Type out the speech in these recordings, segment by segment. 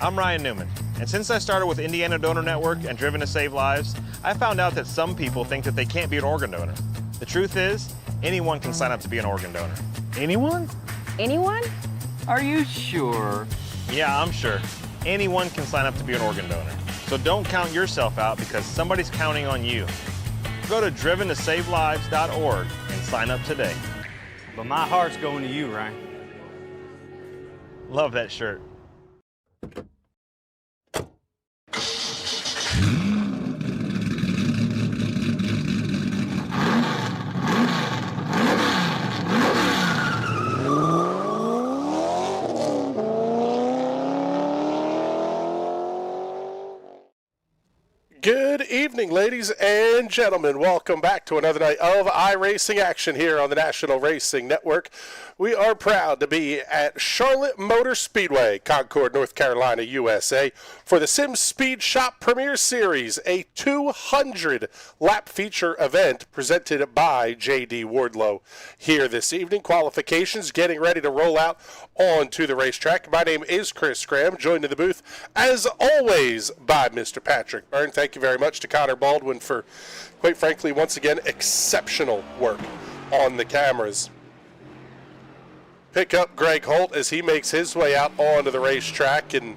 I'm Ryan Newman, and since I started with Indiana Donor Network and Driven to Save Lives, I found out that some people think that they can't be an organ donor. The truth is, anyone can sign up to be an organ donor. Anyone? Anyone? Are you sure? Yeah, I'm sure. Anyone can sign up to be an organ donor. So don't count yourself out because somebody's counting on you. Go to driventosavelives.org and sign up today. But my heart's going to you, Ryan. Love that shirt. Good evening, ladies and gentlemen. Welcome back to another night of iRacing action here on the National Racing Network. We are proud to be at Charlotte Motor Speedway, Concord, North Carolina, USA, for the Sim Speed Shop Premier Series, a 200-lap feature event presented by J.D. Wardlow. Here this evening, qualifications getting ready to roll out onto the racetrack. My name is Chris Graham, joined in the booth, as always, by Mr. Patrick Byrne. Thank you very much to Connor Baldwin for, quite frankly, once again, exceptional work on the cameras. Pick up Greg Holt as he makes his way out onto the racetrack, and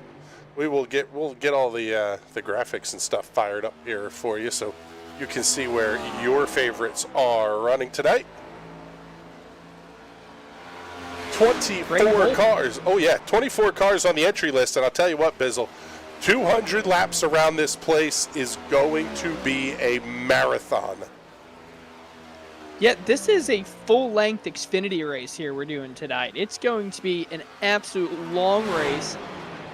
we'll get all the graphics and stuff fired up here for you so you can see where your favorites are running tonight. 24 cars. Oh yeah, 24 cars on the entry list, and I'll tell you what, Bizzle, 200 laps around this place is going to be a marathon. Yeah, this is a full-length Xfinity race here we're doing tonight. It's going to be an absolute long race.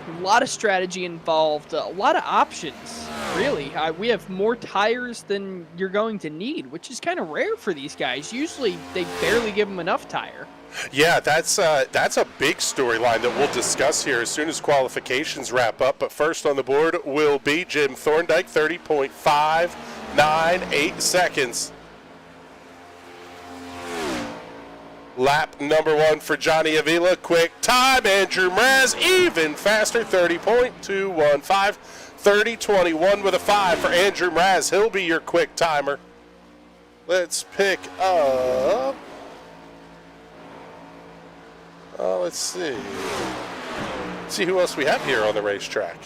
A lot of strategy involved, a lot of options, really. We have more tires than you're going to need, which is kind of rare for these guys. Usually, they barely give them enough tire. Yeah, that's a big storyline that we'll discuss here as soon as qualifications wrap up. But first on the board will be Jim Thorndike, 30.598 seconds. Lap number one for Johnny Avila, quick time. Andrew Mraz, even faster, 30.215. 30.21 with a 5 for Andrew Mraz. He'll be your quick timer. Let's pick up. Let's see. See who else we have here on the racetrack.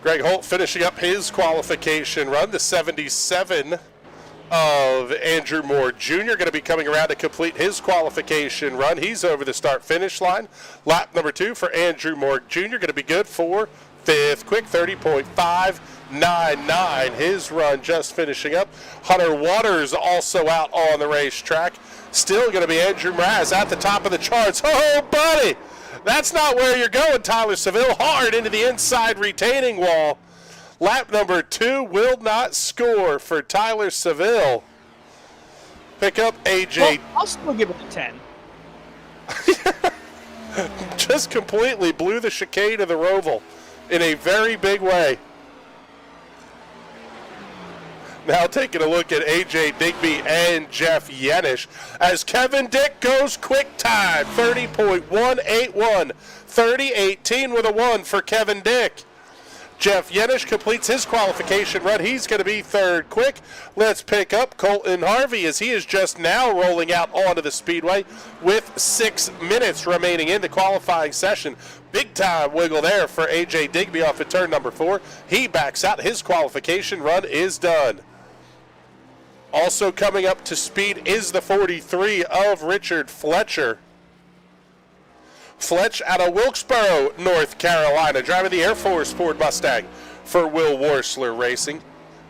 Greg Holt finishing up his qualification run, the 77 of Andrew Moore Jr. going to be coming around to complete his qualification run. He's over the start-finish line. Lap number 2 for Andrew Moore Jr. going to be good for 5th. Quick 30.599. His run just finishing up. Hunter Waters also out on the racetrack. Still going to be Andrew Mraz at the top of the charts. Oh, buddy! That's not where you're going, Tyler Seville. Hard into the inside retaining wall. Lap number 2 will not score for Tyler Seville. Pick up AJ. Well, I'll still give it a 10. Just completely blew the chicane of the Roval in a very big way. Now taking a look at AJ Digby and Jeff Yenish as Kevin Dick goes quick time, 30.181. 30.18 with a 1 for Kevin Dick. Jeff Yenish completes his qualification run. He's going to be 3rd quick. Let's pick up Colton Harvey as he is just now rolling out onto the speedway with 6 minutes remaining in the qualifying session. Big time wiggle there for AJ Digby off at turn number 4. He backs out. His qualification run is done. Also coming up to speed is the 43 of Richard Fletcher. Fletch out of Wilkesboro, North Carolina, driving the Air Force Ford Mustang for Will Worsler Racing.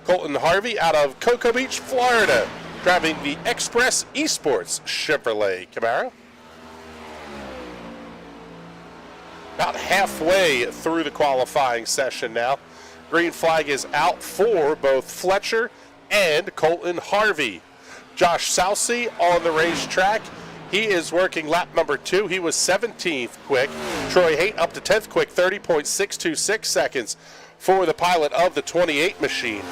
Colton Harvey out of Cocoa Beach, Florida, driving the Express Esports Chevrolet Camaro. About halfway through the qualifying session now. Green flag is out for both Fletcher and Colton Harvey. Josh Sousey on the racetrack He is working lap number 2. He was 17th quick. Troy Haight up to 10th quick, 30.626 seconds for the pilot of the 28 machine.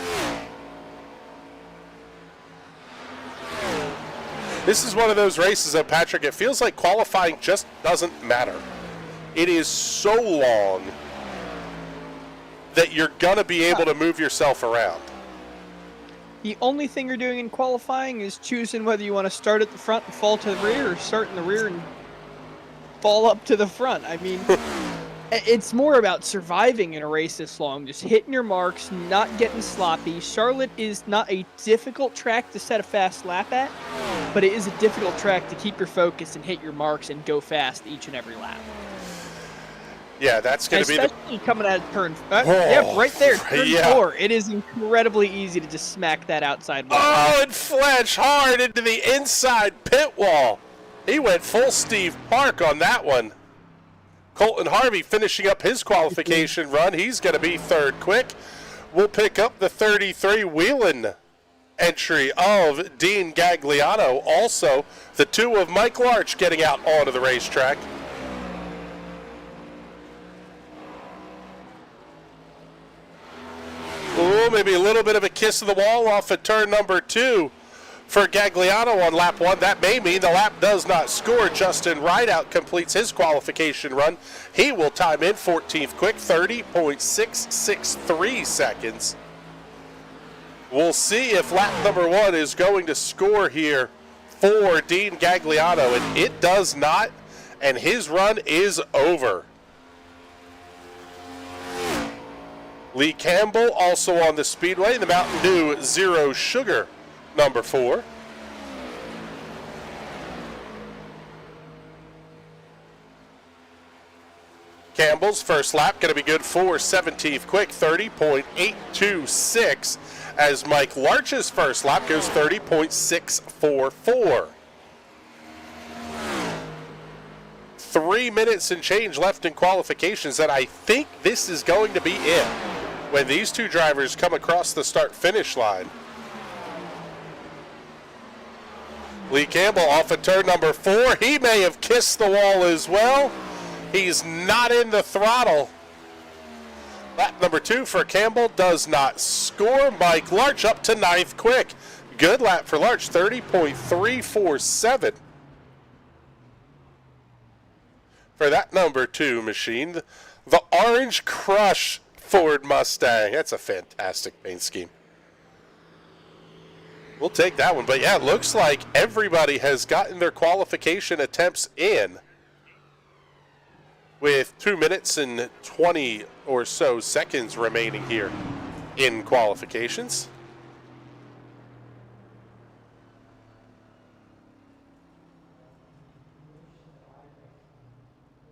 This is one of those races, though, Patrick, it feels like qualifying just doesn't matter. It is so long that you're going to be able to move yourself around. The only thing you're doing in qualifying is choosing whether you want to start at the front and fall to the rear, or start in the rear and fall up to the front. I mean, it's more about surviving in a race this long, just hitting your marks, not getting sloppy. Charlotte is not a difficult track to set a fast lap at, but it is a difficult track to keep your focus and hit your marks and go fast each and every lap. Yeah, that's going to be especially coming out of turn. Yeah, right there, turn 4. It is incredibly easy to just smack that outside wall. Oh, and flash hard into the inside pit wall. He went full Steve Park on that one. Colton Harvey finishing up his qualification run. He's going to be 3rd quick. We'll pick up the 33 Wheeling entry of Dean Gagliano. Also, the 2 of Mike Larch getting out onto the racetrack. Ooh, maybe a little bit of a kiss of the wall off of turn number 2 for Gagliano on lap 1. That may mean the lap does not score. Justin Rideout completes his qualification run. He will time in 14th quick, 30.663 seconds. We'll see if lap number 1 is going to score here for Dean Gagliano, and it does not, and his run is over. Lee Campbell also on the Speedway, the Mountain Dew Zero Sugar, number 4. Campbell's first lap going to be good for 17th quick, 30.826, as Mike Larch's first lap goes 30.644. 3 minutes and change left in qualifications, and I think this is going to be it when these 2 drivers come across the start-finish line. Lee Campbell off of turn number 4. He may have kissed the wall as well. He's not in the throttle. Lap number 2 for Campbell does not score. Mike Larch up to 9th quick. Good lap for Larch, 30.347. For that number 2 machine, the Orange Crush Ford Mustang. That's a fantastic paint scheme. We'll take that one. But yeah, it looks like everybody has gotten their qualification attempts in with 2 minutes and 20 or so seconds remaining here in qualifications.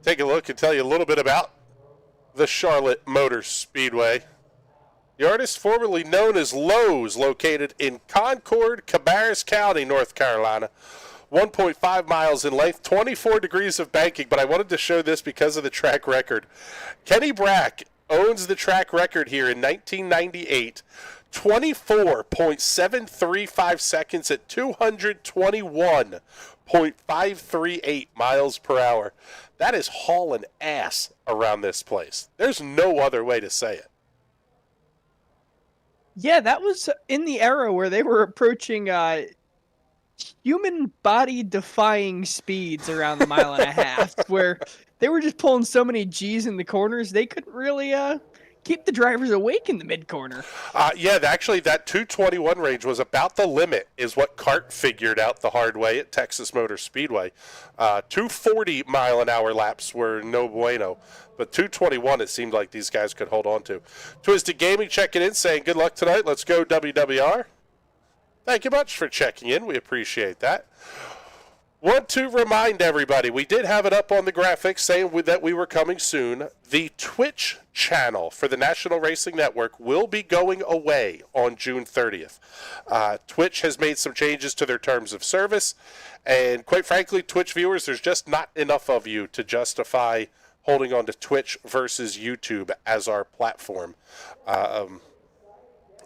Take a look and tell you a little bit about the Charlotte Motor Speedway. The artist formerly known as Lowe's, located in Concord, Cabarrus County, North Carolina. 1.5 miles in length, 24 degrees of banking, but I wanted to show this because of the track record. Kenny Brack owns the track record here in 1998. 24.735 seconds at 221.538 miles per hour. That is hauling ass around this place. There's no other way to say it. Yeah, that was in the era where they were approaching human body defying speeds around the mile and a half, where they were just pulling so many G's in the corners they couldn't really keep the drivers awake in the mid-corner. Yeah, actually that 221 range was about the limit, is what CART figured out the hard way at Texas Motor Speedway. 240 mile an hour laps were no bueno, but 221 it seemed like these guys could hold on to. Twisted Gaming checking in, saying good luck tonight. Let's go WWR. Thank you much for checking in. We appreciate that. Want to remind everybody, we did have it up on the graphics saying that we were coming soon. The Twitch channel for the National Racing Network will be going away on June 30th. Twitch has made some changes to their terms of service, and quite frankly, Twitch viewers, there's just not enough of you to justify holding on to Twitch versus YouTube as our platform.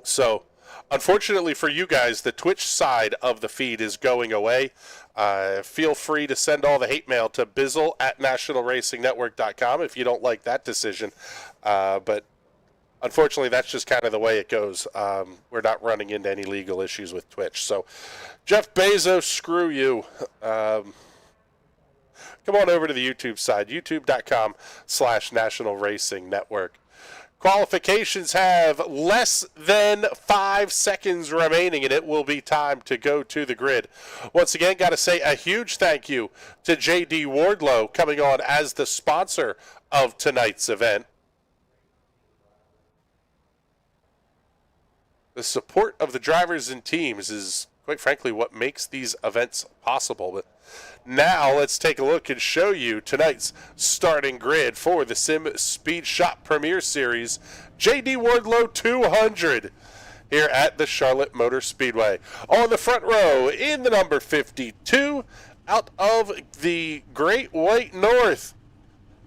So Unfortunately for you guys, the Twitch side of the feed is going away. Feel free to send all the hate mail to bizzle@nationalracingnetwork.com if you don't like that decision. But unfortunately, that's just kind of the way it goes. We're not running into any legal issues with Twitch. So, Jeff Bezos, screw you. Come on over to the YouTube side, youtube.com/National Racing Network. Qualifications have less than 5 seconds remaining, and it will be time to go to the grid. Once again, got to say a huge thank you to J.D. Wardlow coming on as the sponsor of tonight's event. The support of the drivers and teams is, quite frankly, what makes these events possible. But now let's take a look and show you tonight's starting grid for the Sim Speed Shop Premier Series J.D. Wardlow 200 here at the Charlotte Motor Speedway. On the front row in the number 52, out of the Great White North,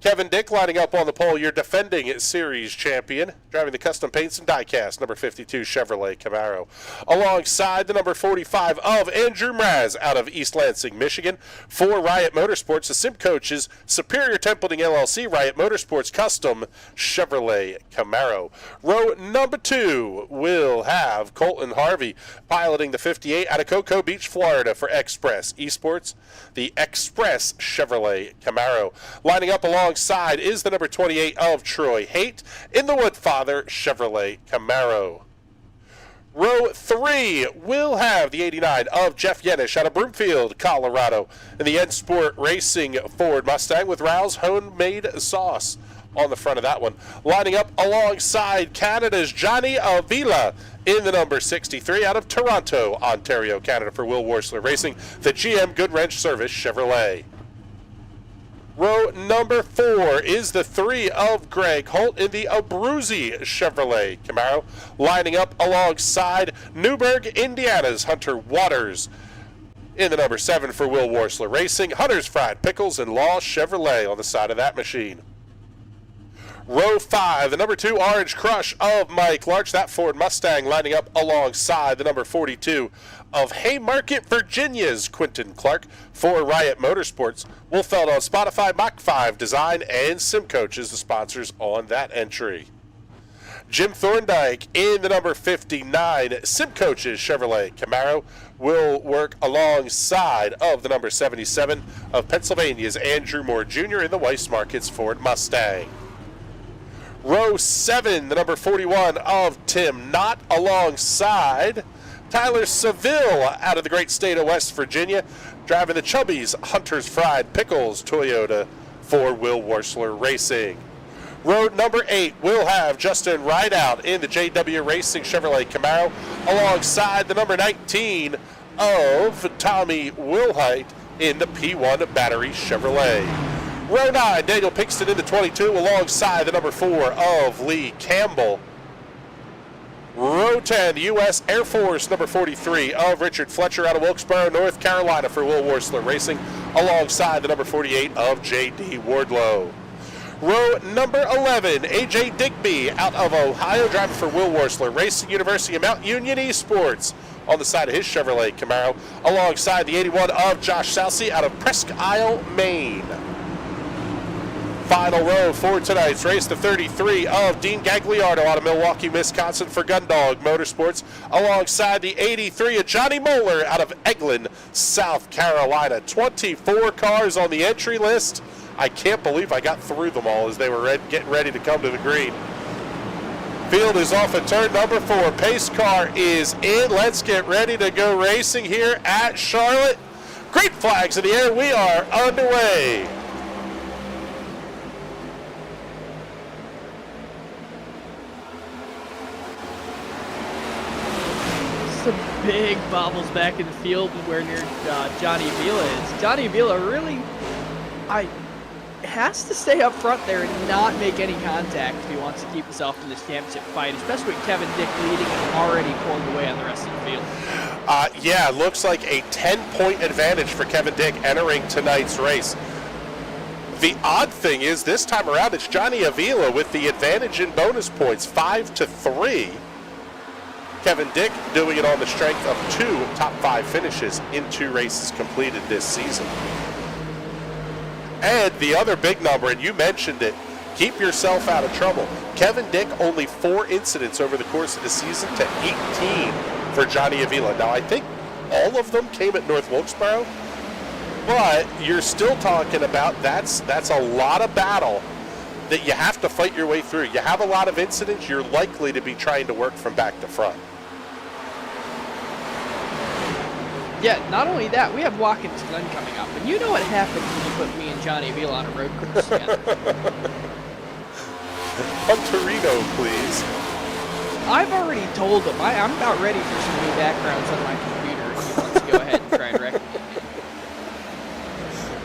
Kevin Dick lining up on the pole, your defending series champion, driving the custom paints and diecast, number 52 Chevrolet Camaro. Alongside the number 45 of Andrew Mraz out of East Lansing, Michigan. For Riot Motorsports, the sim coaches, Superior Templeton LLC, Riot Motorsports Custom Chevrolet Camaro. Row number 2 will have Colton Harvey piloting the 58 out of Cocoa Beach, Florida for Express Esports, the Express Chevrolet Camaro. Lining up alongside is the number 28 of Troy Haight in the Woodfather Chevrolet Camaro. Row 3 will have the 89 of Jeff Yenish out of Broomfield, Colorado, in the N Sport Racing Ford Mustang with Raoul's homemade sauce on the front of that one. Lining up alongside Canada's Johnny Avila in the number 63 out of Toronto, Ontario, Canada for Will Worsler Racing, the GM Good Wrench Service Chevrolet. Row number 4 is the 3 of Greg Holt in the Abruzzi Chevrolet Camaro. Lining up alongside Newburgh, Indiana's Hunter Waters in the number 7 for Will Worsler Racing, Hunter's Fried Pickles and Law Chevrolet on the side of that machine. Row 5, the number 2 Orange Crush of Mike Larch, that Ford Mustang lining up alongside the number 42 of Haymarket, Virginia's Quentin Clark for Riot Motorsports. Wolfeld on Spotify, Mach 5 Design, and Sim Coaches, the sponsors on that entry. Jim Thorndike in the number 59 Sim Coaches Chevrolet Camaro will work alongside of the number 77 of Pennsylvania's Andrew Moore Jr. in the Weiss Markets Ford Mustang. Row 7, the number 41 of Tim Knott alongside Tyler Seville out of the great state of West Virginia, driving the Chubby's Hunter's Fried Pickles Toyota for Will Worsler Racing. Row number 8 will have Justin Rideout in the JW Racing Chevrolet Camaro alongside the number 19 of Tommy Wilhite in the P1 Battery Chevrolet. Row 9, Daniel Pinkston in the 22 alongside the number 4 of Lee Campbell. Row 10, U.S. Air Force number 43 of Richard Fletcher out of Wilkesboro, North Carolina for Will Worsler Racing alongside the number 48 of J.D. Wardlow. Row number 11, A.J. Digby out of Ohio, driving for Will Worsler Racing, University of Mount Union Esports on the side of his Chevrolet Camaro alongside the 81 of Josh Salcy out of Presque Isle, Maine. Final row for tonight's race, the 33 of Dean Gagliardo out of Milwaukee, Wisconsin for Gundog Motorsports, alongside the 83 of Johnny Moeller out of Eglin, South Carolina. 24 cars on the entry list. I can't believe I got through them all as they were getting ready to come to the green. Field is off at turn number 4. Pace car is in. Let's get ready to go racing here at Charlotte. Great flags in the air. We are underway. Some big bobbles back in the field where near Johnny Avila is. Johnny Avila really has to stay up front there and not make any contact if he wants to keep himself in this championship fight, especially with Kevin Dick leading and already pulling away on the rest of the field. Yeah, it looks like a 10-point advantage for Kevin Dick entering tonight's race. The odd thing is this time around it's Johnny Avila with the advantage in bonus points, 5-3. Kevin Dick doing it on the strength of 2 top 5 finishes in 2 races completed this season. And the other big number, and you mentioned it, keep yourself out of trouble. Kevin Dick, only 4 incidents over the course of the season to 18 for Johnny Avila. Now, I think all of them came at North Wilkesboro, but you're still talking about that's a lot of battle that you have to fight your way through. You have a lot of incidents, you're likely to be trying to work from back to front. Yeah, not only that, we have Watkins Glen coming up, and you know what happens when you put me and Johnny Avila on a road course together. Punterino, please. I've already told him. I'm about ready for some new backgrounds on my computer if he wants to go ahead and try and wreck me.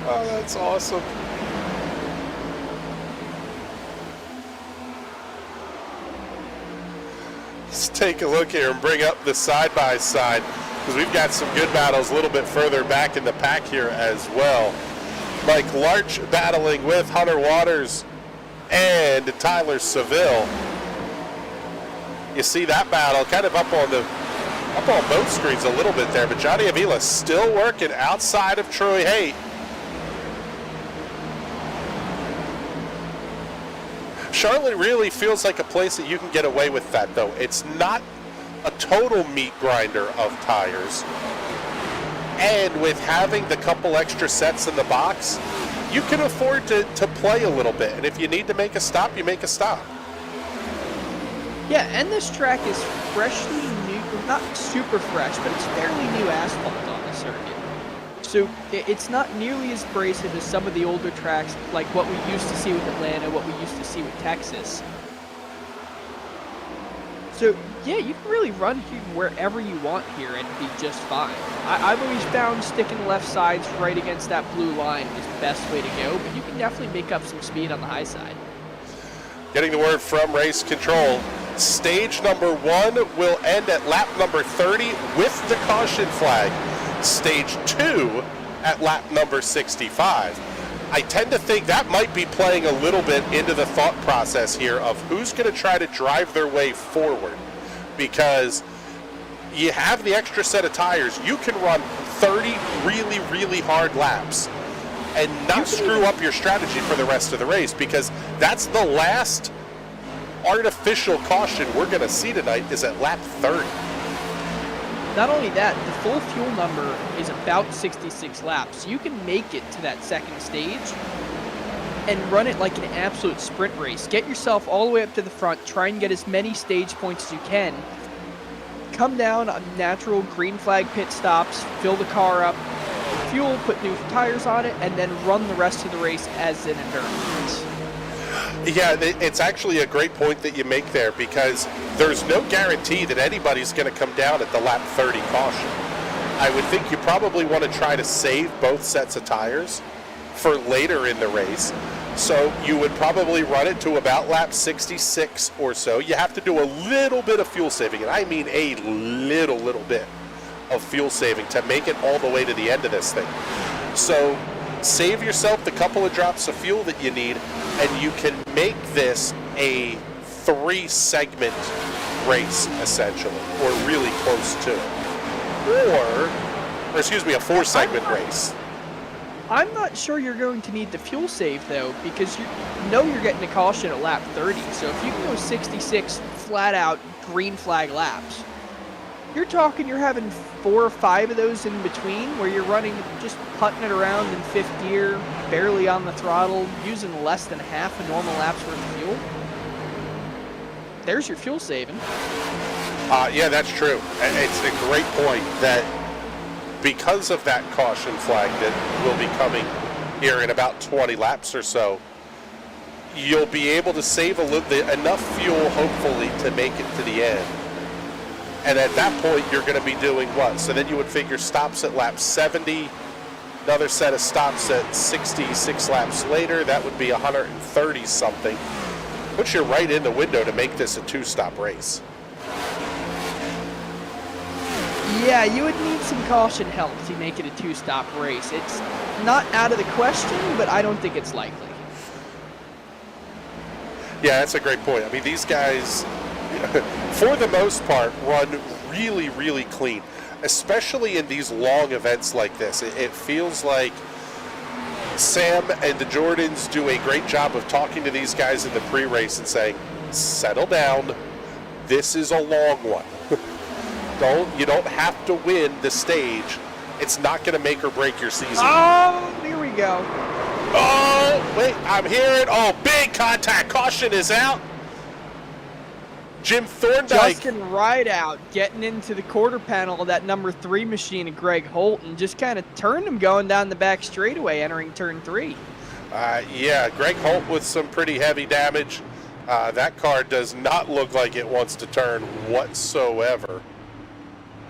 Oh, that's awesome. Let's take a look here and bring up the side-by-side, because we've got some good battles a little bit further back in the pack here as well. Mike Larch battling with Hunter Waters and Tyler Seville. You see that battle kind of up on both screens a little bit there, but Johnny Avila still working outside of Troy Haight. Charlotte really feels like a place that you can get away with that, though. It's not a total meat grinder of tires. And with having the couple extra sets in the box, you can afford to play a little bit. And if you need to make a stop, you make a stop. Yeah, and this track is freshly new, not super fresh, but it's fairly new asphalt on the circuit. So it's not nearly as abrasive as some of the older tracks, like what we used to see with Atlanta, what we used to see with Texas. So yeah, you can really run here wherever you want here and be just fine. I've always found sticking the left sides right against that blue line is the best way to go, but you can definitely make up some speed on the high side. Getting the word from race control. Stage number 1 will end at lap number 30 with the caution flag. Stage 2 at lap number 65. I tend to think that might be playing a little bit into the thought process here of who's going to try to drive their way forward, because you have the extra set of tires. You can run 30 really, really hard laps and not screw up your strategy for the rest of the race, because that's the last artificial caution we're going to see tonight is at lap 30. Not only that, the full fuel number is about 66 laps. You can make it to that second stage and run it like an absolute sprint race. Get yourself all the way up to the front, try and get as many stage points as you can. Come down on natural green flag pit stops, fill the car up, fuel, put new tires on it, and then run the rest of the race as an endurance race. Yeah, it's actually a great point that you make there, because there's no guarantee that anybody's going to come down at the lap 30 caution. I would think you probably want to try to save both sets of tires for later in the race. So you would probably run it to about lap 66 or so. You have to do a little bit of fuel saving, and I mean a little bit of fuel saving to make it all the way to the end of this thing. So save yourself the couple of drops of fuel that you need, and you can make this a 3-segment race, essentially, or really close to it. Or excuse me, a 4-segment race. I'm not sure you're going to need the fuel save, though, because you know you're getting a caution at lap 30. So if you can go 66 flat-out green flag laps, you're talking you're having 4 or 5 of those in between where you're running, just putting it around in 5th gear, barely on the throttle, using less than half a normal lap's worth of fuel. There's your fuel saving. Yeah, that's true. It's a great point that because of that caution flag that will be coming here in about 20 laps or so, you'll be able to save enough fuel, hopefully, to make it to the end. And at that point, you're going to be doing what? So then you would figure stops at lap 70, another set of stops at 66 laps later. That would be 130 something. Puts you right in the window to make this a 2-stop race. Yeah, you would need some caution help to make it a 2-stop race. It's not out of the question, but I don't think it's likely. Yeah, that's a great point. I mean, these guys, for the most part, run really, really clean, especially in these long events like this. It feels like Sam and the Jordans do a great job of talking to these guys in the pre-race and saying, settle down, this is a long one. You don't have to win the stage. It's not going to make or break your season. Oh, here we go. Oh, wait, I'm hearing, big contact, caution is out. Jim Thorndike. Justin Rideout getting into the quarter panel of that number 3 machine of Greg Holt and just kind of turned him going down the back straightaway entering turn 3. Yeah, Greg Holt with some pretty heavy damage. That car does not look like it wants to turn whatsoever.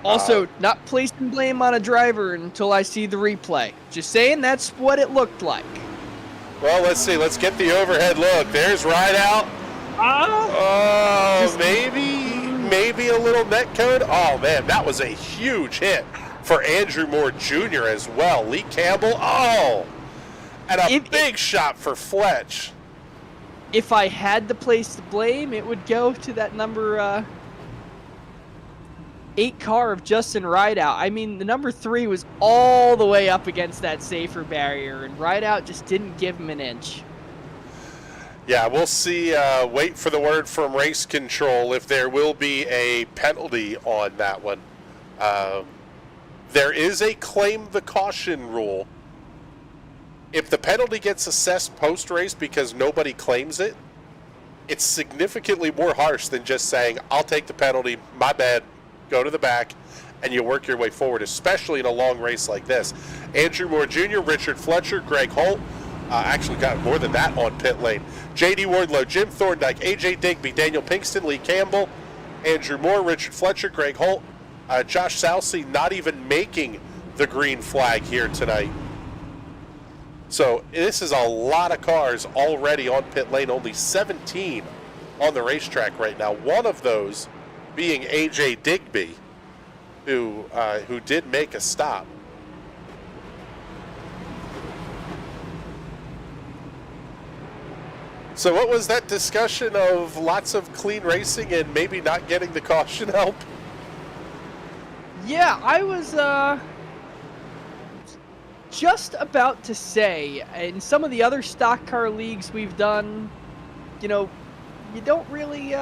Also, not placing blame on a driver until I see the replay. Just saying that's what it looked like. Well, let's see. Let's get the overhead look. There's Rideout. Maybe a little net cone. Oh, man, that was a huge hit for Andrew Moore Jr. as well. Lee Campbell, and a big shot for Fletch. If I had to place the blame, it would go to that number 8 car of Justin Rideout. I mean, the number 3 was all the way up against that safer barrier, and Rideout just didn't give him an inch. Yeah, we'll see. Wait for the word from race control if there will be a penalty on that one. There is a claim the caution rule. If the penalty gets assessed post-race because nobody claims it, it's significantly more harsh than just saying, I'll take the penalty, my bad, go to the back, and you work your way forward, especially in a long race like this. Andrew Moore Jr., Richard Fletcher, Greg Holt, actually got more than that on pit lane. J.D. Wardlow, Jim Thorndike, A.J. Digby, Daniel Pinkston, Lee Campbell, Andrew Moore, Richard Fletcher, Greg Holt, Josh Salsey not even making the green flag here tonight. So this is a lot of cars already on pit lane, only 17 on the racetrack right now. One of those being A.J. Digby, who did make a stop. So what was that discussion of lots of clean racing and maybe not getting the caution help? Yeah, I was just about to say, in some of the other stock car leagues we've done, you don't really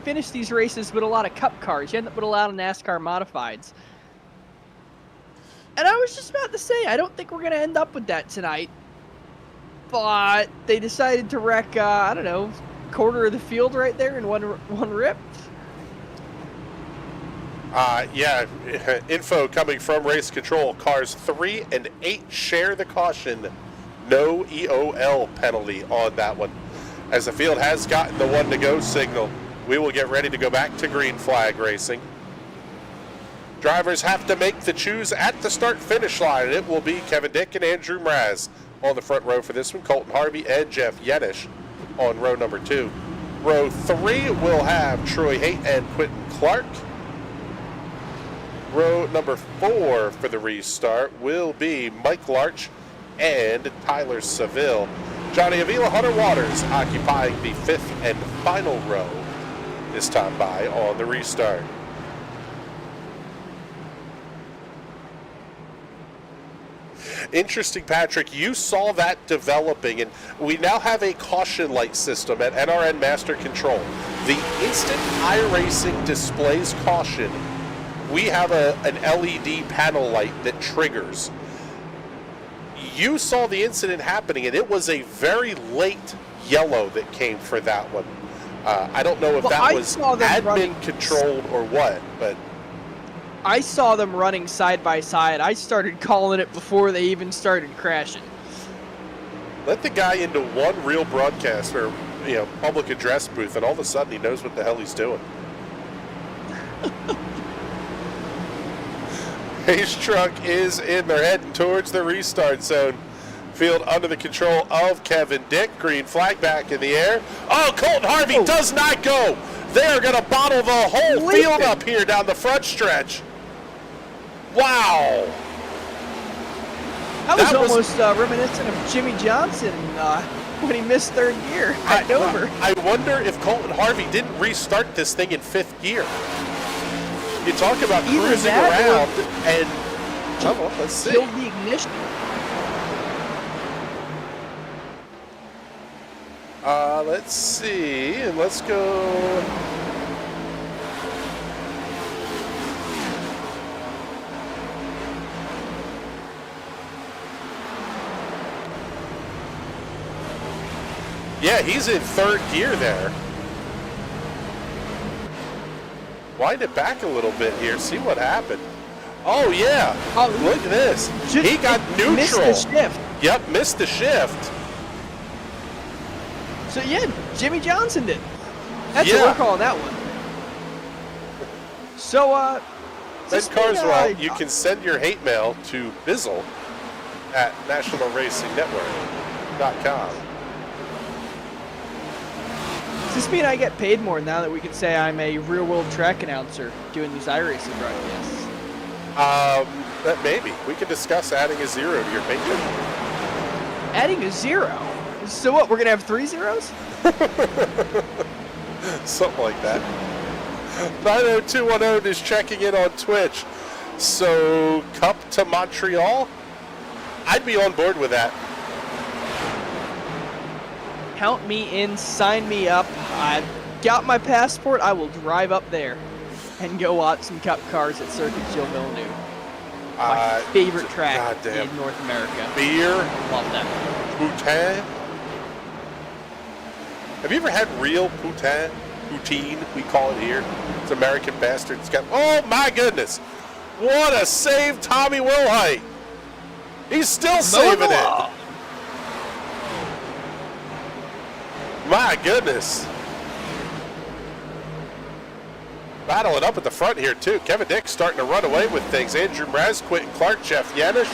finish these races with a lot of cup cars. You end up with a lot of NASCAR modifieds. And I was just about to say, I don't think we're going to end up with that tonight. But they decided to wreck, quarter of the field right there in one rip. Yeah, info coming from race control. Cars 3 and 8 share the caution. No EOL penalty on that one. As the field has gotten the 1 to go signal, we will get ready to go back to green flag racing. Drivers have to make the choose at the start-finish line, and it will be Kevin Dick and Andrew Mraz on the front row for this one. Colton Harvey and Jeff Yenish on row number 2. Row 3 will have Troy Haight and Quentin Clark. Row number 4 for the restart will be Mike Larch and Tyler Seville. Johnny Avila, Hunter Waters occupying the 5th and final row this time by on the restart. Interesting, Patrick. You saw that developing, and we now have a caution light system at NRN Master Control. The instant iRacing displays caution, we have an LED panel light that triggers. You saw the incident happening, and it was a very late yellow that came for that one. I don't know if that was admin controlled or what, but I saw them running side by side. I started calling it before they even started crashing. let the guy into one real broadcast or public address booth, and all of a sudden he knows what the hell he's doing. Pace truck is in. They're heading towards the restart zone. Field under the control of Kevin Dick. Green flag back in the air. Oh, Colton Harvey does not go. They are going to bottle the whole field up here down the front stretch. Wow. That was almost reminiscent of Jimmy Johnson when he missed third gear at Dover. I wonder if Colton Harvey didn't restart this thing in fifth gear. You talk about Either cruising that around and well, let's see. Killed the ignition. Let's see, and let's go. Yeah, he's in third gear there. Wind it back a little bit here, see what happened. Oh, yeah. Oh, look at this. He got neutral. Missed the shift. Yep, missed the shift. So, yeah, Jimmy Johnson did. That's Yeah. what we're calling that one. So, Ben just Carswell, you can send your hate mail to Bizzle at nationalracingnetwork.com. Does this mean I get paid more now that we can say I'm a real-world track announcer doing these iRacing broadcasts? That maybe. We could discuss adding a 0 to your paycheck. Adding a 0? So what, we're going to have 3 zeros? Something like that. 90210 is checking in on Twitch. So, Cup to Montreal? I'd be on board with that. Count me in, sign me up. I've got my passport. I will drive up there and go watch some Cup cars at Circuit Gilles-Villeneuve. My favorite track goddamn. in North America. Beer, Love that. poutine. Have you ever had real poutine? Poutine, we call it here. It's American bastard. It's got, oh my goodness. What a save, Tommy Wilhite. He's still saving it. My goodness. Battling up at the front here, too. Kevin Dick starting to run away with things. Andrew Mraz, Quentin Clark, Jeff Yanish.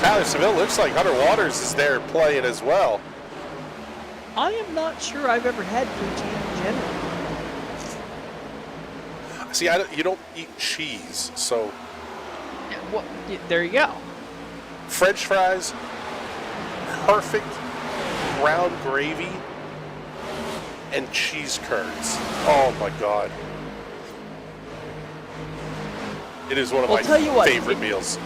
Tyler Seville looks like Hunter Waters is there playing as well. I am not sure I've ever had poutine in general. See, you don't eat cheese, so Yeah, well, there you go. French fries, perfect brown gravy, and cheese curds. Oh my God. It is one of my tell you what, favorite meals.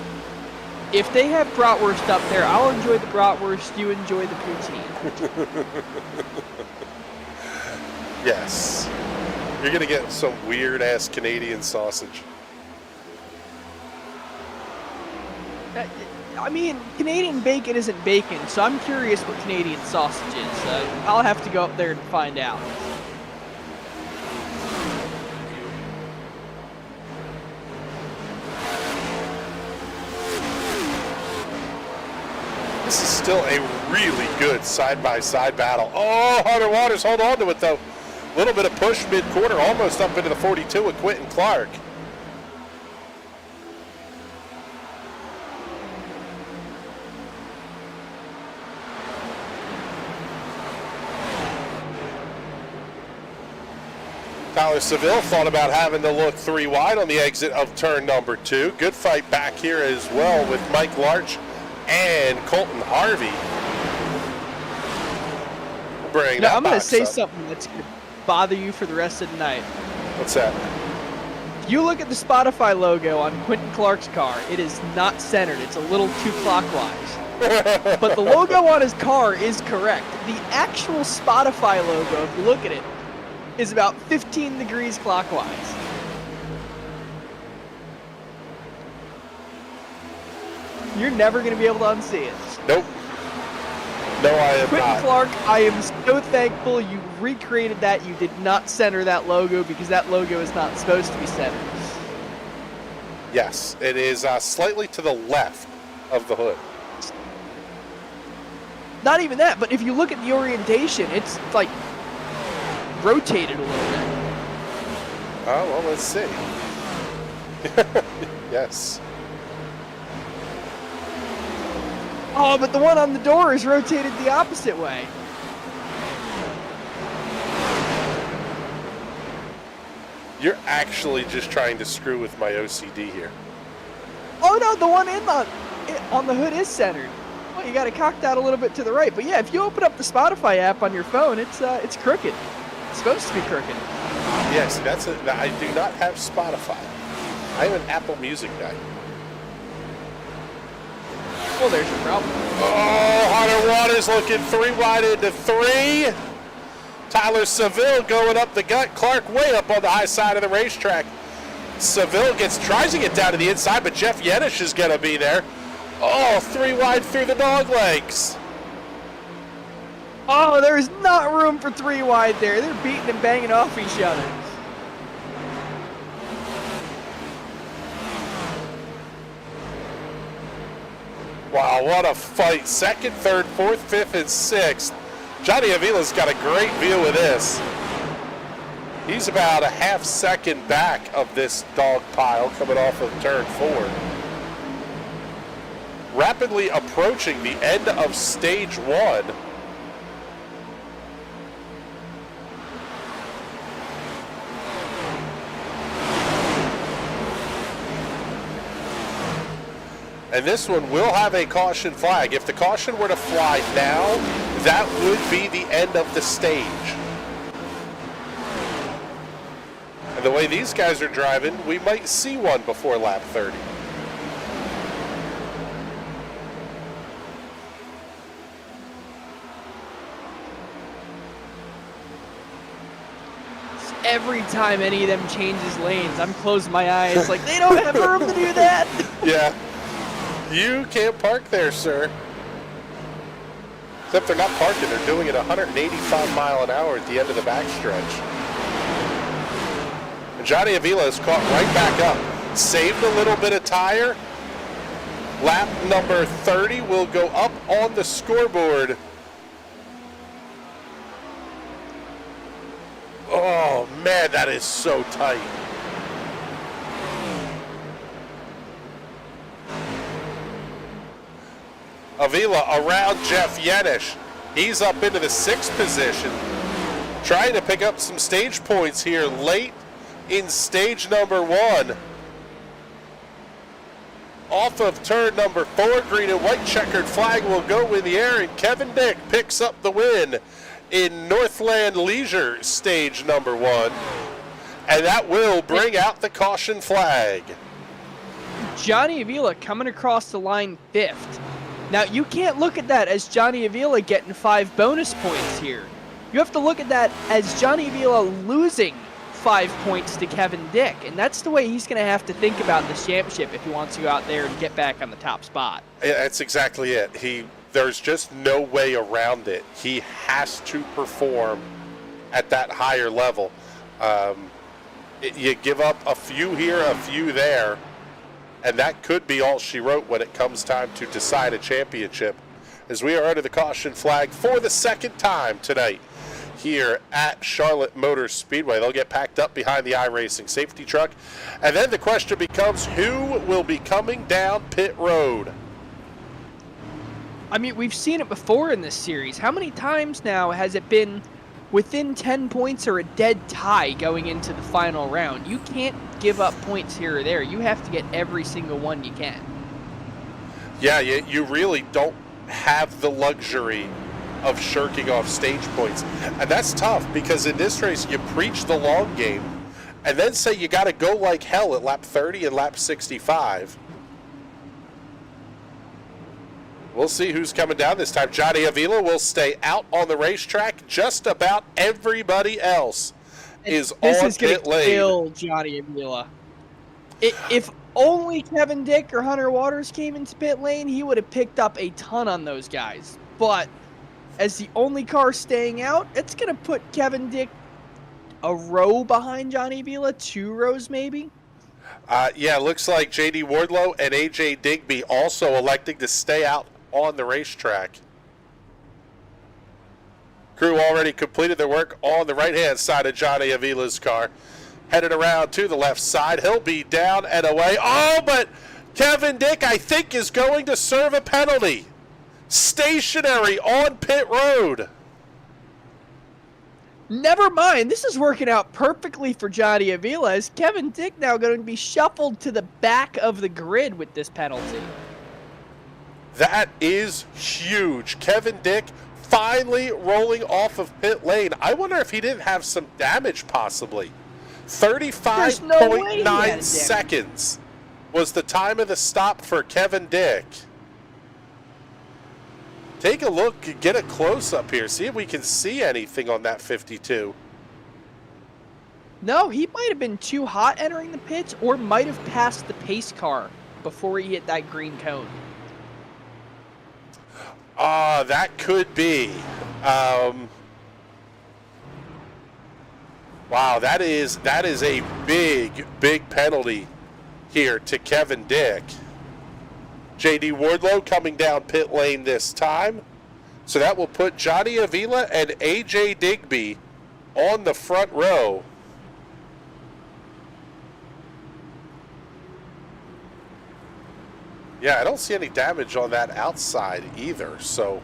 If they have bratwurst up there, I'll enjoy the bratwurst, you enjoy the poutine. Yes. You're going to get some weird-ass Canadian sausage. I mean, Canadian bacon isn't bacon, so I'm curious what Canadian sausage is. I'll have to go up there and find out. This is still a really good side-by-side battle. Oh, Hunter Waters, hold on to it, though. A little bit of push mid-quarter, almost up into the 42 with Quentin Clark. Tyler Seville thought about having to look 3 wide on the exit of turn number 2. Good fight back here as well with Mike Larch and Colton Harvey. I'm going to say something that's going to bother you for the rest of the night. What's that? If you look at the Spotify logo on Quentin Clark's car, it is not centered. It's a little too clockwise. But the logo on his car is correct. The actual Spotify logo, if you look at it, is about 15 degrees clockwise. You're never going to be able to unsee it. Nope. No, I am Quentin not. Clark, I am so thankful you recreated that. You did not center that logo because that logo is not supposed to be centered. Yes, it is slightly to the left of the hood. Not even that, but if you look at the orientation, it's like rotated a little bit. Oh, well, let's see. Yes. Oh, but the one on the door is rotated the opposite way. You're actually just trying to screw with my OCD here. Oh no, the one on the hood is centered. you got it cocked out a little bit to the right. But yeah, if you open up the Spotify app on your phone, it's crooked. It's supposed to be crooked. Yes, I do not have Spotify. I am an Apple Music guy. Well, there's your problem. Oh, Hunter Waters looking 3 wide into 3. Tyler Seville going up the gut. Clark way up on the high side of the racetrack. Seville tries to get down to the inside, but Jeff Yenish is going to be there. Oh, 3 wide through the dog legs. Oh, there's not room for 3 wide there. They're beating and banging off each other. Wow, what a fight. Second, third, fourth, fifth, and sixth. Johnny Avila's got a great view of this. He's about a half-second back of this dog pile coming off of turn 4. Rapidly approaching the end of stage 1. And this one will have a caution flag. If the caution were to fly now, that would be the end of the stage. And the way these guys are driving, we might see one before lap 30. Every time any of them changes lanes, I'm closing my eyes like they don't have room to do that. Yeah. You can't park there, sir. Except they're not parking. They're doing it 185 mile an hour at the end of the backstretch. And Johnny Avila is caught right back up. Saved a little bit of tire. Lap number 30 will go up on the scoreboard. Oh, man, that is so tight. Avila around Jeff Yenish. He's up into the 6th position. Trying to pick up some stage points here late in stage number 1. Off of turn number 4, green and white checkered flag will go in the air, and Kevin Dick picks up the win in Northland Leisure stage number 1. And that will bring out the caution flag. Johnny Avila coming across the line 5th. Now, you can't look at that as Johnny Avila getting 5 bonus points here. You have to look at that as Johnny Avila losing 5 points to Kevin Dick, and that's the way he's going to have to think about this championship if he wants to go out there and get back on the top spot. Yeah, that's exactly it. There's just no way around it. He has to perform at that higher level. You give up a few here, a few there, and that could be all she wrote when it comes time to decide a championship, as we are under the caution flag for the 2nd time tonight here at Charlotte Motor Speedway. They'll get packed up behind the iRacing safety truck, and then the question becomes, who will be coming down pit road? I mean, we've seen it before in this series. How many times now has it been within 10 points or a dead tie going into the final round? You can't give up points here or there. You have to get every single one you can. Yeah, you really don't have the luxury of shirking off stage points. And that's tough, because in this race you preach the long game and then say you got to go like hell at lap 30 and lap 65. We'll see who's coming down this time. Johnny Avila will stay out on the racetrack. Just about everybody else is on pit lane. This is going to kill Johnny Avila. If only Kevin Dick or Hunter Waters came into pit lane, he would have picked up a ton on those guys. But as the only car staying out, it's going to put Kevin Dick a row behind Johnny Avila, 2 rows maybe. Yeah, looks like J.D. Wardlow and A.J. Digby also electing to stay out on the racetrack. Crew already completed their work on the right-hand side of Johnny Avila's car. Headed around to the left side. He'll be down and away. Oh, but Kevin Dick, I think, is going to serve a penalty. Stationary on pit road. Never mind. This is working out perfectly for Johnny Avila, as Kevin Dick now going to be shuffled to the back of the grid with this penalty. That is huge. Kevin Dick finally rolling off of pit lane. I wonder if he didn't have some damage possibly. 35.9 seconds was the time of the stop for Kevin Dick. Take a look, get a close-up here. See if we can see anything on that 52. No, he might have been too hot entering the pits or might have passed the pace car before he hit that green cone. That could be. Wow, that is a big penalty here to Kevin Dick. J.D. Wardlow coming down pit lane this time. So that will put Johnny Avila and A.J. Digby on the front row. Yeah, I don't see any damage on that outside either, so.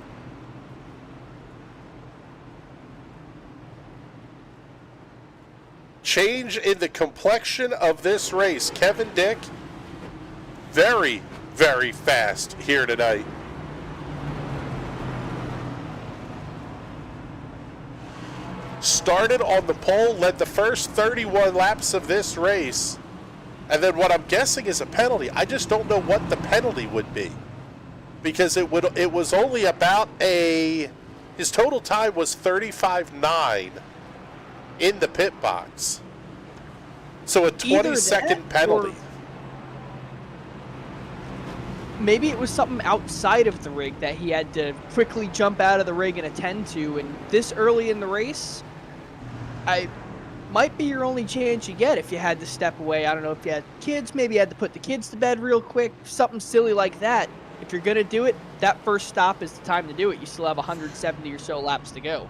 Change in the complexion of this race. Kevin Dick, very, very fast here tonight. Started on the pole, led the first 31 laps of this race. And then what I'm guessing is a penalty. I just don't know what the penalty would be. Because it was only about his total time was 35.9 in the pit box. So a 20-second penalty. Maybe it was something outside of the rig that he had to quickly jump out of the rig and attend to. And this early in the race, might be your only chance you get if you had to step away. I don't know if you had kids, maybe you had to put the kids to bed real quick, something silly like that. If you're going to do it, that first stop is the time to do it. You still have 170 or so laps to go.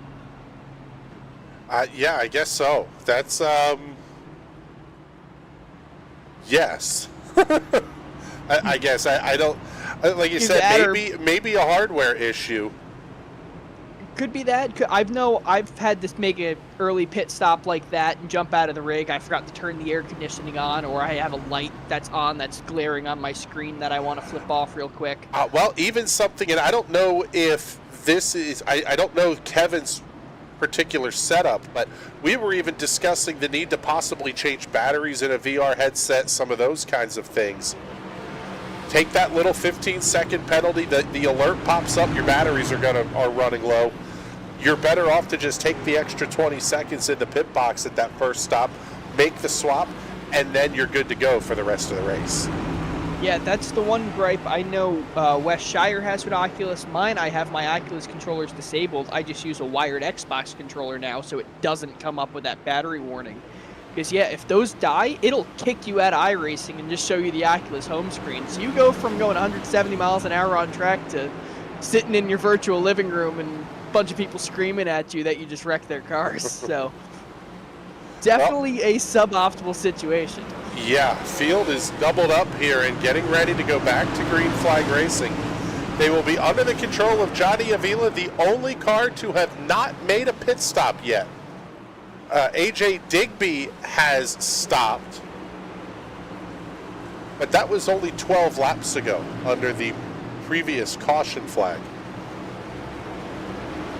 Yeah, I guess so. That's, yes. I guess. I don't, like you said, maybe a hardware issue. Could be that. I've had to make an early pit stop like that and jump out of the rig. I forgot to turn the air conditioning on, or I have a light that's on that's glaring on my screen that I want to flip off real quick. Well, even something, and I don't know if this is, I don't know Kevin's particular setup, but we were even discussing the need to possibly change batteries in a VR headset, some of those kinds of things. Take that little 15-second penalty, the alert pops up, your batteries are running low. You're better off to just take the extra 20 seconds in the pit box at that first stop, make the swap, and then you're good to go for the rest of the race. Yeah, that's the one gripe. I know Wes Shire has with Oculus. Mine, I have my Oculus controllers disabled. I just use a wired Xbox controller now, so it doesn't come up with that battery warning. Because, yeah, if those die, it'll kick you out of iRacing and just show you the Oculus home screen. So you go from going 170 miles an hour on track to sitting in your virtual living room and a bunch of people screaming at you that you just wrecked their cars. So definitely a suboptimal situation. Yeah, field is doubled up here and getting ready to go back to green flag racing. They will be under the control of Johnny Avila, the only car to have not made a pit stop yet. A.J. Digby has stopped, but that was only 12 laps ago under the previous caution flag.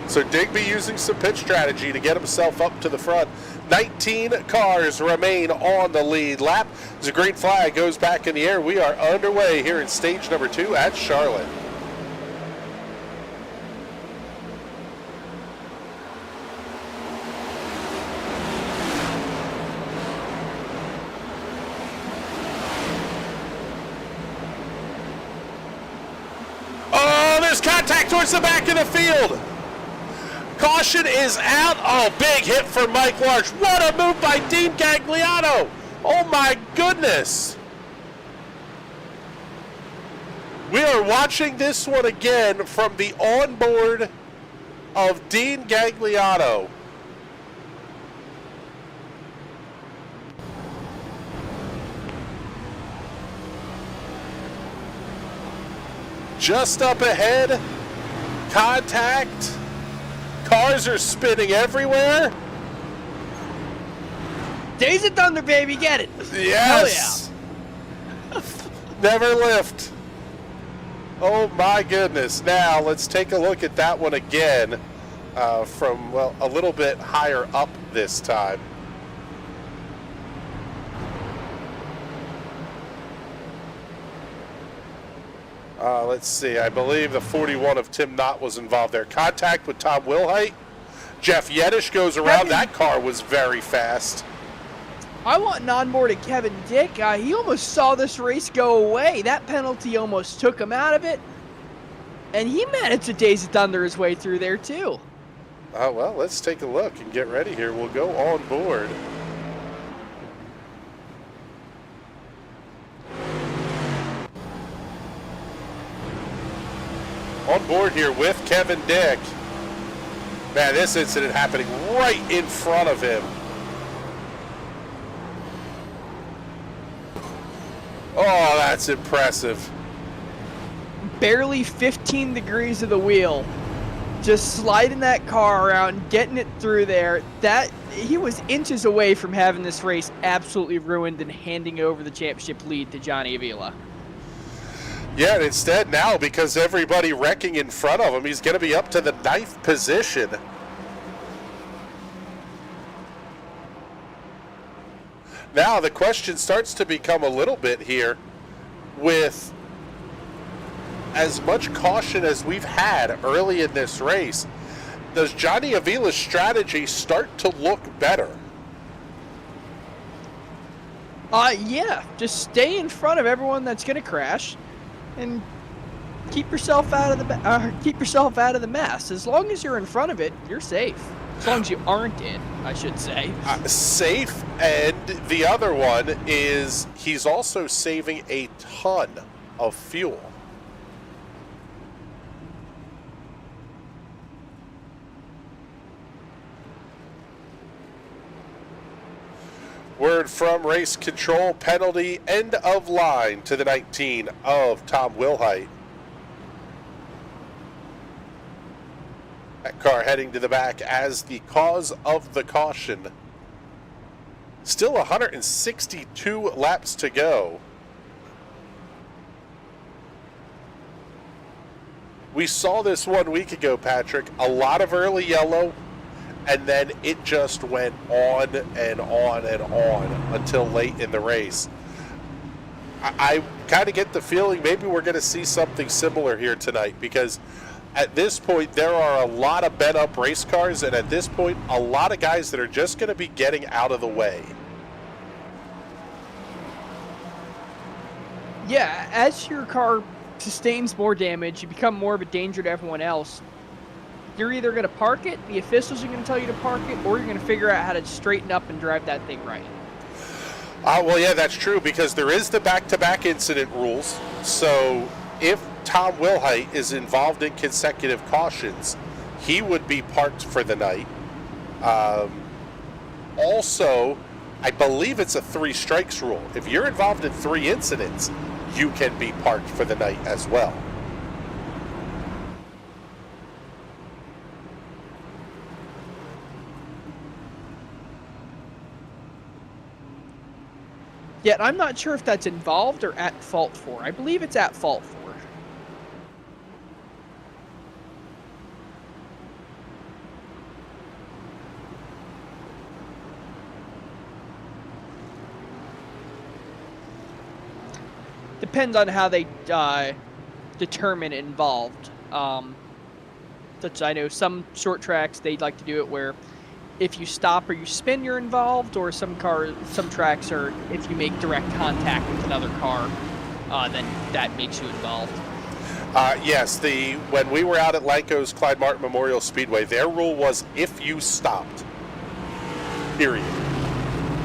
So Digby using some pit strategy to get himself up to the front. 19 cars remain on the lead lap. As the green flag goes back in the air, we are underway here in stage number 2 at Charlotte. There's contact towards the back of the field. Caution is out. Oh, big hit for Mike Larch. What a move by Dean Gagliano. Oh my goodness. We are watching this one again from the onboard of Dean Gagliano. Just up ahead, contact, cars are spinning everywhere. Days of Thunder, baby, get it. Yes. Hell yeah. Never lift. Oh my goodness. Now let's take a look at that one again from, well, a little bit higher up this time. Let's see. I believe the 41 of Tim Knott was involved there. Contact with Tom Wilhite. Jeff Yedish goes around. That car was very fast. I want an onboard to Kevin Dick. He almost saw this race go away. That penalty almost took him out of it. And he managed to Daisy Thunder his way through there, too. Well, let's take a look and get ready here. We'll go on board. On board here with Kevin Dick. Man, this incident happening right in front of him. Oh, that's impressive. Barely 15 degrees of the wheel. Just sliding that car around, getting it through there. He was inches away from having this race absolutely ruined and handing over the championship lead to Johnny Avila. Yeah, and instead now, because everybody wrecking in front of him, he's going to be up to the 9th position. Now the question starts to become a little bit here with as much caution as we've had early in this race. Does Johnny Avila's strategy start to look better? Yeah, just stay in front of everyone that's going to crash. And keep yourself out of the mess. As long as you're in front of it, you're safe. As long as you aren't in, I should say. Safe, and the other one is he's also saving a ton of fuel. Word from race control, penalty, end of line to the 19 of Tom Wilhite. That car heading to the back as the cause of the caution. Still 162 laps to go. We saw this 1 week ago, Patrick. A lot of early yellow. And then it just went on and on and on until late in the race. I kind of get the feeling maybe we're going to see something similar here tonight, because at this point there are a lot of bent up race cars, and at this point a lot of guys that are just going to be getting out of the way. Yeah, as your car sustains more damage, you become more of a danger to everyone else. You're either going to park it, the officials are going to tell you to park it, or you're going to figure out how to straighten up and drive that thing right. Well, yeah, that's true, because there is the back-to-back incident rules. So if Tom Wilhite is involved in consecutive cautions, he would be parked for the night. Also, I believe it's a 3 strikes rule. If you're involved in 3 incidents, you can be parked for the night as well. Yet I'm not sure if that's involved or at fault for. I believe it's at fault for. Depends on how they determine involved. Such I know some short tracks, they like to do it where if you stop or you spin, you're involved, or some tracks are if you make direct contact with another car, then that makes you involved. Yes, when we were out at Lyco's Clyde Martin Memorial Speedway, their rule was if you stopped, period.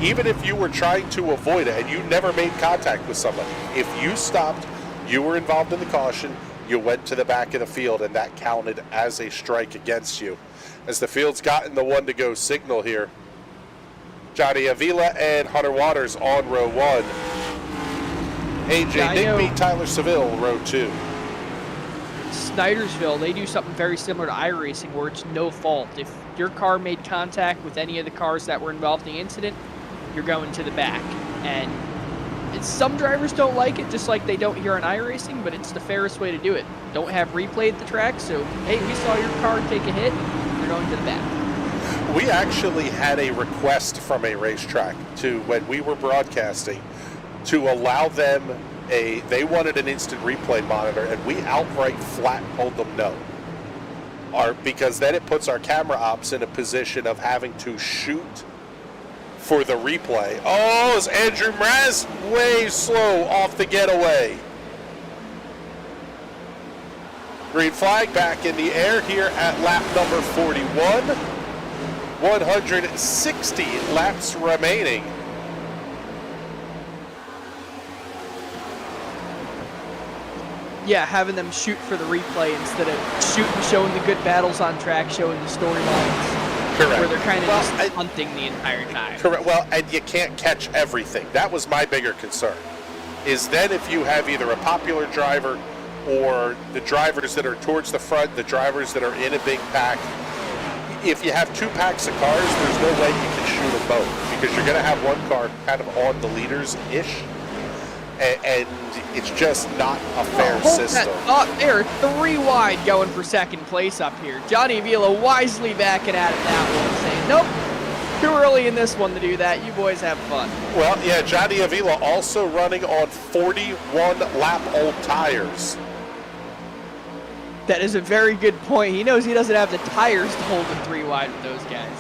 Even if you were trying to avoid it and you never made contact with somebody, if you stopped, you were involved in the caution, you went to the back of the field, and that counted as a strike against you. As the field's gotten the 1-to-go signal here, Johnny Avila and Hunter Waters on row 1. AJ Nigby, Tyler Seville, row 2. Snydersville, they do something very similar to iRacing where it's no fault. If your car made contact with any of the cars that were involved in the incident, you're going to the back. And Some drivers don't like it, just like they don't here on iRacing, but it's the fairest way to do it. Don't have replay at the track, so, hey, we saw your car take a hit, you're going to the back. We actually had a request from a racetrack to, when we were broadcasting, to allow them they wanted an instant replay monitor, and we outright flat told them no. Because then it puts our camera ops in a position of having to shoot for the replay. Oh, is Andrew Mraz way slow off the getaway. Green flag back in the air here at lap number 41. 160 laps remaining. Yeah, having them shoot for the replay instead of showing the good battles on track, showing the storylines. Correct. Where they're kind of just hunting the entire time. Correct. Well, and you can't catch everything. That was my bigger concern. Is then if you have either a popular driver or the drivers that are towards the front, the drivers that are in a big pack, if you have two packs of cars, there's no way you can shoot them both because you're going to have one car kind of on the leaders-ish, and it's just not a fair system. They're 3 wide going for second place up here. Johnny Avila wisely backing out of that one, saying, nope, too early in this one to do that. You boys have fun. Well, yeah, Johnny Avila also running on 41-lap-old tires. That is a very good point. He knows he doesn't have the tires to hold him 3 wide with those guys.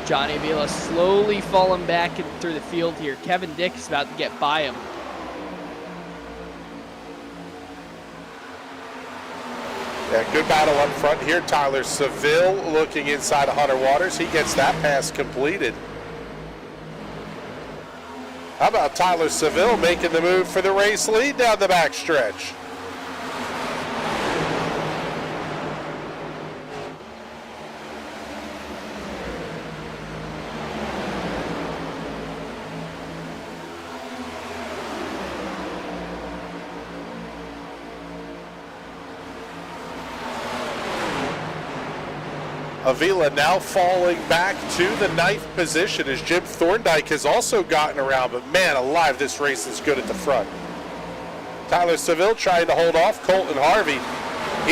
Johnny Avila slowly falling back through the field here. Kevin Dick is about to get by him. Yeah, good battle up front here. Tyler Seville looking inside of Hunter Waters. He gets that pass completed. How about Tyler Seville making the move for the race lead down the backstretch? Avila now falling back to the 9th position as Jim Thorndike has also gotten around, but man alive, this race is good at the front. Tyler Seville trying to hold off Colton Harvey.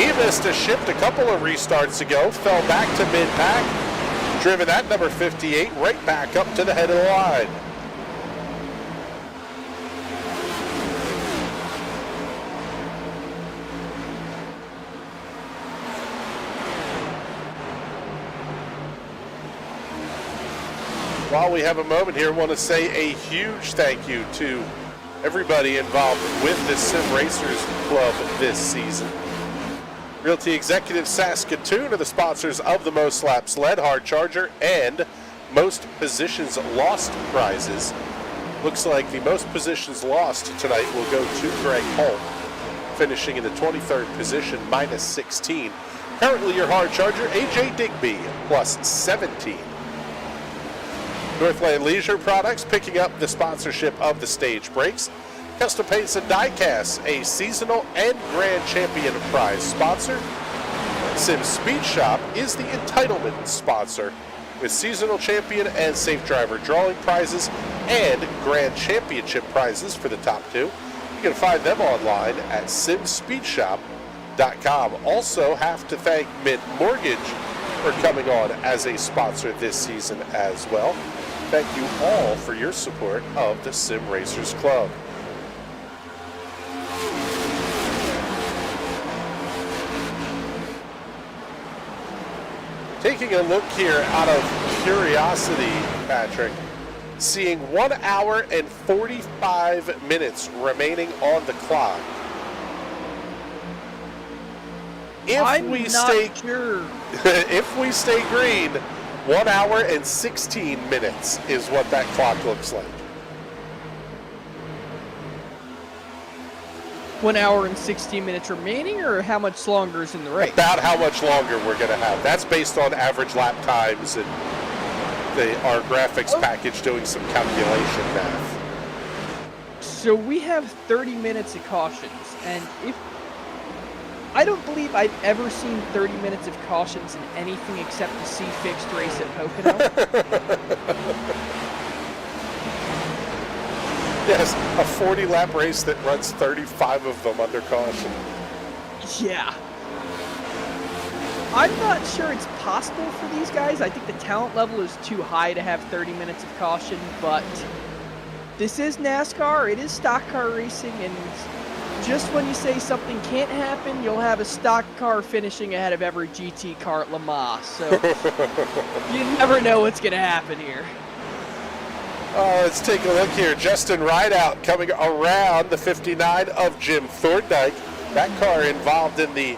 He missed a shift a couple of restarts ago, fell back to mid-pack, driven that number 58 right back up to the head of the line. While we have a moment here, I want to say a huge thank you to everybody involved with the Sim Racers Club this season. Realty Executive Saskatoon are the sponsors of the Most Laps Led, Hard Charger, and Most Positions Lost prizes. Looks like the most positions lost tonight will go to Greg Holt, finishing in the 23rd position, minus 16. Currently your Hard Charger, AJ Digby, plus 17. Northland Leisure Products picking up the sponsorship of the stage breaks. Custom Paints and Die Casts, a seasonal and grand champion prize sponsor. Sim Speed Shop is the entitlement sponsor with seasonal champion and safe driver drawing prizes and grand championship prizes for the top 2. You can find them online at simspeedshop.com. Also have to thank Mint Mortgage for coming on as a sponsor this season as well. Thank you all for your support of the Sim Racers Club. Taking a look here out of curiosity, Patrick, seeing 1 hour and 45 minutes remaining on the clock. If we stay green, 1 hour and 16 minutes is what that clock looks like. 1 hour and 16 minutes remaining, or how much longer is in the race? About how much longer we're going to have. That's based on average lap times and our graphics package doing some calculation math. So we have 30 minutes of cautions, and I don't believe I've ever seen 30 minutes of cautions in anything except the C-Fixed race at Pocono. Yes, a 40-lap race that runs 35 of them under caution. Yeah. I'm not sure it's possible for these guys. I think the talent level is too high to have 30 minutes of caution, but this is NASCAR, it is stock car racing, and just when you say something can't happen, you'll have a stock car finishing ahead of every GT car at Le Mans, so you never know what's going to happen here. Let's take a look here. Justin Rideout coming around the 59 of Jim Thorndike. That car involved in the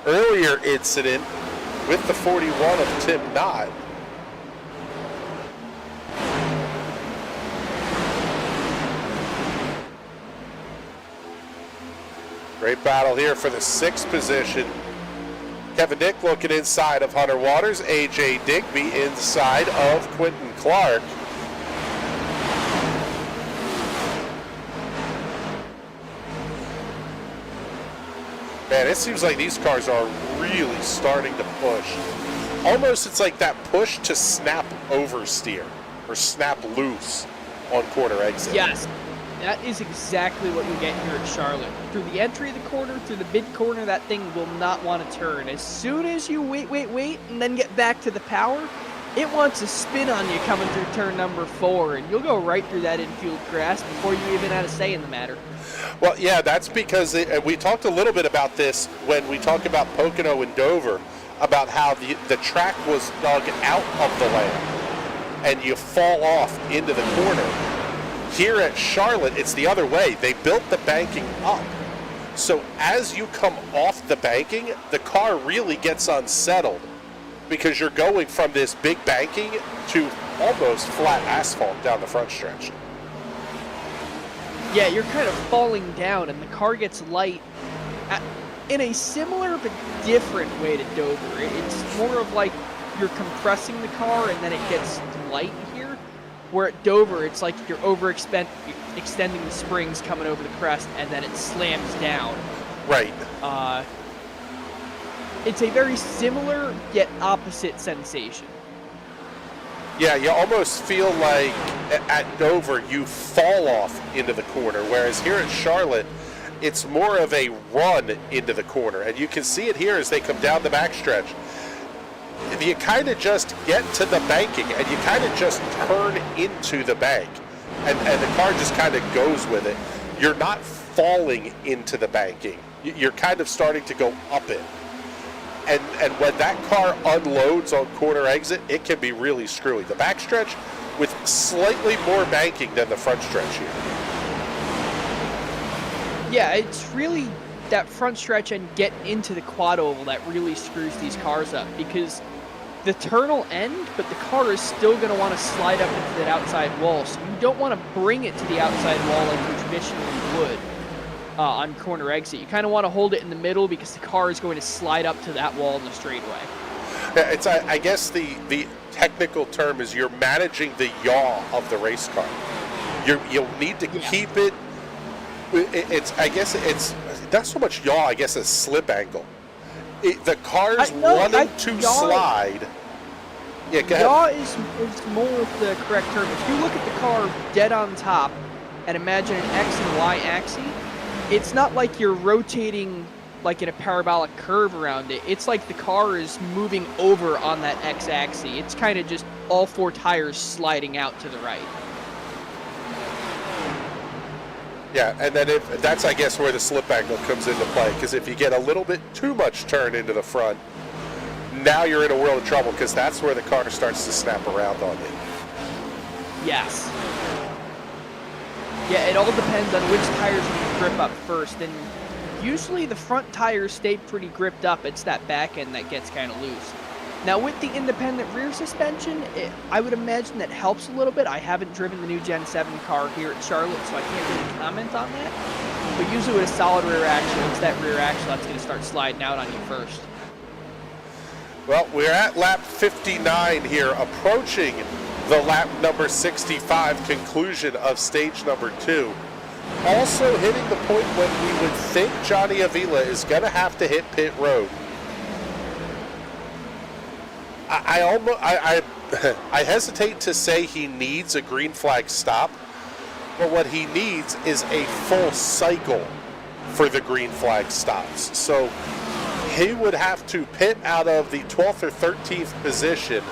earlier incident with the 41 of Tim Knott. Great battle here for the 6th position. Kevin Dick looking inside of Hunter Waters. A.J. Digby inside of Quentin Clark. Man, it seems like these cars are really starting to push. Almost it's like that push to snap oversteer or snap loose on quarter exit. Yes, that is exactly what you get here at Charlotte. Through the entry of the corner, through the mid corner, that thing will not want to turn. As soon as you wait, and then get back to the power, it wants to spin on you coming through turn number 4, and you'll go right through that infield grass before you even had a say in the matter. Well, yeah, that's because we talked a little bit about this when we talked about Pocono and Dover, about how the track was dug out of the lane and you fall off into the corner. Here at Charlotte, it's the other way. They built the banking up. So as you come off the banking, the car really gets unsettled because you're going from this big banking to almost flat asphalt down the front stretch. Yeah, you're kind of falling down, and the car gets light in a similar but different way to Dover. It's more of like you're compressing the car, and then it gets light here, where at Dover, it's like you're extending the springs coming over the crest, and then it slams down. Right. It's a very similar, yet opposite sensation. Yeah, you almost feel like at Dover you fall off into the corner, whereas here at Charlotte, it's more of a run into the corner. And you can see it here as they come down the backstretch. You kind of just get to the banking, and you kind of just turn into the bank. And the car just kind of goes with it. You're not falling into the banking. You're kind of starting to go up it. And when that car unloads on corner exit, it can be really screwy. The backstretch with slightly more banking than the front stretch here. Yeah, it's really that front stretch and get into the quad oval that really screws these cars up, because the turn will end, but the car is still going to want to slide up into that outside wall. So you don't want to bring it to the outside wall like you traditionally would. On corner exit. You kind of want to hold it in the middle because the car is going to slide up to that wall in the straightaway. Yeah, it's I guess the technical term is you're managing the yaw of the race car. You'll need to keep it. I guess it's not so much yaw. I guess it's slip angle. The car's wanting to slide. Yeah, go ahead. Yaw is more of the correct term. If you look at the car dead on top and imagine an X and Y axis, it's not like you're rotating like in a parabolic curve around it. It's like the car is moving over on that X-axis. It's kind of just all 4 tires sliding out to the right. Yeah, and then that's, I guess, where the slip angle comes into play, because if you get a little bit too much turn into the front, now you're in a world of trouble, because that's where the car starts to snap around on you. Yes. Yeah, it all depends on which tires you grip up first, and usually the front tires stay pretty gripped up. It's that back end that gets kind of loose. Now with the independent rear suspension, I would imagine that helps a little bit. I haven't driven the new Gen 7 car here at Charlotte, so I can't really comment on that. But usually with a solid rear axle, it's that rear axle that's going to start sliding out on you first. Well, we're at lap 59 here, approaching the lap number 65 conclusion of stage number 2. Also hitting the point when we would think Johnny Avila is going to have to hit pit road. I hesitate to say he needs a green flag stop, but what he needs is a full cycle for the green flag stops. So he would have to pit out of the 12th or 13th position,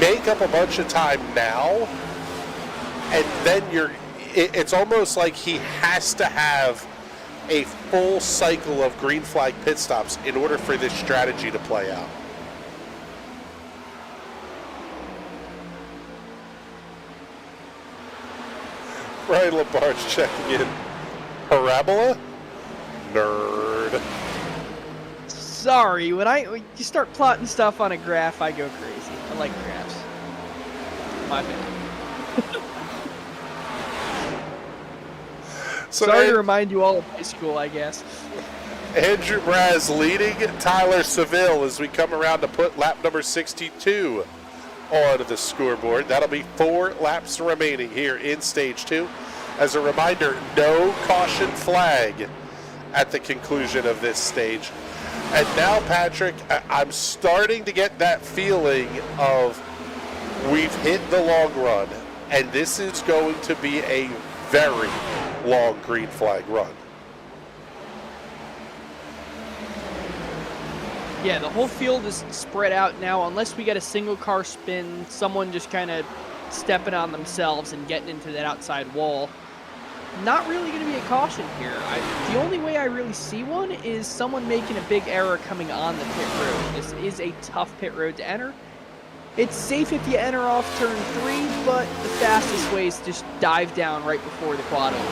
make up a bunch of time now, and then it's almost like he has to have a full cycle of green flag pit stops in order for this strategy to play out. Ryan Labarge checking in. Parabola? Nerd. Sorry, when you start plotting stuff on a graph, I go crazy. I like graphs. My bad. Sorry to remind you all of high school, I guess. Andrew Braz leading Tyler Seville as we come around to put lap number 62 on the scoreboard. That'll be 4 laps remaining here in stage 2. As a reminder, no caution flag at the conclusion of this stage. And now, Patrick, I'm starting to get that feeling of we've hit the long run, and this is going to be a very long green flag run. Yeah, the whole field is spread out now. Unless we get a single car spin, someone just kind of stepping on themselves and getting into that outside wall. Not really going to be a caution here. The only way I really see one is someone making a big error coming on the pit road. This is a tough pit road to enter. It's safe if you enter off turn 3, but the fastest way is to just dive down right before the quad oval.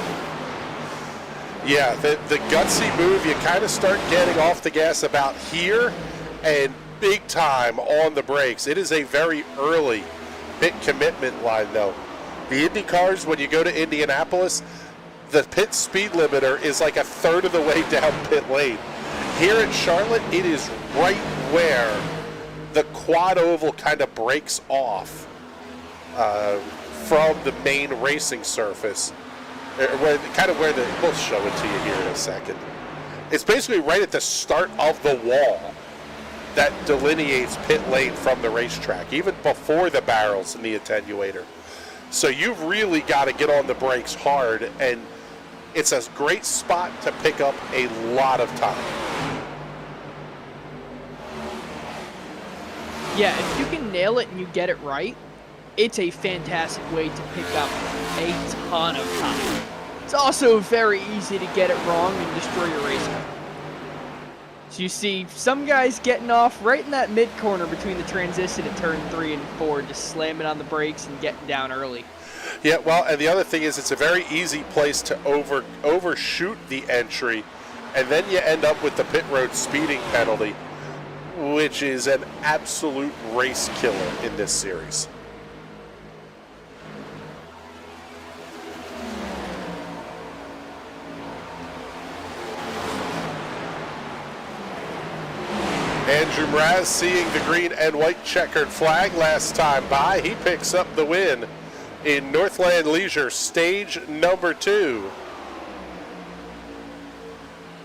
Yeah, the gutsy move, you kind of start getting off the gas about here and big time on the brakes. It is a very early pit commitment line, though. The Indy cars, when you go to Indianapolis, the pit speed limiter is like a third of the way down pit lane. Here at Charlotte, it is right where the quad oval kind of breaks off from the main racing surface. We'll show it to you here in a second. It's basically right at the start of the wall that delineates pit lane from the racetrack, even before the barrels and the attenuator. So you've really got to get on the brakes hard, and it's a great spot to pick up a lot of time. Yeah, if you can nail it and you get it right, it's a fantastic way to pick up a ton of time. It's also very easy to get it wrong and destroy your race car. So you see some guys getting off right in that mid-corner between the transition at turn 3 and 4, just slamming on the brakes and getting down early. Yeah, well, and the other thing is it's a very easy place to overshoot the entry, and then you end up with the pit road speeding penalty, which is an absolute race killer in this series. Andrew Mraz seeing the green and white checkered flag last time by. He picks up the win in Northland Leisure, stage number 2.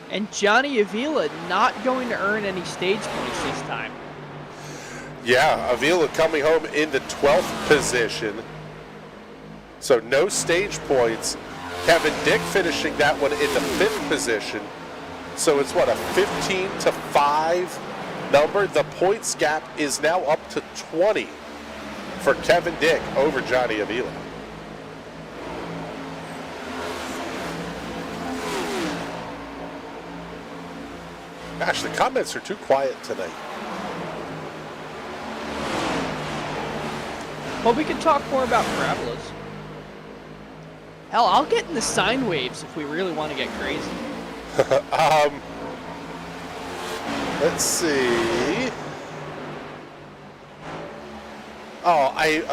And Johnny Avila not going to earn any stage points this time. Yeah, Avila coming home in the 12th position. So no stage points. Kevin Dick finishing that one in the 5th position. So it's what, a 15-5 number? The points gap is now up to 20 for Kevin Dick over Johnny Avila. Gosh, the comments are too quiet tonight. Well, we could talk more about parabolas. Hell, I'll get in the sine waves if we really want to get crazy. Let's see. Oh, I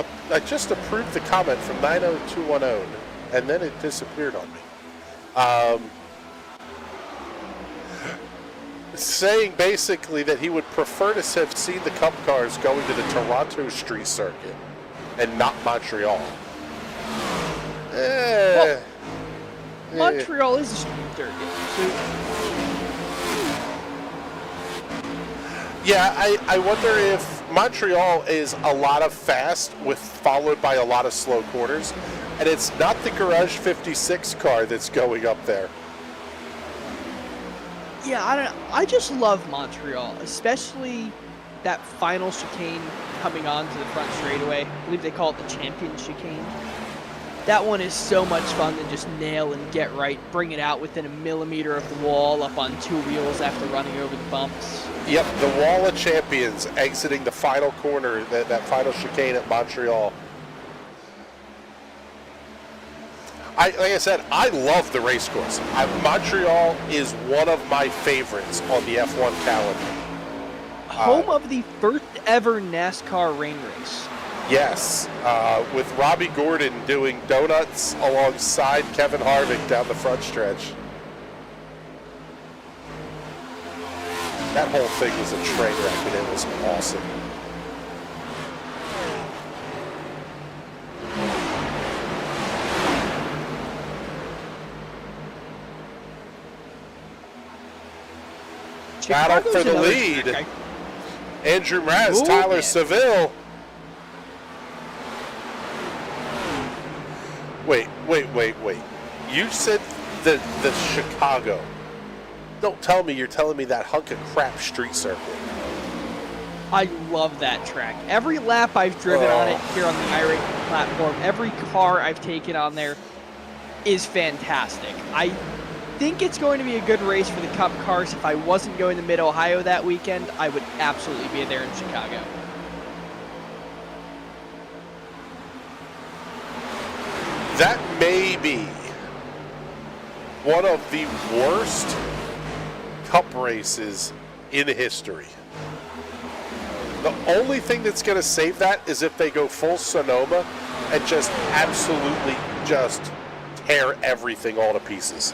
just approved the comment from 90210, and then it disappeared on me. saying basically that he would prefer to have seen the Cup cars going to the Toronto Street Circuit and not Montreal. Montreal is a street circuit. So yeah, I wonder if Montreal is a lot of fast followed by a lot of slow corners, and it's not the Garage 56 car that's going up there. yeah, I don't know. I just love Montreal, especially that final chicane coming onto the front straightaway. I believe they call it the champion chicane. That one is so much fun to just nail and get right, bring it out within a millimeter of the wall, up on two wheels after running over the bumps. Yep, the Wall of Champions exiting the final corner, that final chicane at Montreal. Like I said, I love the race course. Montreal is one of my favorites on the F1 calendar. Home of the first ever NASCAR rain race. Yes, with Robbie Gordon doing donuts alongside Kevin Harvick down the front stretch. That whole thing was a train wreck, and it was awesome. Battle for the lead. Andrew Mraz, Ooh, Tyler man. Seville. Wait. You said the Chicago. Don't tell me you're telling me that hunk of crap street circuit. I love that track. Every lap I've driven on it here on the iRacing platform, every car I've taken on there is fantastic. I think it's going to be a good race for the Cup cars. If I wasn't going to Mid-Ohio that weekend, I would absolutely be there in Chicago. That may be one of the worst Cup races in history. The only thing that's going to save that is if they go full Sonoma and just absolutely just tear everything all to pieces.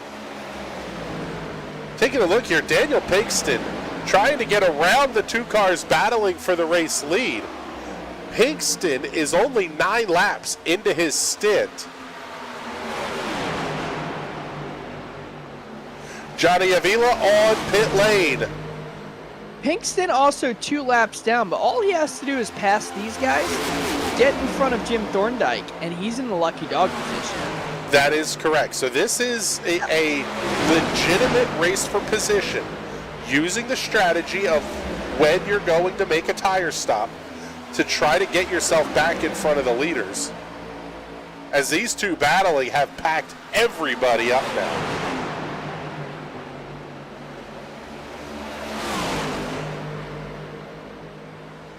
Taking a look here, Daniel Pinkston trying to get around the two cars battling for the race lead. Pinkston is only 9 laps into his stint. Johnny Avila on pit lane. Pinkston also 2 laps down, but all he has to do is pass these guys, get in front of Jim Thorndike, and he's in the lucky dog position. That is correct. So this is a legitimate race for position, using the strategy of when you're going to make a tire stop to try to get yourself back in front of the leaders. As these two battling have packed everybody up now.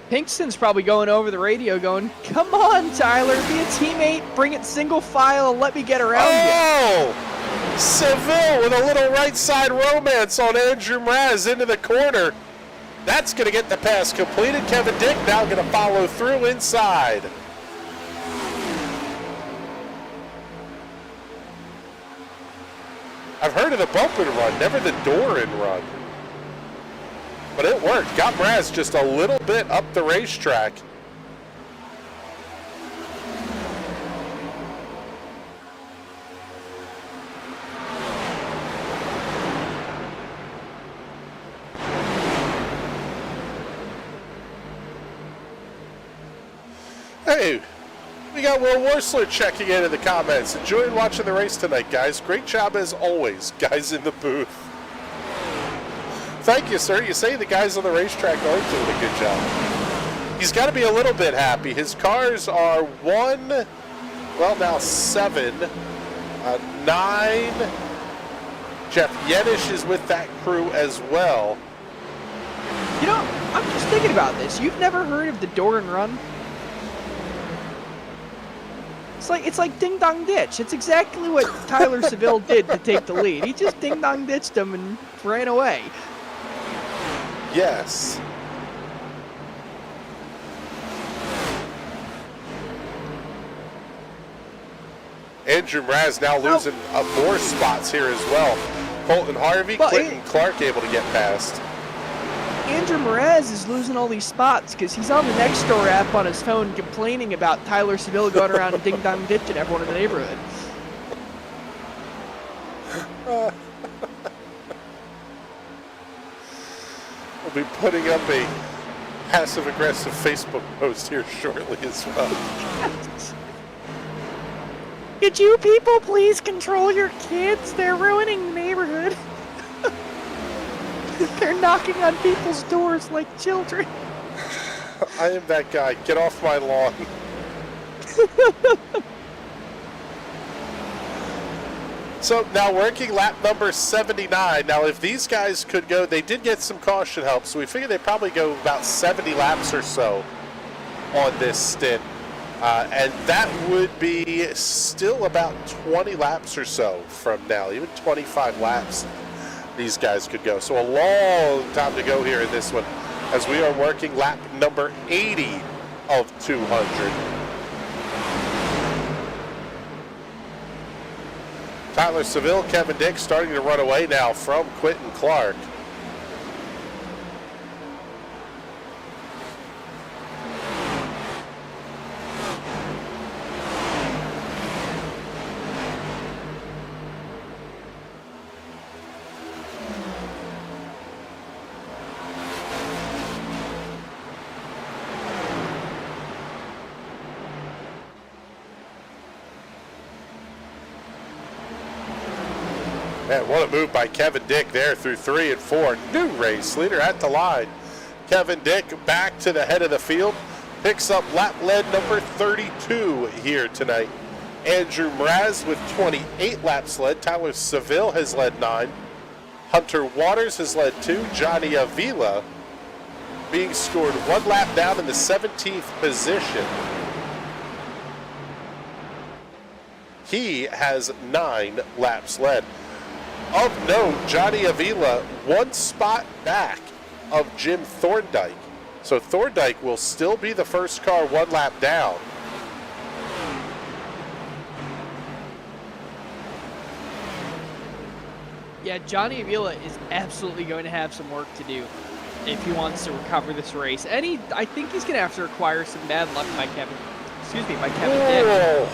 Pinkston's probably going over the radio going, "Come on, Tyler, be a teammate, bring it single file, and let me get around you." Seville with a little right side romance on Andrew Mraz into the corner. That's going to get the pass completed. Kevin Dick now going to follow through inside. I've heard of the bump and run, never the door and run. But it worked. Got Mraz just a little bit up the racetrack. Hey, we got Will Worsler checking in the comments. Enjoying watching the race tonight, guys. Great job as always, guys in the booth. Thank you, sir. You say the guys on the racetrack aren't doing a good job. He's got to be a little bit happy. His cars are 7, 9. Jeff Yenish is with that crew as well. You know, I'm just thinking about this. You've never heard of the door and run? It's like ding dong ditch. It's exactly what Tyler Seville did to take the lead. He just ding dong ditched him and ran away. Yes. Andrew Mraz now losing more spots here as well. Colton Harvey, Clinton Clark able to get past. Andrew Mraz is losing all these spots because he's on the Nextdoor app on his phone complaining about Tyler Seville going around and ding-dong ditching everyone in the neighborhood. We'll be putting up a passive-aggressive Facebook post here shortly as well. Could you people please control your kids? They're ruining the neighborhood. They're knocking on people's doors like children. I am that guy. Get off my lawn. So now working lap number 79. Now if these guys could go, they did get some caution help, so we figure they probably go about 70 laps or so on this stint. And that would be still about 20 laps or so from now, even 25 laps these guys could go. So a long time to go here in this one as we are working lap number 80 of 200. Tyler Seville, Kevin Dick starting to run away now from Quentin Clark. Man, what a move by Kevin Dick there through 3 and 4. New race leader at the line. Kevin Dick back to the head of the field. Picks up lap lead number 32 here tonight. Andrew Mraz with 28 laps led. Tyler Seville has led 9. Hunter Waters has led 2. Johnny Avila being scored 1 lap down in the 17th position. He has 9 laps led. Of note, Johnny Avila 1 spot back of Jim Thorndike. So Thorndike will still be the first car 1 lap down. Yeah, Johnny Avila is absolutely going to have some work to do if he wants to recover this race. And I think he's going to have to require some bad luck by Kevin Dick.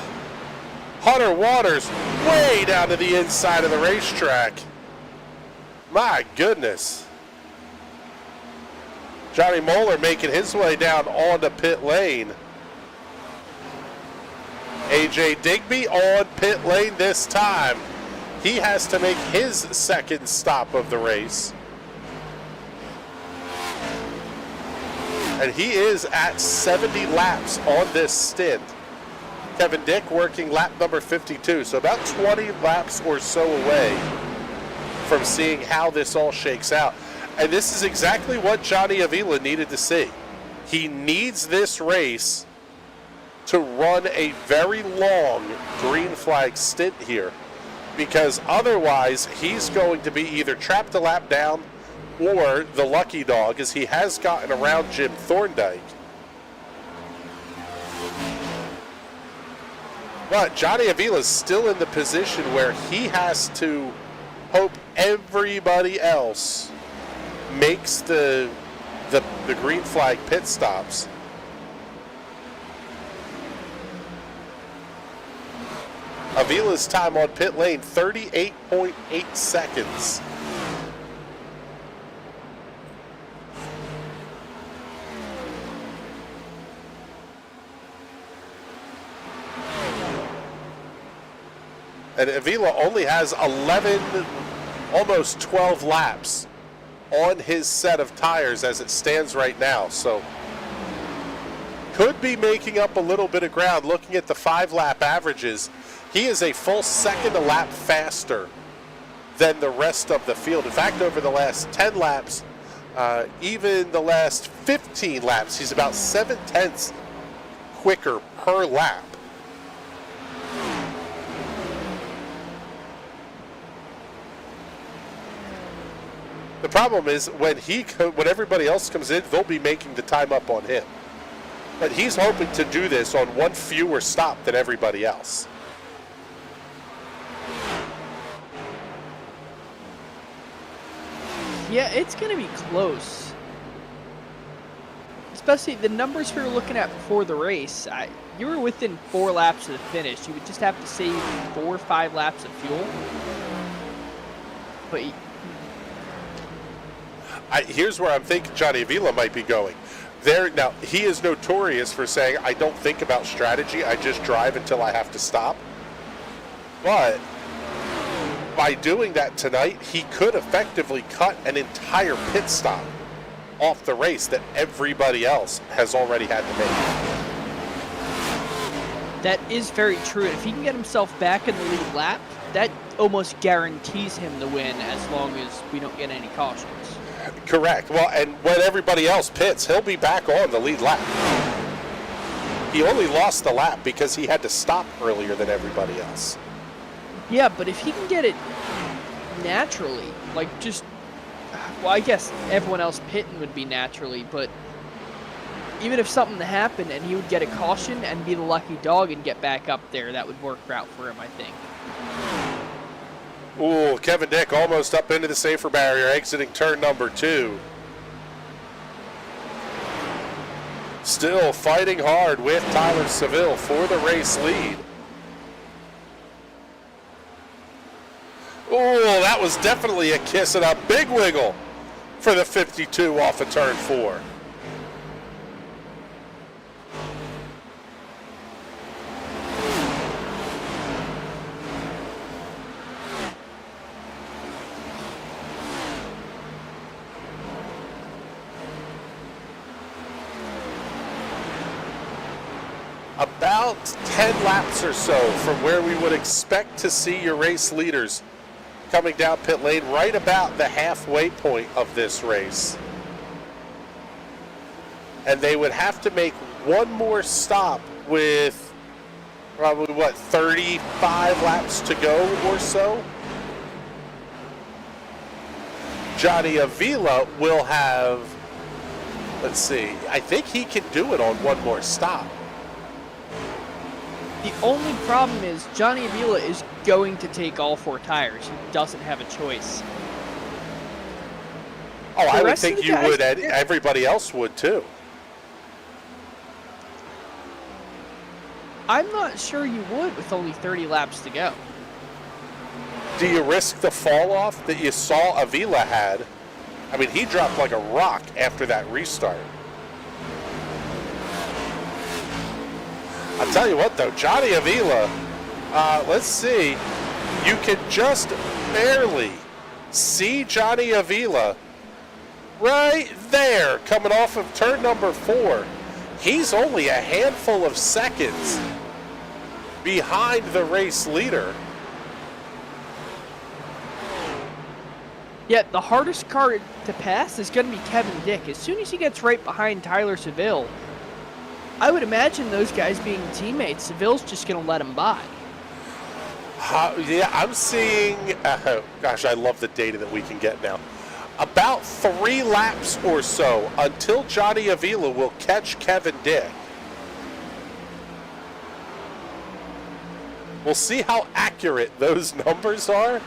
Hunter Waters way down to the inside of the racetrack. My goodness. Johnny Moeller making his way down onto pit lane. AJ Digby on pit lane this time. He has to make his second stop of the race. And he is at 70 laps on this stint. Kevin Dick working lap number 52, so about 20 laps or so away from seeing how this all shakes out. And this is exactly what Johnny Avila needed to see. He needs this race to run a very long green flag stint here, because otherwise he's going to be either trapped a lap down or the lucky dog, as he has gotten around Jim Thorndike. But Johnny Avila is still in the position where he has to hope everybody else makes the green flag pit stops. Avila's time on pit lane, 38.8 seconds. And Avila only has 11, almost 12 laps on his set of tires as it stands right now. So could be making up a little bit of ground. Looking at the 5-lap averages, he is a full second a lap faster than the rest of the field. In fact, over the last 10 laps, even the last 15 laps, he's about 7/10 quicker per lap. The problem is when everybody else comes in, they'll be making the time up on him. But he's hoping to do this on 1 fewer stop than everybody else. Yeah, it's going to be close. especially the numbers we were looking at before the race, you were within 4 laps of the finish. You would just have to save 4 or 5 laps of fuel. But here's where I'm thinking Johnny Avila might be going. Now, he is notorious for saying, I don't think about strategy, I just drive until I have to stop. But by doing that tonight, he could effectively cut an entire pit stop off the race that everybody else has already had to make. that is very true. If he can get himself back in the lead lap, that almost guarantees him the win as long as we don't get any cautions. Correct. Well, and when everybody else pits, he'll be back on the lead lap. He only lost the lap because he had to stop earlier than everybody else. Yeah, but if he can get it naturally, like just, well, I guess everyone else pitting would be naturally, but even if something happened and he would get a caution and be the lucky dog and get back up there, that would work out for him, I think. Ooh, Kevin Dick almost up into the safer barrier, exiting turn number 2. Still fighting hard with Tyler Seville for the race lead. Ooh, that was definitely a kiss and a big wiggle for the 52 off of turn 4. About 10 laps or so from where we would expect to see your race leaders coming down pit lane, right about the halfway point of this race. And they would have to make one more stop with probably, 35 laps to go or so? Johnny Avila will have, let's see, I think he can do it on one more stop. The only problem is Johnny Avila is going to take all 4 tires. He doesn't have a choice. Oh, The I would rest of think the you guys- would, and everybody else would too. I'm not sure you would with only 30 laps to go. Do you risk the fall off that you saw Avila had? I mean, he dropped like a rock after that restart. I'll tell you what though, Johnny Avila, let's see, you can just barely see Johnny Avila right there coming off of turn number 4. He's only a handful of seconds behind the race leader. Yet the hardest car to pass is going to be Kevin Dick. As soon as he gets right behind Tyler Seville, I would imagine those guys being teammates, Seville's just going to let him by. Yeah, I'm seeing, gosh, I love the data that we can get now. About 3 laps or so until Johnny Avila will catch Kevin Dick. We'll see how accurate those numbers are.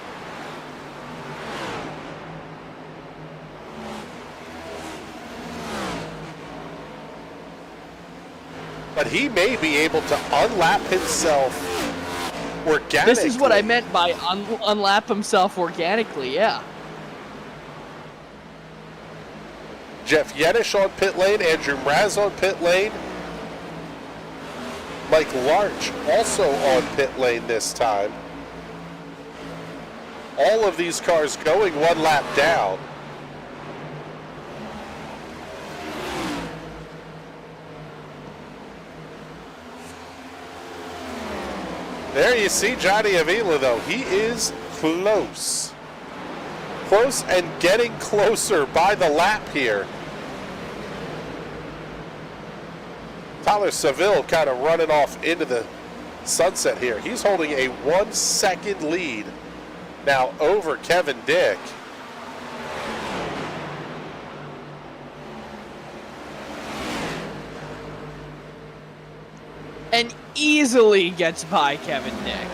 But he may be able to unlap himself organically. This is what I meant by unlap himself organically, yeah. Jeff Yenish on pit lane, Andrew Mraz on pit lane. Mike Larch also on pit lane this time. All of these cars going 1 lap down. There you see Johnny Avila though. He is close. Close and getting closer by the lap here. Tyler Seville kind of running off into the sunset here. He's holding a 1 second lead now over Kevin Dick. And easily gets by Kevin Dick.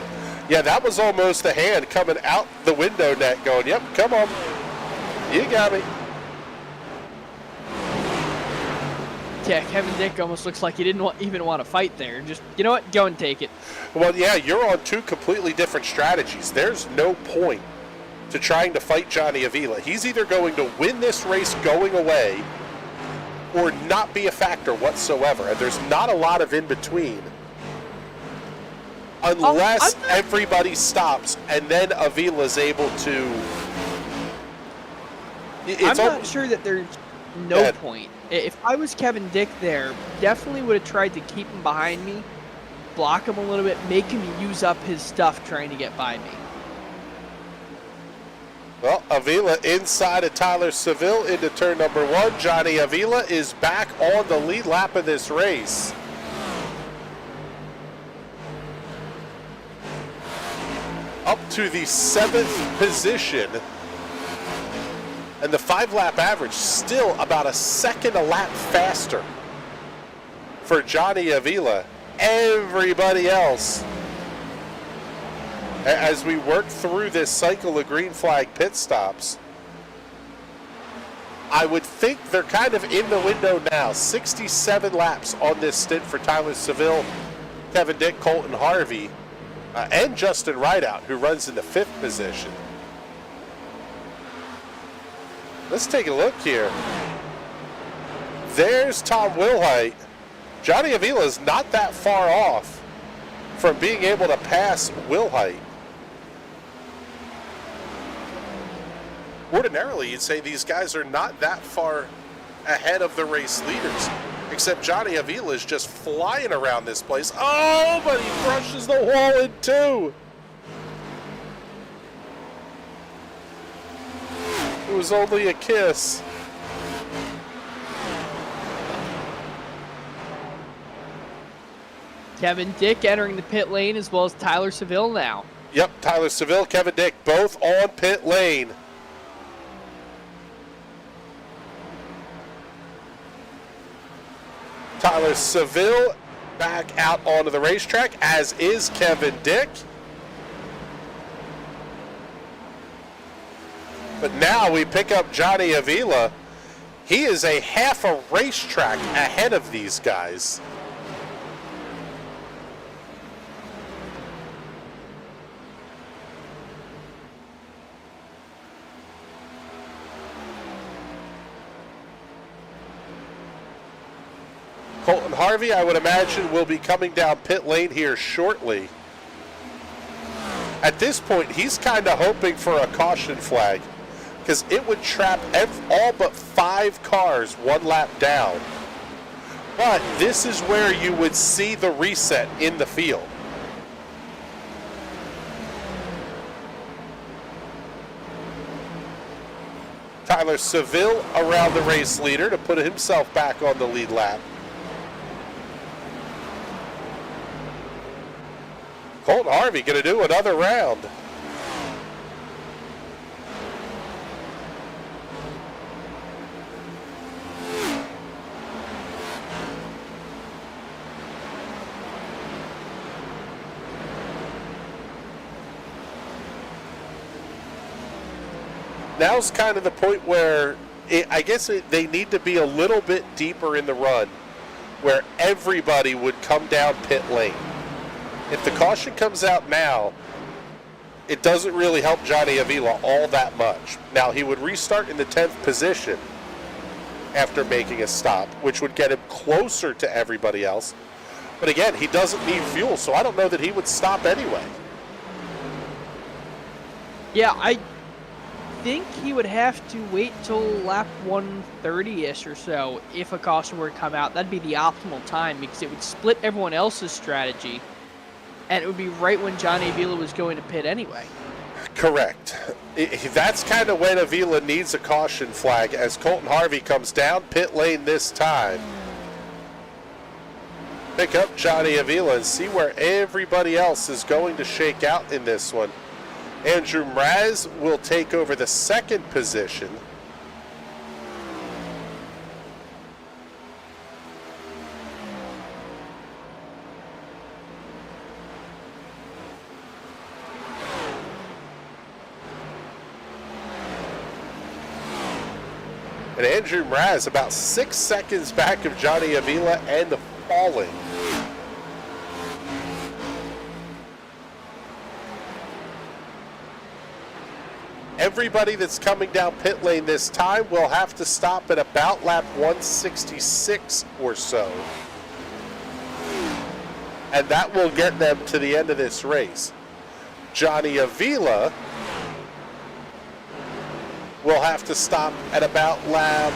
Yeah, that was almost the hand coming out the window net going, yep, come on. You got me. Yeah, Kevin Dick almost looks like he didn't even want to fight there. Just, you know what? Go and take it. Well, yeah, you're on two completely different strategies. There's no point to trying to fight Johnny Avila. He's either going to win this race going away or not be a factor whatsoever. And there's not a lot of in between. Unless everybody stops and then Avila's able to... I'm not sure that there's no point. If I was Kevin Dick there, definitely would have tried to keep him behind me, block him a little bit, make him use up his stuff trying to get by me. Well, Avila inside of Tyler Seville into turn number 1. Johnny Avila is back on the lead lap of this race. Up to the 7th position. And the 5-lap average still about a second a lap faster for Johnny Avila. Everybody else, as we work through this cycle of green flag pit stops, I would think they're kind of in the window now. 67 laps on this stint for Tyler Seville, Kevin Dick, Colton Harvey, and Justin Rideout, who runs in the 5th position. Let's take a look here. There's Tom Wilhite. Johnny Avila is not that far off from being able to pass Wilhite. Ordinarily, you'd say these guys are not that far ahead of the race leaders, except Johnny Avila is just flying around this place. Oh, but he brushes the wall in two. It was only a kiss. Kevin Dick entering the pit lane as well as Tyler Seville now. Yep, Tyler Seville, Kevin Dick, both on pit lane. Tyler Seville back out onto the racetrack, as is Kevin Dick. But now we pick up Johnny Avila. He is a half a racetrack ahead of these guys. Colton Harvey, I would imagine, will be coming down pit lane here shortly. At this point, he's kind of hoping for a caution flag, because it would trap all but 5 cars 1 lap down. But this is where you would see the reset in the field. Tyler Seville around the race leader to put himself back on the lead lap. Colton Harvey going to do another round. Now's kind of the point where they need to be a little bit deeper in the run, where everybody would come down pit lane. If the caution comes out now, it doesn't really help Johnny Avila all that much. Now, he would restart in the 10th position after making a stop, which would get him closer to everybody else. But again, he doesn't need fuel, so I don't know that he would stop anyway. Yeah, I think he would have to wait till lap 130-ish or so if a caution were to come out. That'd be the optimal time, because it would split everyone else's strategy. And it would be right when Johnny Avila was going to pit anyway. Correct. That's kind of when Avila needs a caution flag, as Colton Harvey comes down pit lane this time. Pick up Johnny Avila and see where everybody else is going to shake out in this one. Andrew Mraz will take over the 2nd position. And Andrew Mraz about 6 seconds back of Johnny Avila and falling. Everybody that's coming down pit lane this time will have to stop at about lap 166 or so. And that will get them to the end of this race. Johnny Avila will have to stop at about lap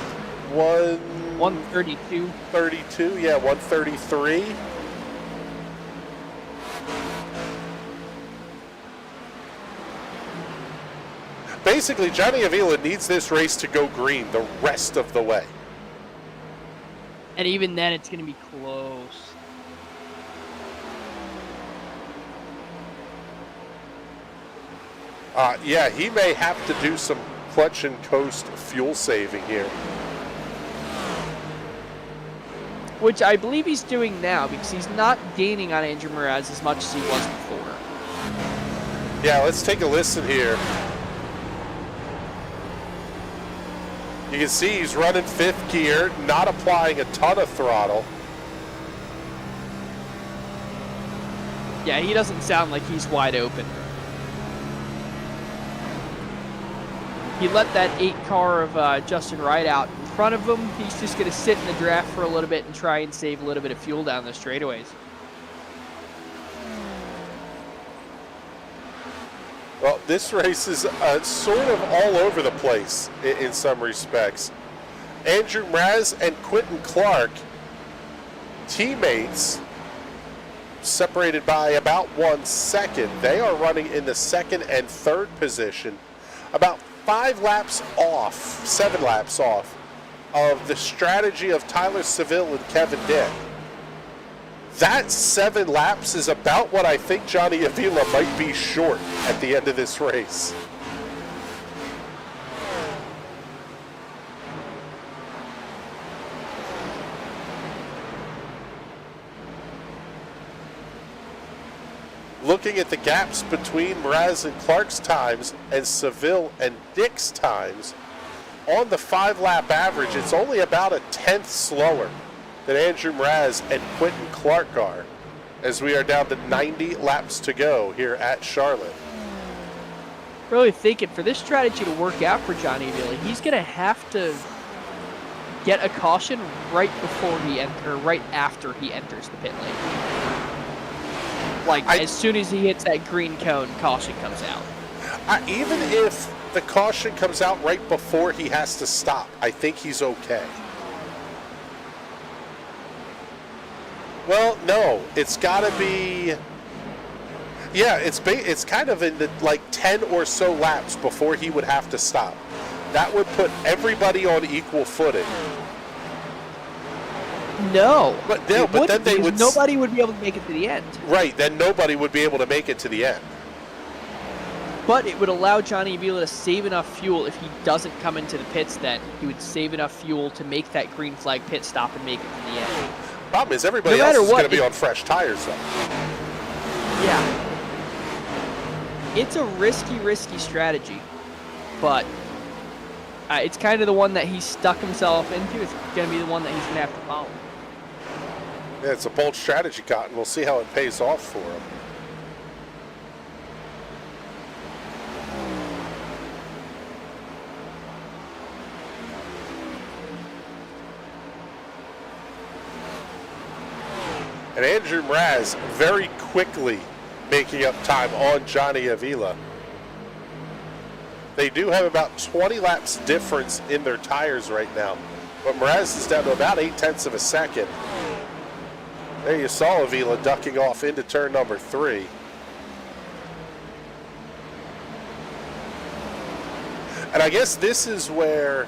132. 32, yeah, 133. Basically, Johnny Avila needs this race to go green the rest of the way. And even then, it's going to be close. Yeah, he may have to do some clutch and coast fuel saving here. Which I believe he's doing now because he's not gaining on Andrew Mraz as much as he was before. Yeah, let's take a listen here. You can see he's running 5th gear, not applying a ton of throttle. Yeah, he doesn't sound like he's wide open. He let that 8 car of Justin Wright out in front of him. He's just going to sit in the draft for a little bit and try and save a little bit of fuel down the straightaways. Well, this race is sort of all over the place in some respects. Andrew Mraz and Quentin Clark, teammates, separated by about 1 second. They are running in the 2nd and 3rd position, about 5 laps off, 7 laps off of the strategy of Tyler Seville and Kevin Dick. That 7 laps is about what I think Johnny Avila might be short at the end of this race. Looking at the gaps between Mraz and Clark's times and Seville and Dick's times, on the 5-lap average, it's only about a 10th slower than Andrew Mraz and Quentin Clark are, as we are down to 90 laps to go here at Charlotte. Really thinking for this strategy to work out for Johnny Avila, he's going to have to get a caution right before right after he enters the pit lane. Like, as soon as he hits that green cone, caution comes out. Even if the caution comes out right before he has to stop, I think he's okay. Well, no, it's got to be. Yeah, it's kind of in the 10 or so laps before he would have to stop. That would put everybody on equal footing. No, but then they would. Nobody would be able to make it to the end. Right, then nobody would be able to make it to the end. But it would allow Johnny Avila to save enough fuel if he doesn't come into the pits. Then he would save enough fuel to make that green flag pit stop and make it to the end. Problem is, everybody else is going to be on fresh tires, though. Yeah. It's a risky strategy, but it's kind of the one that he stuck himself into. It's going to be the one that he's going to have to follow. Yeah, it's a bold strategy, Cotton. We'll see how it pays off for him. And Andrew Mraz very quickly making up time on Johnny Avila. They do have about 20 laps difference in their tires right now, but Mraz is down to about 0.8 of a second. There you saw Avila ducking off into turn number 3. And I guess this is where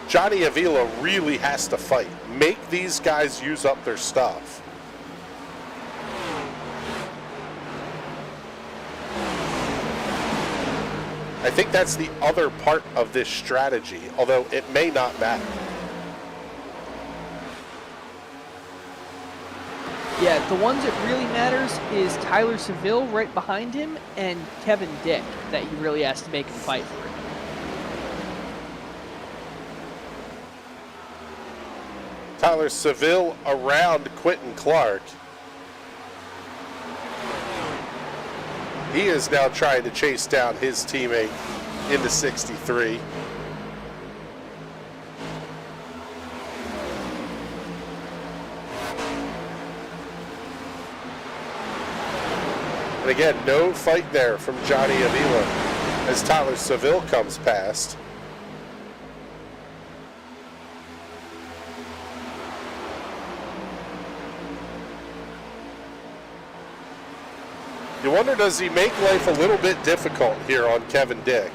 Johnny Avila really has to fight. Make these guys use up their stuff. I think that's the other part of this strategy, although it may not matter. Yeah, the ones that really matters is Tyler Seville right behind him and Kevin Dick that he really has to make him fight for it. Tyler Seville around Quentin Clark. He is now trying to chase down his teammate into 63. And again, no fight there from Johnny Avila as Tyler Seville comes past. You wonder, does he make life a little bit difficult here on Kevin Dick?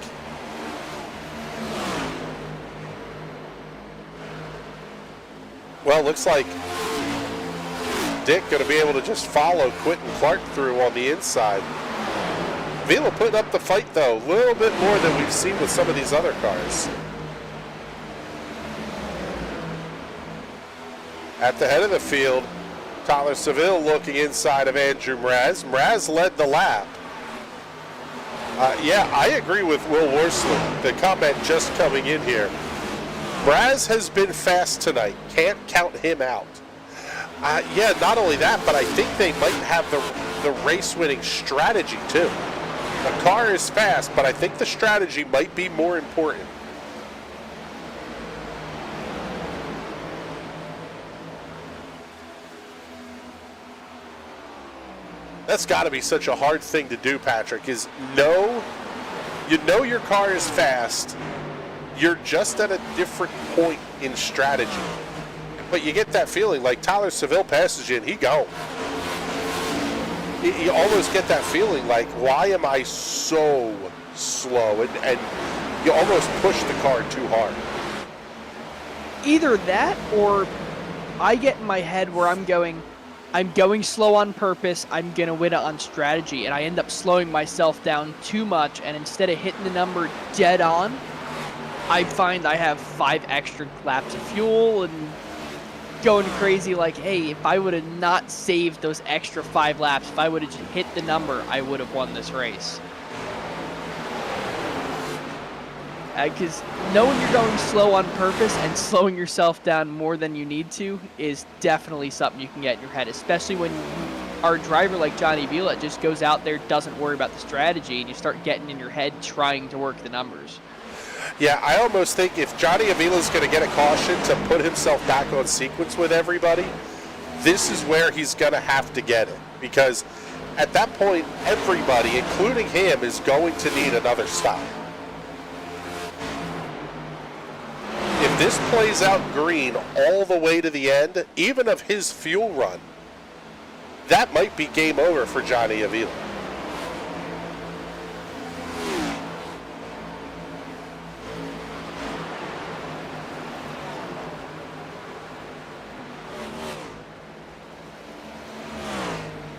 Well, looks like Dick going to be able to just follow Quentin Clark through on the inside. Vila putting up the fight, though, a little bit more than we've seen with some of these other cars. At the head of the field, Tyler Seville looking inside of Andrew Mraz. Mraz led the lap. Yeah, I agree with Will Worsler, the comment just coming in here. Mraz has been fast tonight. Can't count him out. Yeah, not only that, but I think they might have the race-winning strategy, too. The car is fast, but I think the strategy might be more important. That's got to be such a hard thing to do, Patrick, is you know your car is fast. You're just at a different point in strategy. But you get that feeling like Tyler Seville passes you and he gone. You almost get that feeling like, why am I so slow? And you almost push the car too hard. Either that, or I get in my head where I'm going slow on purpose, I'm going to win it on strategy, and I end up slowing myself down too much, and instead of hitting the number dead on, I find I have 5 extra laps of fuel and going crazy like, hey, if I would have not saved those extra 5 laps, if I would have just hit the number, I would have won this race. Because knowing you're going slow on purpose and slowing yourself down more than you need to is definitely something you can get in your head, especially when you are a driver like Johnny Vila just goes out there, doesn't worry about the strategy, and you start getting in your head trying to work the numbers. Yeah, I almost think if Johnny Avila's going to get a caution to put himself back on sequence with everybody, this is where he's going to have to get it. Because at that point, everybody, including him, is going to need another stop. If this plays out green all the way to the end, even of his fuel run, that might be game over for Johnny Avila.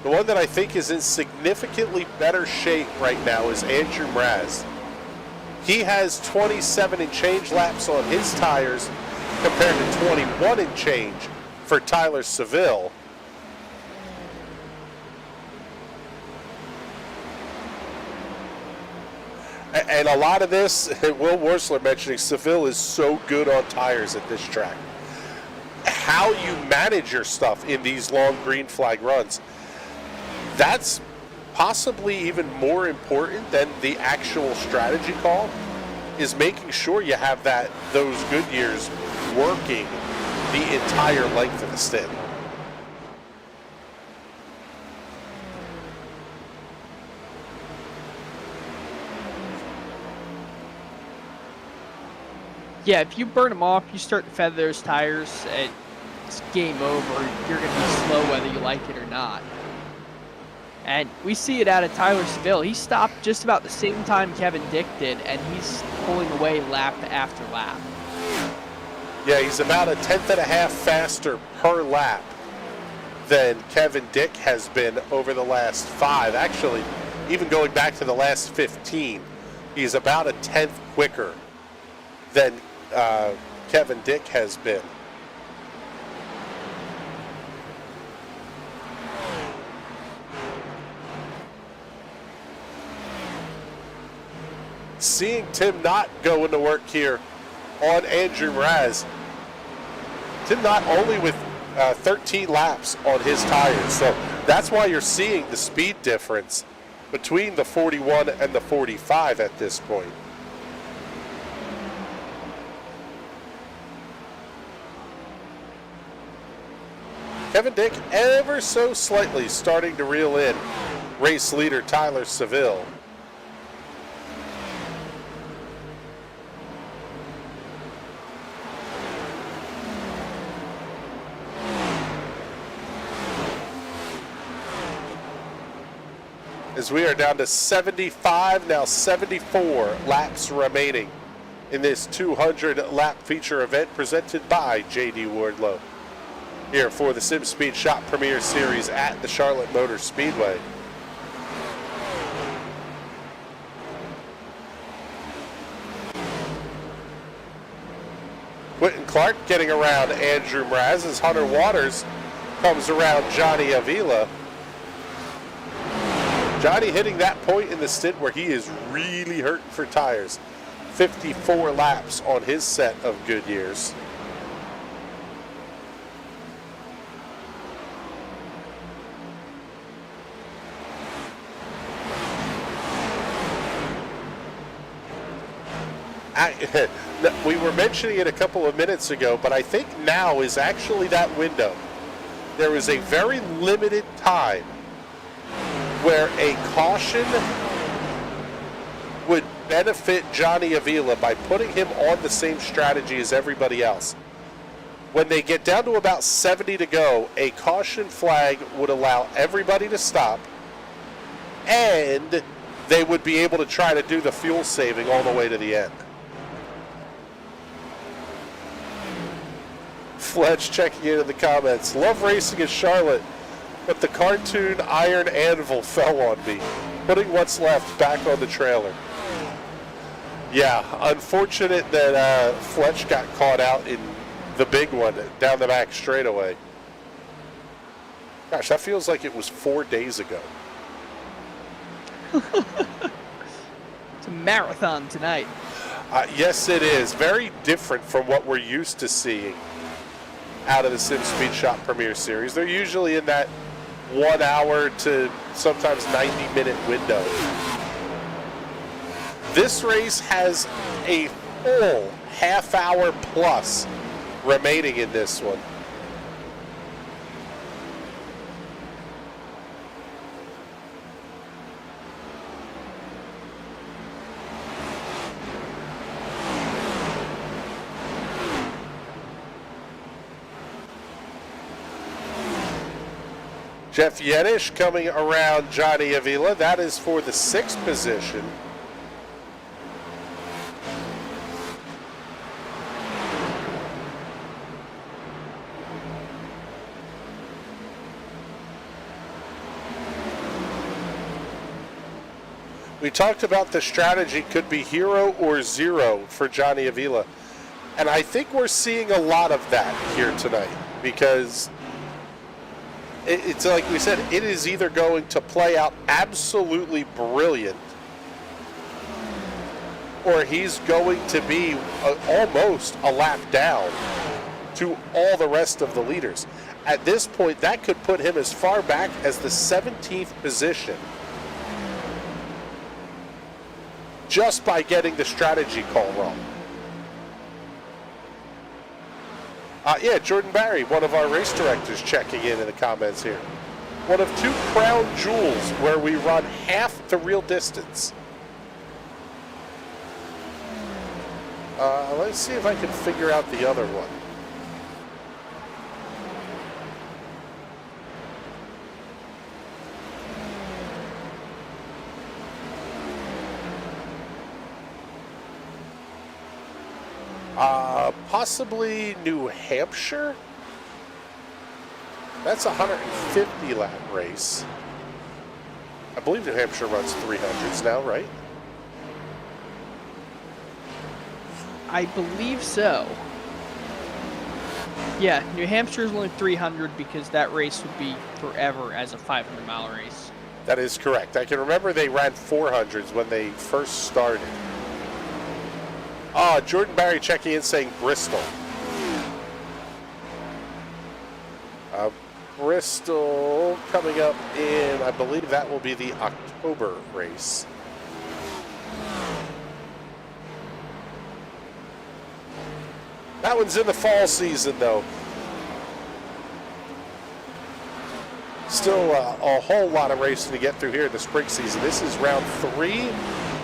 The one that I think is in significantly better shape right now is Andrew Mraz. He has 27 and change laps on his tires compared to 21 and change for Tyler Seville. And a lot of this, Will Worsler mentioning, Seville is so good on tires at this track. How you manage your stuff in these long green flag runs, that's possibly even more important than the actual strategy call, is making sure you have those Goodyears working the entire length of the stint. Yeah, if you burn them off, you start to feather those tires, it's game over. You're going to be slow whether you like it or not. And we see it out of Tyler Seville. He stopped just about the same time Kevin Dick did, and he's pulling away lap after lap. Yeah, he's about a 1/10.5 faster per lap than Kevin Dick has been over the last 5. Actually, even going back to the last 15, he's about a 10th quicker than Kevin Dick has been. Seeing Tim Knott go into work here on Andrew Mraz. Still not only with 13 laps on his tires. So that's why you're seeing the speed difference between the 41 and the 45 at this point. Kevin Dick ever so slightly starting to reel in race leader Tyler Seville. As we are down to 75, now 74 laps remaining in this 200 lap feature event presented by JD Wardlow here for the Sim Speed Shop Premier Series at the Charlotte Motor Speedway. Quentin Clark getting around Andrew Mraz as Hunter Waters comes around Johnny Avila. Johnny hitting that point in the stint where he is really hurting for tires. 54 laps on his set of Goodyears. We were mentioning it a couple of minutes ago, but I think now is actually that window. There is a very limited time where a caution would benefit Johnny Avila by putting him on the same strategy as everybody else. When they get down to about 70 to go, a caution flag would allow everybody to stop, and they would be able to try to do the fuel saving all the way to the end. Fletch checking in the comments. Love racing in Charlotte, but the cartoon iron anvil fell on me, putting what's left back on the trailer. Yeah, unfortunate that Fletch got caught out in the big one down the back straightaway. Gosh, that feels like it was 4 days ago. It's a marathon tonight. Yes, it is. Very different from what we're used to seeing out of the Sim Speed Shop Premier Series. They're usually in that 1 hour to sometimes 90-minute window. This race has a full half hour plus remaining in this one. Jeff Yenish coming around Johnny Avila. That is for the 6th position. We talked about the strategy could be hero or zero for Johnny Avila. And I think we're seeing a lot of that here tonight, because it's like we said, it is either going to play out absolutely brilliant, or he's going to be almost a lap down to all the rest of the leaders. At this point, that could put him as far back as the 17th position just by getting the strategy call wrong. Yeah, Jordan Barry, one of our race directors, checking in the comments here. One of 2 crown jewels where we run half the real distance. Let's see if I can figure out the other one. Possibly New Hampshire? That's a 150 lap race. I believe New Hampshire runs 300s now, right? I believe so. Yeah, New Hampshire's only 300 because that race would be forever as a 500-mile race. That is correct. I can remember they ran 400s when they first started. Jordan Barry checking in saying Bristol. Bristol coming up in, I believe that will be the October race. That one's in the fall season, though. Still a whole lot of racing to get through here in the spring season. This is round 3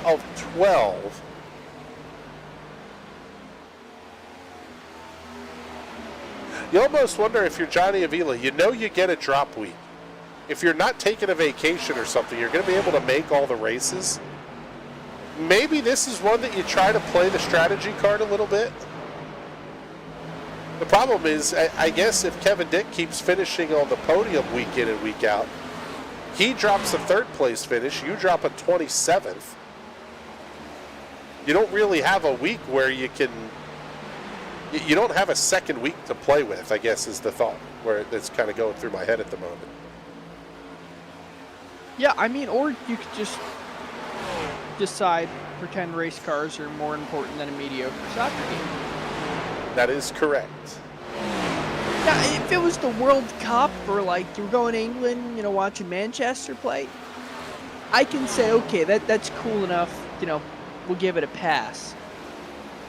of 12. You almost wonder if you're Johnny Avila, you know you get a drop week. If you're not taking a vacation or something, you're going to be able to make all the races. Maybe this is one that you try to play the strategy card a little bit. The problem is, I guess if Kevin Dick keeps finishing on the podium week in and week out, he drops a 3rd place finish, you drop a 27th. You don't really have a week where you can, you don't have a second week to play with, I guess is the thought, where it's kind of going through my head at the moment. Yeah, I mean, or you could just decide pretend race cars are more important than a mediocre soccer game. That is correct. Now, if it was the World Cup or like you were going to England, you know, watching Manchester play, I can say, okay, that's cool enough, you know, we'll give it a pass.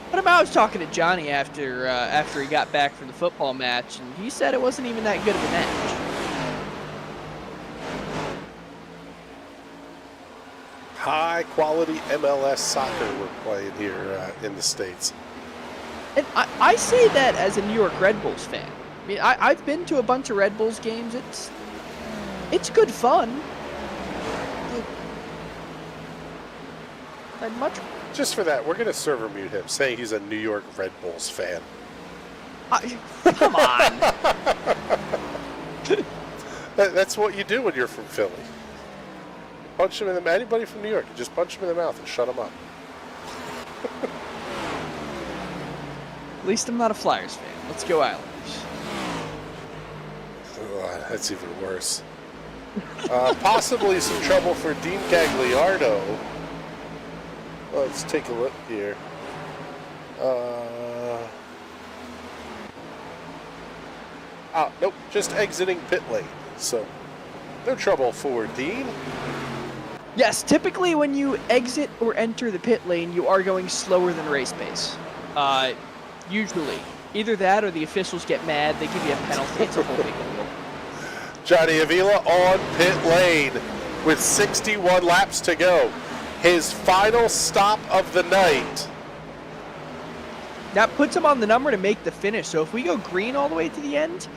But I was talking to Johnny after he got back from the football match, and he said it wasn't even that good of a match. High quality MLS soccer we're playing here in the States. And I say that as a New York Red Bulls fan. I mean, I've been to a bunch of Red Bulls games. It's good fun. I'd much. Just for that, we're going to server mute him, saying he's a New York Red Bulls fan. Come on. That's what you do when you're from Philly. Punch him in the, anybody from New York, you just punch him in the mouth and shut him up. At least I'm not a Flyers fan. Let's go Islanders. Oh, that's even worse. Possibly some trouble for Dean Gagliardo. Let's take a look here. Nope, just exiting pit lane. So, no trouble for Dean. Yes, typically when you exit or enter the pit lane, you are going slower than race pace. Usually. Either that or the officials get mad, they give you a penalty. It's a whole big deal. Johnny Avila on pit lane with 61 laps to go. His final stop of the night. That puts him on the number to make the finish. So if we go green all the way to the end,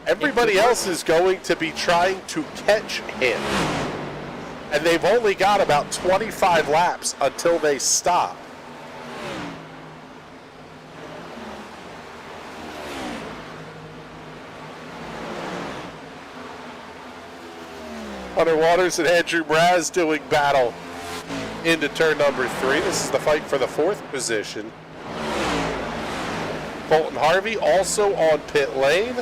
everybody else is going to be trying to catch him. And they've only got about 25 laps until they stop. Hunter Waters and Andrew Mraz doing battle into turn number 3. This is the fight for the 4th position. Colton Harvey also on pit lane.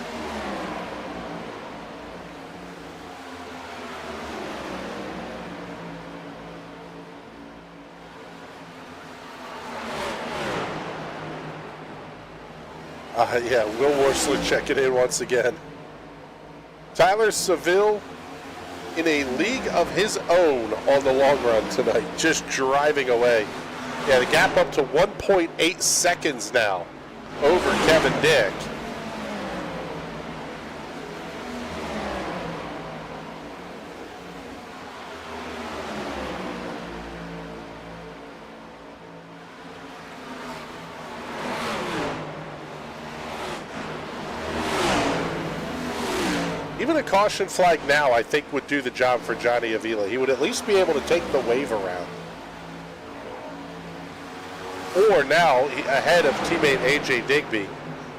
Yeah, Will Worsler checking in once again. Tyler Seville in a league of his own on the long run tonight, just driving away. Yeah, the gap up to 1.8 seconds now over Kevin Dick. Even a caution flag now, I think, would do the job for Johnny Avila. He would at least be able to take the wave around. Or now, ahead of teammate AJ Digby.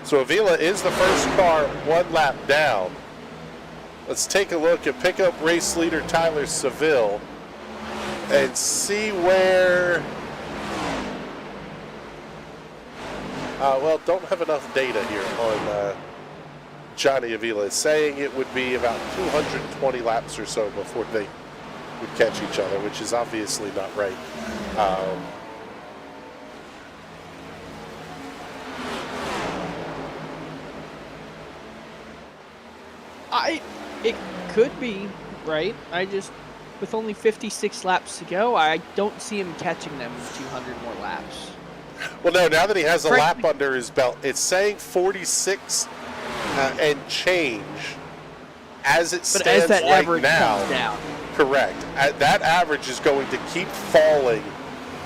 So Avila is the first car 1 lap down. Let's take a look at pickup race leader Tyler Seville and see where... well, don't have enough data here on... Johnny Avila is saying it would be about 220 laps or so before they would catch each other, which is obviously not right. It could be, right? With only 56 laps to go, I don't see him catching them with 200 more laps. Well, no, now that he has a lap under his belt, it's saying 46 and change as it stands as that right average now. comes down. Correct. That average is going to keep falling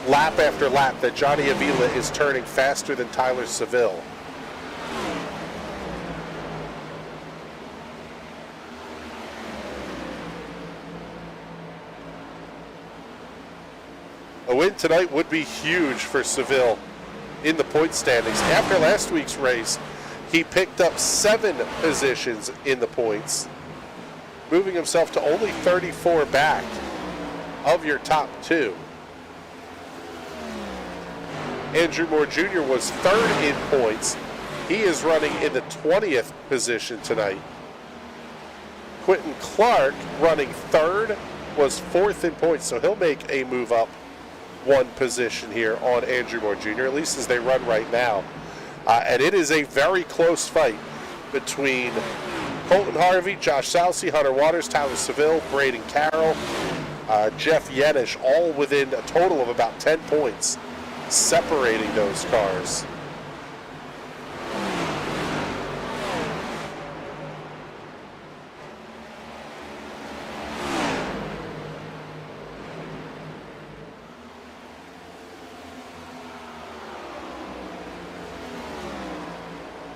lap after lap, that Johnny Avila is turning faster than Tyler Seville. A win tonight would be huge for Seville in the point standings. After last week's race, he picked up 7 positions in the points, moving himself to only 34 back of your top 2. Andrew Moore Jr. was 3rd in points. He is running in the 20th position tonight. Quentin Clark, running 3rd, was 4th in points, so he'll make a move up 1 position here on Andrew Moore Jr., at least as they run right now. And it is a very close fight between Colton Harvey, Josh Salcy, Hunter Waters, Tyler Seville, Braden Carroll, Jeff Yenish, all within a total of about 10 points separating those cars.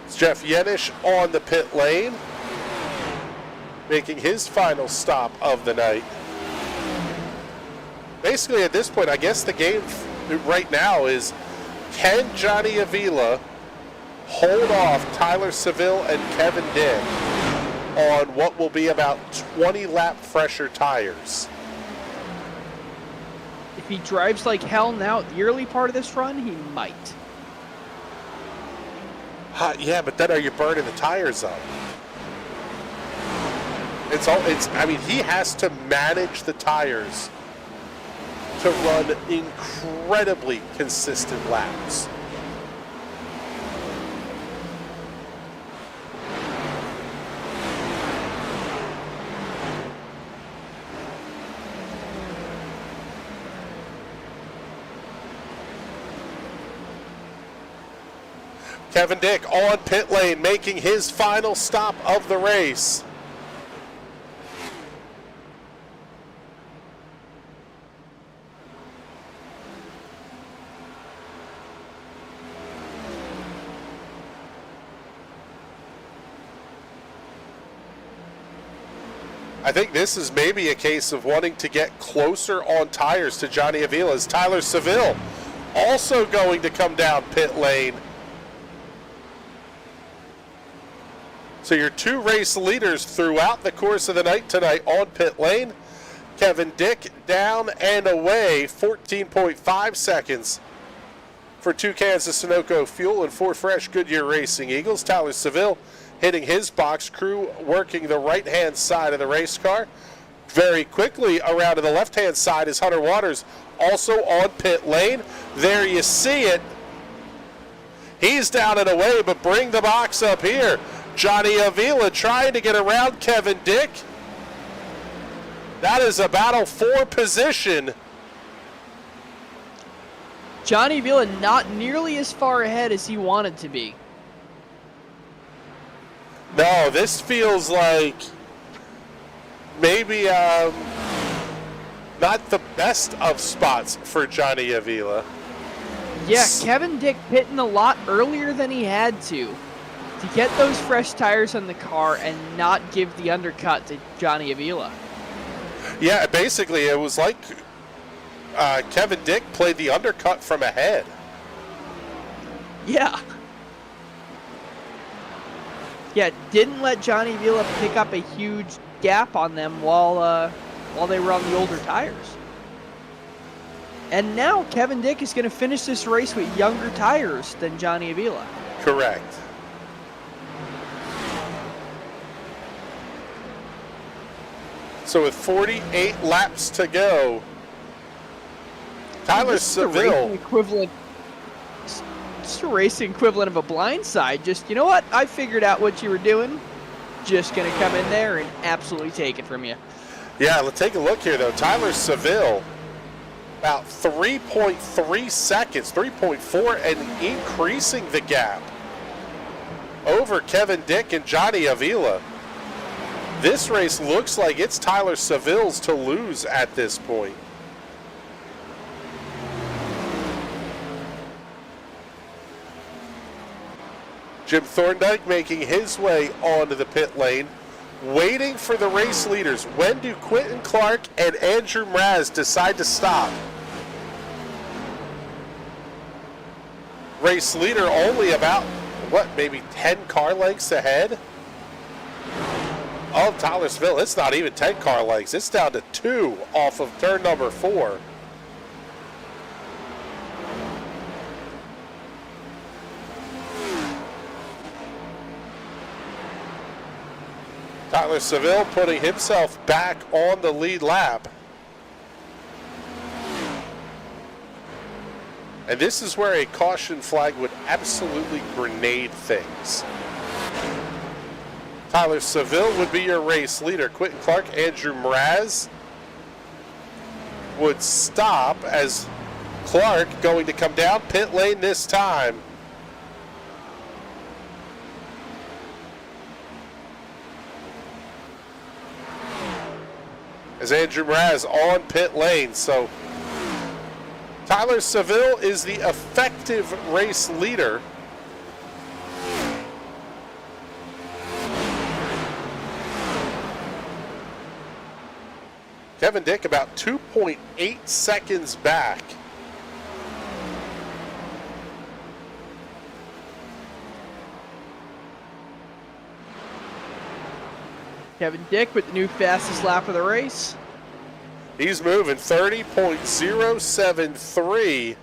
It's Jeff Yenish on the pit lane, making his final stop of the night. Basically, at this point, I guess the game right now is, can Johnny Avila hold off Tyler Seville and Kevin Dick on what will be about 20 lap fresher tires? If he drives like hell now at the early part of this run, he might. Yeah, but then are you burning the tires up? I mean, he has to manage the tires to run incredibly consistent laps. Kevin Dick on pit lane, making his final stop of the race. I think this is maybe a case of wanting to get closer on tires to Johnny Avila's. Tyler Seville also going to come down pit lane. So your 2 race leaders throughout the course of the night tonight on pit lane. Kevin Dick down and away, 14.5 seconds for 2 cans of Sunoco fuel and 4 fresh Goodyear Racing Eagles. Tyler Seville hitting his box crew, working the right-hand side of the race car. Very quickly around to the left-hand side is Hunter Waters, also on pit lane. There you see it. He's down and away, but bring the box up here. Johnny Avila trying to get around Kevin Dick. That is a battle for position. Johnny Avila not nearly as far ahead as he wanted to be. No, this feels like maybe not the best of spots for Johnny Avila. Yeah, Kevin Dick pitting a lot earlier than he had to get those fresh tires on the car and not give the undercut to Johnny Avila. Yeah, basically it was like Kevin Dick played the undercut from ahead. Yeah. Yeah, didn't let Johnny Avila pick up a huge gap on them while they were on the older tires. And now Kevin Dick is going to finish this race with younger tires than Johnny Avila. Correct. So with 48 laps to go, Tyler Seville. Just a racing equivalent of a blind side. Just, you know what? I figured out what you were doing. just going to come in there and absolutely take it from you. Yeah, let's take a look here, though. Tyler Seville, about 3.3 seconds, 3.4, and increasing the gap over Kevin Dick and Johnny Avila. This race looks like it's Tyler Seville's to lose at this point. Jim Thorndike making his way onto the pit lane, waiting for the race leaders. When do Quentin Clark and Andrew Mraz decide to stop? Race leader only about, maybe 10 car lengths ahead of Tyler Seville. It's not even 10 car lengths. It's down to 2 off of turn number 4. Tyler Seville putting himself back on the lead lap. And this is where a caution flag would absolutely grenade things. Tyler Seville would be your race leader. Quentin Clark, Andrew Mraz would stop as Clark going to come down pit lane this time. As Andrew Mraz on pit lane. So Tyler Seville is the effective race leader. Kevin Dick about 2.8 seconds back. Kevin Dick with the new fastest lap of the race. He's moving 30.073.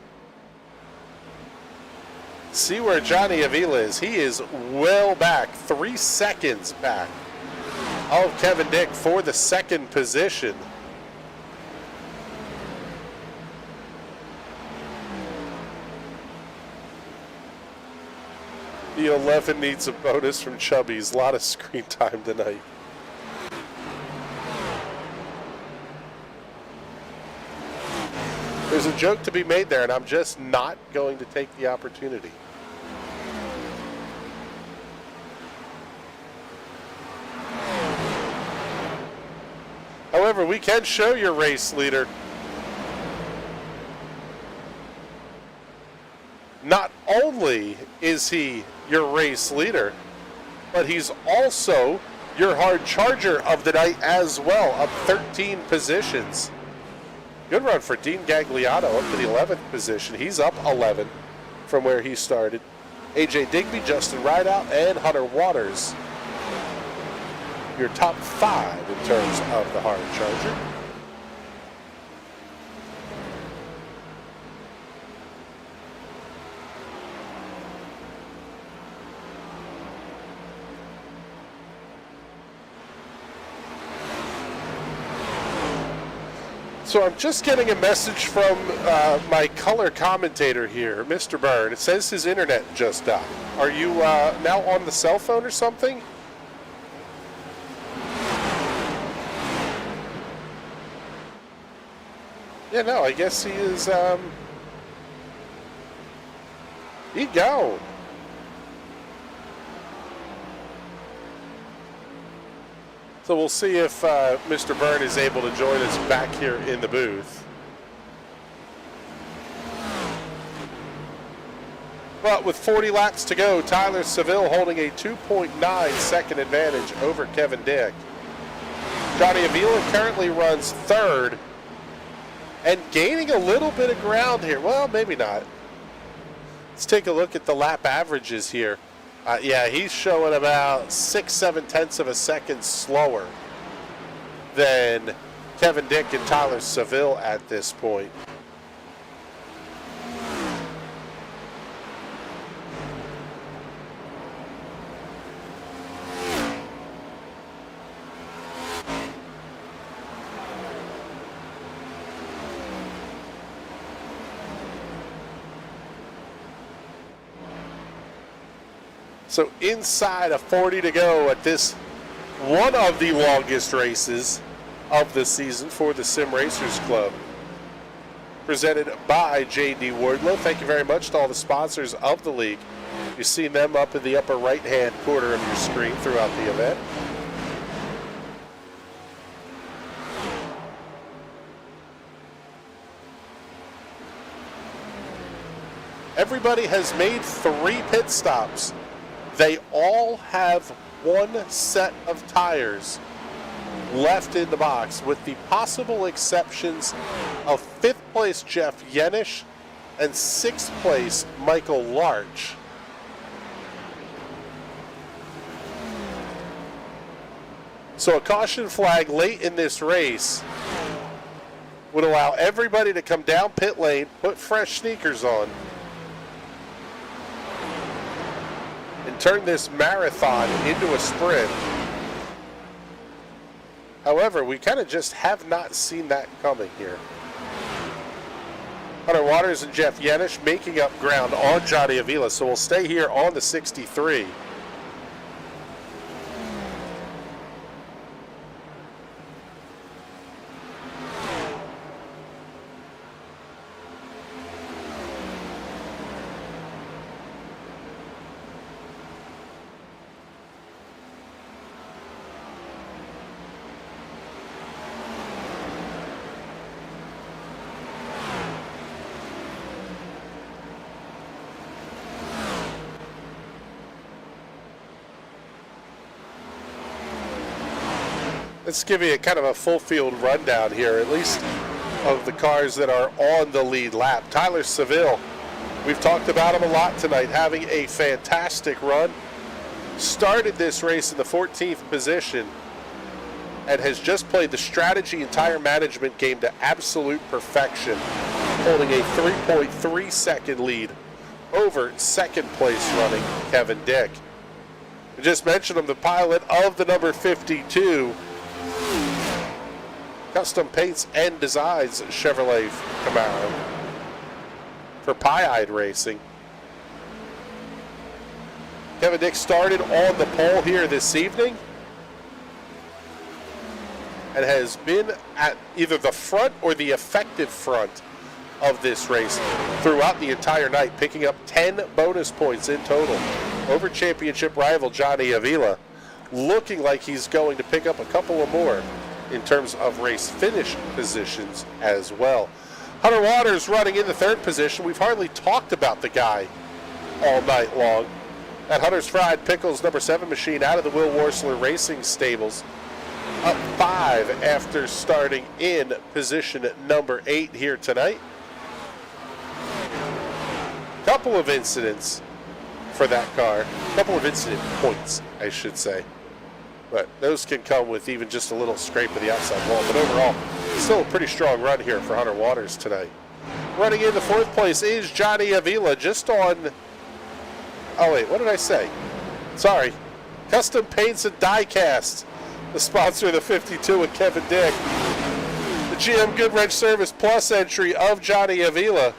See where Johnny Avila is. He is well back, 3 seconds back of Kevin Dick for the second position. The 11 needs a bonus from Chubby's. A lot of screen time tonight. There's a joke to be made there, and I'm just not going to take the opportunity. However, we can show your race leader. Not only is he your race leader, but he's also your hard charger of the night as well, up 13 positions. Good run for Dean Gagliano up to the 11th position. He's up 11 from where he started. AJ Digby, Justin Rideout, and Hunter Waters. Your top 5 in terms of the hard charger. So I'm just getting a message from my color commentator here, Mr. Byrne. It says his internet just died. Are you now on the cell phone or something? Yeah, no, I guess he is, he gone. So we'll see if Mr. Byrne is able to join us back here in the booth. But with 40 laps to go, Tyler Seville holding a 2.9 second advantage over Kevin Dick. Johnny Avila currently runs third and gaining a little bit of ground here. Well, maybe not. Let's take a look at the lap averages here. Yeah, he's showing about 6-7 tenths of a second slower than Kevin Dick and Tyler Seville at this point. So inside of 40 to go at this one of the longest races of the season for the Sim Racers Club. Presented by J.D. Wardlow. Thank you very much to all the sponsors of the league. You've seen them up in the upper right-hand corner of your screen throughout the event. Everybody has made 3 pit stops. They all have one set of tires left in the box, with the possible exceptions of 5th place Jeff Yenish and 6th place Michael Larch. So a caution flag late in this race would allow everybody to come down pit lane, put fresh sneakers on, and turn this marathon into a sprint. However, we kind of just have not seen that coming here. Hunter Waters and Jeff Yenish making up ground on Johnny Avila, so we'll stay here on the 63. Let's give you a kind of a full field rundown here, at least of the cars that are on the lead lap. Tyler Seville, we've talked about him a lot tonight, having a fantastic run. Started this race in the 14th position and has just played the strategy and tire management game to absolute perfection, holding a 3.3 second lead over second place running Kevin Dick. I just mentioned him, the pilot of the number 52 Custom Paints and Designs Chevrolet Camaro for Pie-Eyed Racing. Kevin Dick started on the pole here this evening and has been at either the front or the effective front of this race throughout the entire night, picking up 10 bonus points in total over championship rival Johnny Avila, looking like he's going to pick up a couple of more in terms of race finish positions as well. Hunter Waters running in the 3rd position. We've hardly talked about the guy all night long. That Hunter's Fried Pickles number 7 machine out of the Will Worsler Racing stables, up 5 after starting in position number 8 here tonight. Couple of incidents for that car, couple of incident points, I should say. But those can come with even just a little scrape of the outside wall. But overall, still a pretty strong run here for Hunter Waters tonight. Running in the 4th place is Johnny Avila, just on... Oh, wait, what did I say? Sorry. Custom Paints and Diecast, the sponsor of the 52 with Kevin Dick. The GM Goodwrench Service Plus entry of Johnny Avila.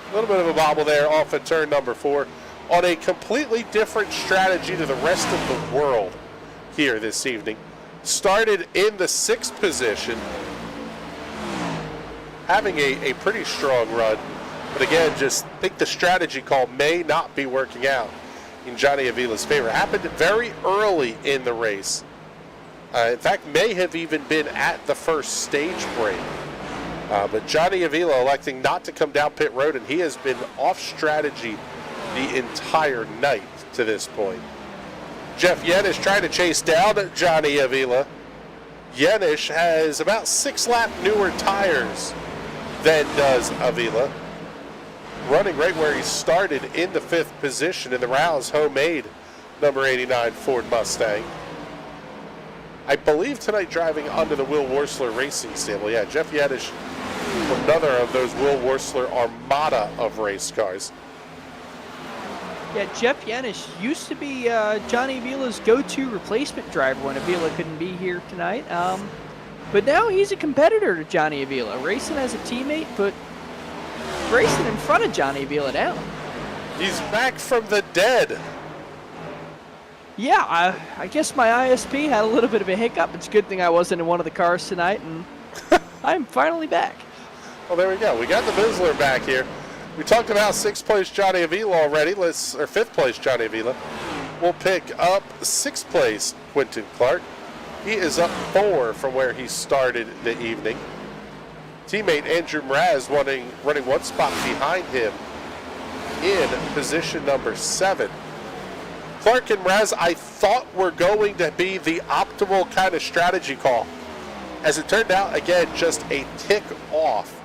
A little bit of a bobble there off at turn number 4 on a completely different strategy to the rest of the world here this evening. Started in the 6th position, having a pretty strong run, but again, just think the strategy call may not be working out in Johnny Avila's favor. Happened very early in the race. In fact, may have even been at the first stage break. But Johnny Avila electing not to come down pit road, and he has been off strategy the entire night to this point. Jeff Yenish trying to chase down Johnny Avila. Yenish has about 6 lap newer tires than does Avila. Running right where he started in the 5th position in the Rouse homemade number 89 Ford Mustang. I believe tonight driving under the Will Worsler Racing stable. Yeah, Jeff Yenish, another of those Will Worsler armada of race cars. Yeah, Jeff Yenish used to be Johnny Avila's go-to replacement driver when Avila couldn't be here tonight. But now he's a competitor to Johnny Avila, racing as a teammate, but racing in front of Johnny Avila now. He's back from the dead. Yeah, I guess my ISP had a little bit of a hiccup. It's a good thing I wasn't in one of the cars tonight, and I'm finally back. Well, there we go. We got the Bizzler back here. We talked about 6th place Johnny Avila already. Or 5th place Johnny Avila. We'll pick up 6th place Quentin Clark. He is up 4 from where he started the evening. Teammate Andrew Mraz running 1 spot behind him in position number 7. Clark and Mraz, I thought were going to be the optimal kind of strategy call. As it turned out, again, just a tick off.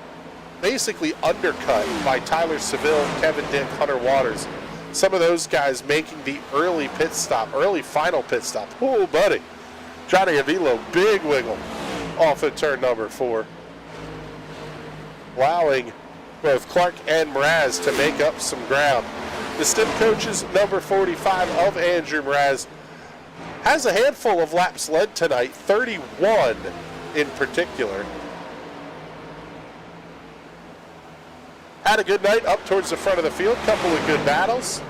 Basically undercut by Tyler Seville, Kevin Dick, Hunter Waters. Some of those guys making the early final pit stop. Oh, buddy. Johnny Avila, big wiggle off of turn number 4. Allowing both Clark and Mraz to make up some ground. The Stim Coaches, number 45 of Andrew Mraz, has a handful of laps led tonight, 31 in particular. Had a good night up towards the front of the field, couple of good battles.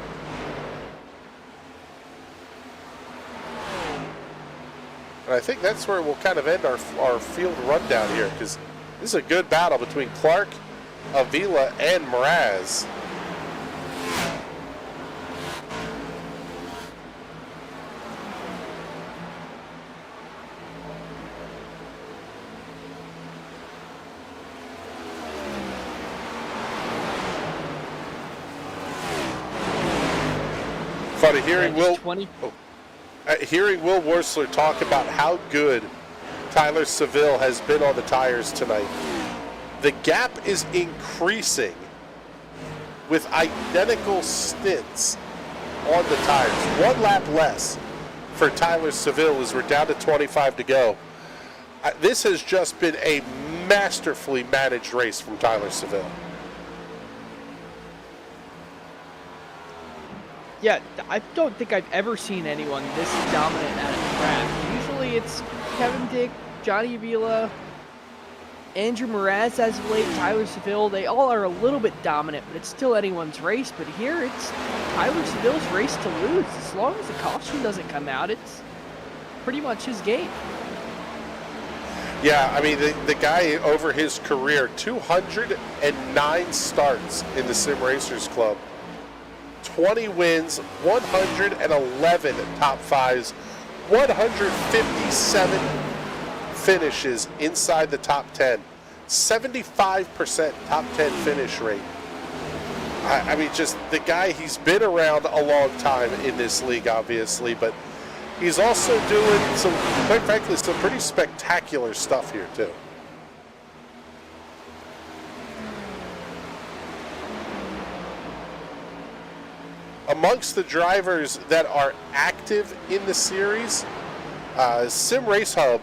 And I think that's where we'll kind of end our field rundown here, because this is a good battle between Clark, Avila, and Mraz. Funny hearing Will Worsler talk about how good Tyler Seville has been on the tires tonight. The gap is increasing with identical stints on the tires. 1 lap less for Tyler Seville as we're down to 25 to go. This has just been a masterfully managed race from Tyler Seville. Yeah, I don't think I've ever seen anyone this dominant at a track. Usually it's Kevin Dick, Johnny Avila, Andrew Mraz as of late, Tyler Seville. They all are a little bit dominant, but it's still anyone's race. But here it's Tyler Seville's race to lose. As long as the caution doesn't come out, it's pretty much his game. Yeah, I mean, the guy over his career, 209 starts in the Sim Racers Club. 20 wins, 111 top 5s, 157 finishes inside the top 10, 75% top 10 finish rate. I mean, just the guy, he's been around a long time in this league, obviously, but he's also doing some, quite frankly, some pretty spectacular stuff here, too. Amongst the drivers that are active in the series, Sim Race Hub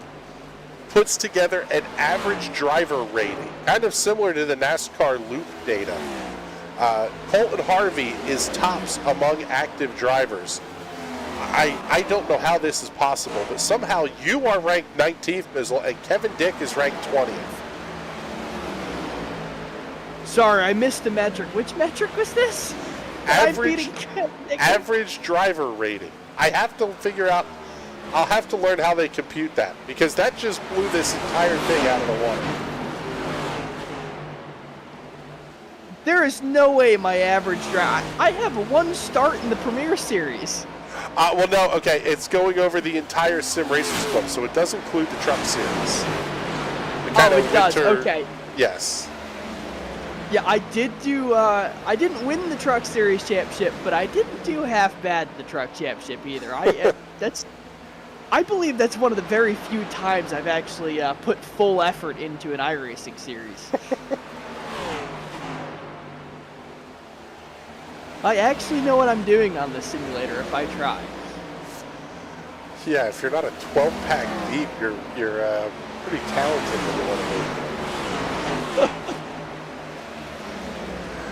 puts together an average driver rating, kind of similar to the NASCAR Loop data. Colton Harvey is tops among active drivers. I don't know how this is possible, but somehow you are ranked 19th, Mizzle, and Kevin Dick is ranked 20th. Sorry, I missed the metric. Which metric was this? Average driver rating. I have to figure out, I'll have to learn how they compute that, because that just blew this entire thing out of the water. There is no way my average drive. I have 1 start in the Premier Series. Well, no, okay, it's going over the entire Sim Racers Club, so it does include the Truck Series. It does, okay. Yes. Yeah, I did do, I didn't win the Truck Series championship, but I didn't do half bad in the Truck Championship either. I believe that's one of the very few times I've actually put full effort into an iRacing series. I actually know what I'm doing on this simulator if I try. Yeah, if you're not a 12-pack deep, you're pretty talented when you want to be.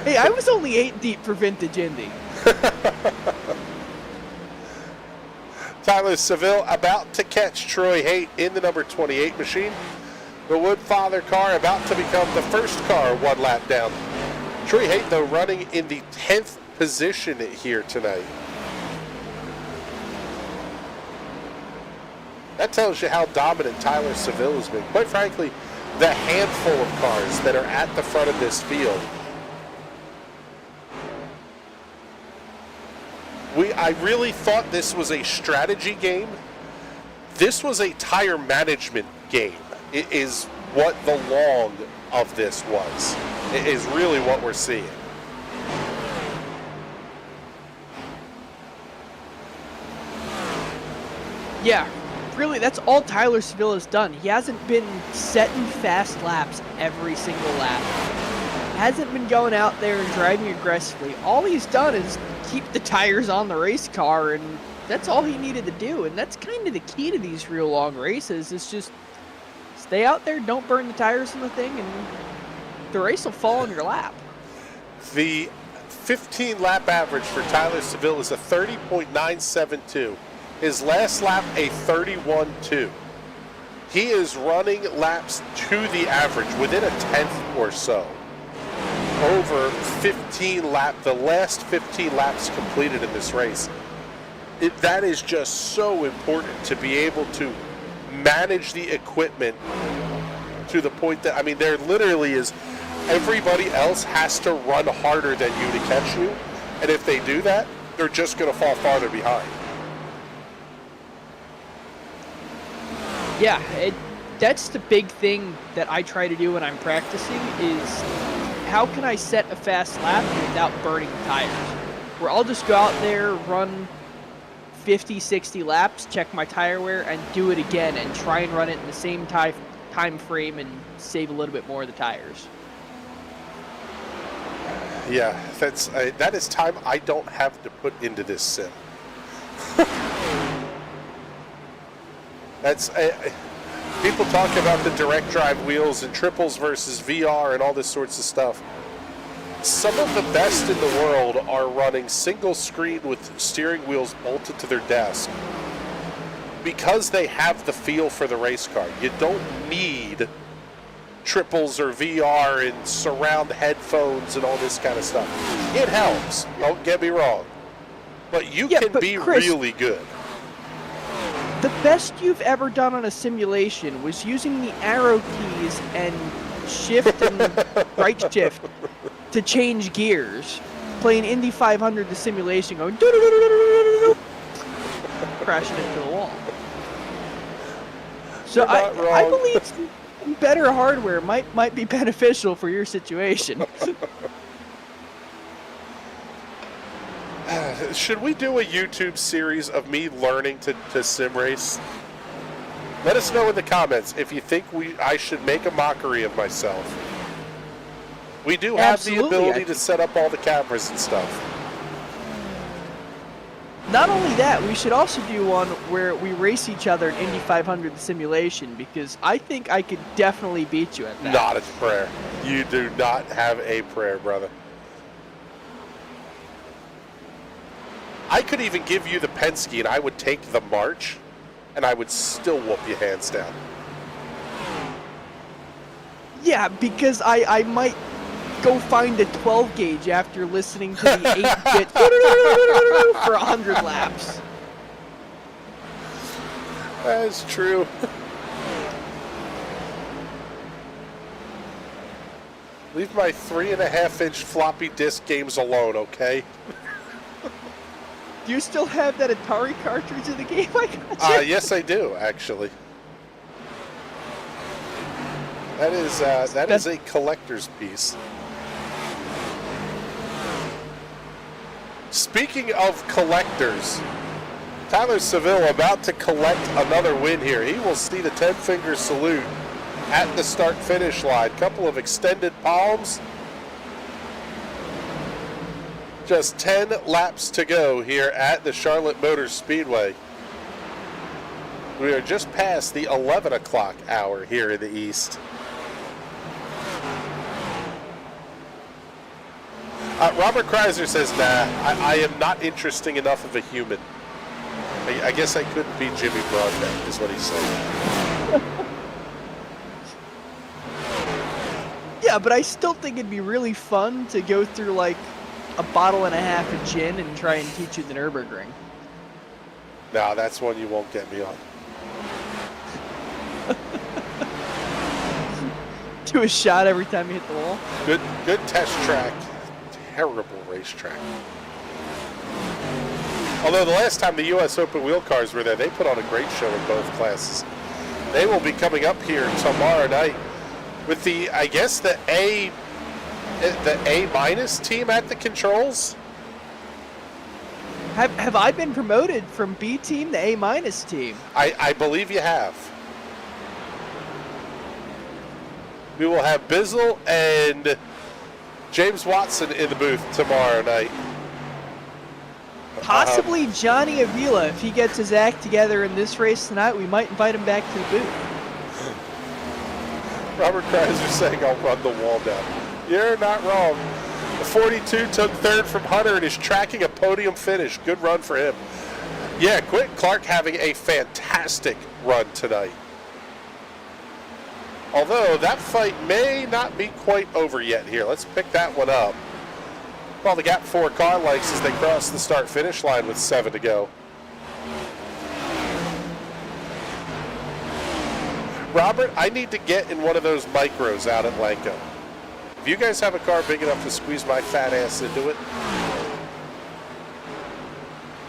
Hey, I was only 8 deep for Vintage Indy. Tyler Seville about to catch Troy Haight in the number 28 machine. The Woodfather car about to become the first car 1 lap down. Troy Haight, though, running in the 10th position here tonight. That tells you how dominant Tyler Seville has been. Quite frankly, the handful of cars that are at the front of this field. I really thought this was a strategy game. This was a tire management game. It is what the long of this was. It is really what we're seeing. Yeah, really, that's all Tyler Seville has done. He hasn't been setting fast laps every single lap. Hasn't been going out there and driving aggressively. All he's done is keep the tires on the race car, and that's all he needed to do. And that's kind of the key to these real long races, is just stay out there, don't burn the tires on the thing, and the race will fall in your lap. The 15-lap average for Tyler Seville is a 30.972. His last lap, a 31.2. He is running laps to the average, within a tenth or so. Over 15 laps, the last 15 laps completed in this race. That is just so important, to be able to manage the equipment to the point that, I mean, there literally is, everybody else has to run harder than you to catch you. And if they do that, they're just going to fall farther behind. Yeah, that's the big thing that I try to do when I'm practicing, is how can I set a fast lap without burning tires? Where I'll just go out there, run 50, 60 laps, check my tire wear, and do it again, and try and run it in the same time frame and save a little bit more of the tires. Yeah, that is time I don't have to put into this sim. That's people talk about the direct drive wheels and triples versus VR and all this sorts of stuff. Some of the best in the world are running single screen with steering wheels bolted to their desk because they have the feel for the race car. You don't need triples or VR and surround headphones and all this kind of stuff. It helps, don't get me wrong, but you can be Chris, really good. The best you've ever done on a simulation was using the arrow keys and shift and right shift to change gears. Playing Indy 500, the simulation, going crashing into the wall. So I believe better hardware might be beneficial for your situation. Should we do a YouTube series of me learning to sim race? Let us know in the comments if you think I should make a mockery of myself. We do have the ability to set up all the cameras and stuff. Not only that, we should also do one where we race each other in Indy 500 simulation, because I think I could definitely beat you at that. Not a prayer. You do not have a prayer, brother. I could even give you the Penske and I would take the March and I would still whoop you hands down. Yeah, because I might go find a 12 gauge after listening to the 8-bit for 100 laps. That's true. Leave my 3.5-inch floppy disk games alone, okay? Do you still have that Atari cartridge in the game? I got you. Yes, I do, actually. That is a collector's piece. Speaking of collectors, Tyler Seville about to collect another win here. He will see the 10-finger salute at the start-finish line. Couple of extended palms. Just 10 laps to go here at the Charlotte Motor Speedway. We are just past the 11 o'clock hour here in the East. Robert Kreiser says, nah, I am not interesting enough of a human. I guess I couldn't be Jimmy Broadbent, is what he's saying. Yeah, but I still think it'd be really fun to go through, like, a bottle and a half of gin and try and teach you the Nürburgring. No, that's one you won't get me on. do a shot every time you hit the wall. Good test track. Terrible racetrack. Although the last time the U.S. Open wheel cars were there, they put on a great show in both classes. They will be coming up here tomorrow night with I guess the A minus team at the controls. Have I been promoted from B team to A minus team? I believe you have. We will have Bizzle and James Watson in the booth tomorrow night. Possibly Johnny Avila. If he gets his act together in this race tonight, we might invite him back to the booth. Robert Kreiser saying I'll run the wall down. You're not wrong. The 42 took third from Hunter and is tracking a podium finish. Good run for him. Yeah, Quentin Clark having a fantastic run tonight. Although that fight may not be quite over yet here. Let's pick that one up. Well, the gap 4 car likes as they cross the start-finish line with 7 to go. Robert, I need to get in one of those micros out at Lanco. If you guys have a car big enough to squeeze my fat ass into it.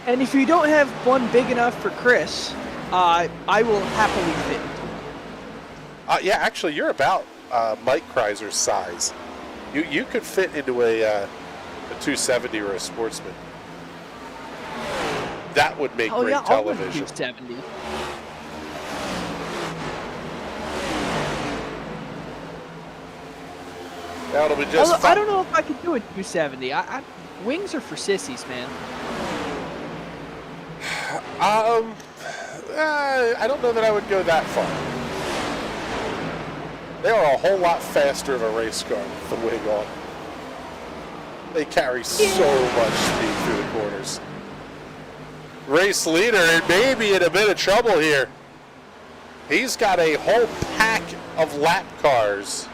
And if you don't have one big enough for Chris, I will happily fit. Yeah, actually, you're about Mike Kreiser's size. You could fit into a 270 or a Sportsman. That would make great television. 270. That'll be just Although, I don't know if I could do a 270. Wings are for sissies, man. I don't know that I would go that far. They are a whole lot faster of a race car with the wing on. They carry so much speed through the corners. Race leader and maybe in a bit of trouble here. He's got a whole pack of lap cars.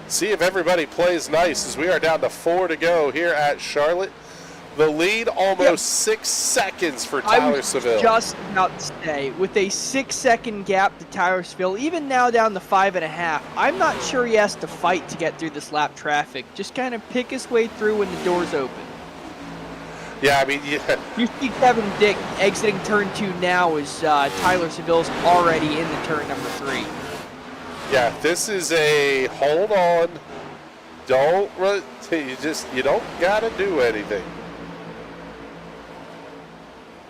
See if everybody plays nice as we are down to 4 to go here at Charlotte. The lead almost 6 seconds for Tyler Seville. I was just about to say, with a 6-second gap to Tyler Seville, even now down to 5.5, I'm not sure he has to fight to get through this lap traffic. Just kind of pick his way through when the doors open. Yeah, I mean, yeah. You see Kevin Dick exiting turn 2 now as Tyler Seville's already in the turn number 3. Yeah, this is a hold on, don't run, you don't gotta do anything.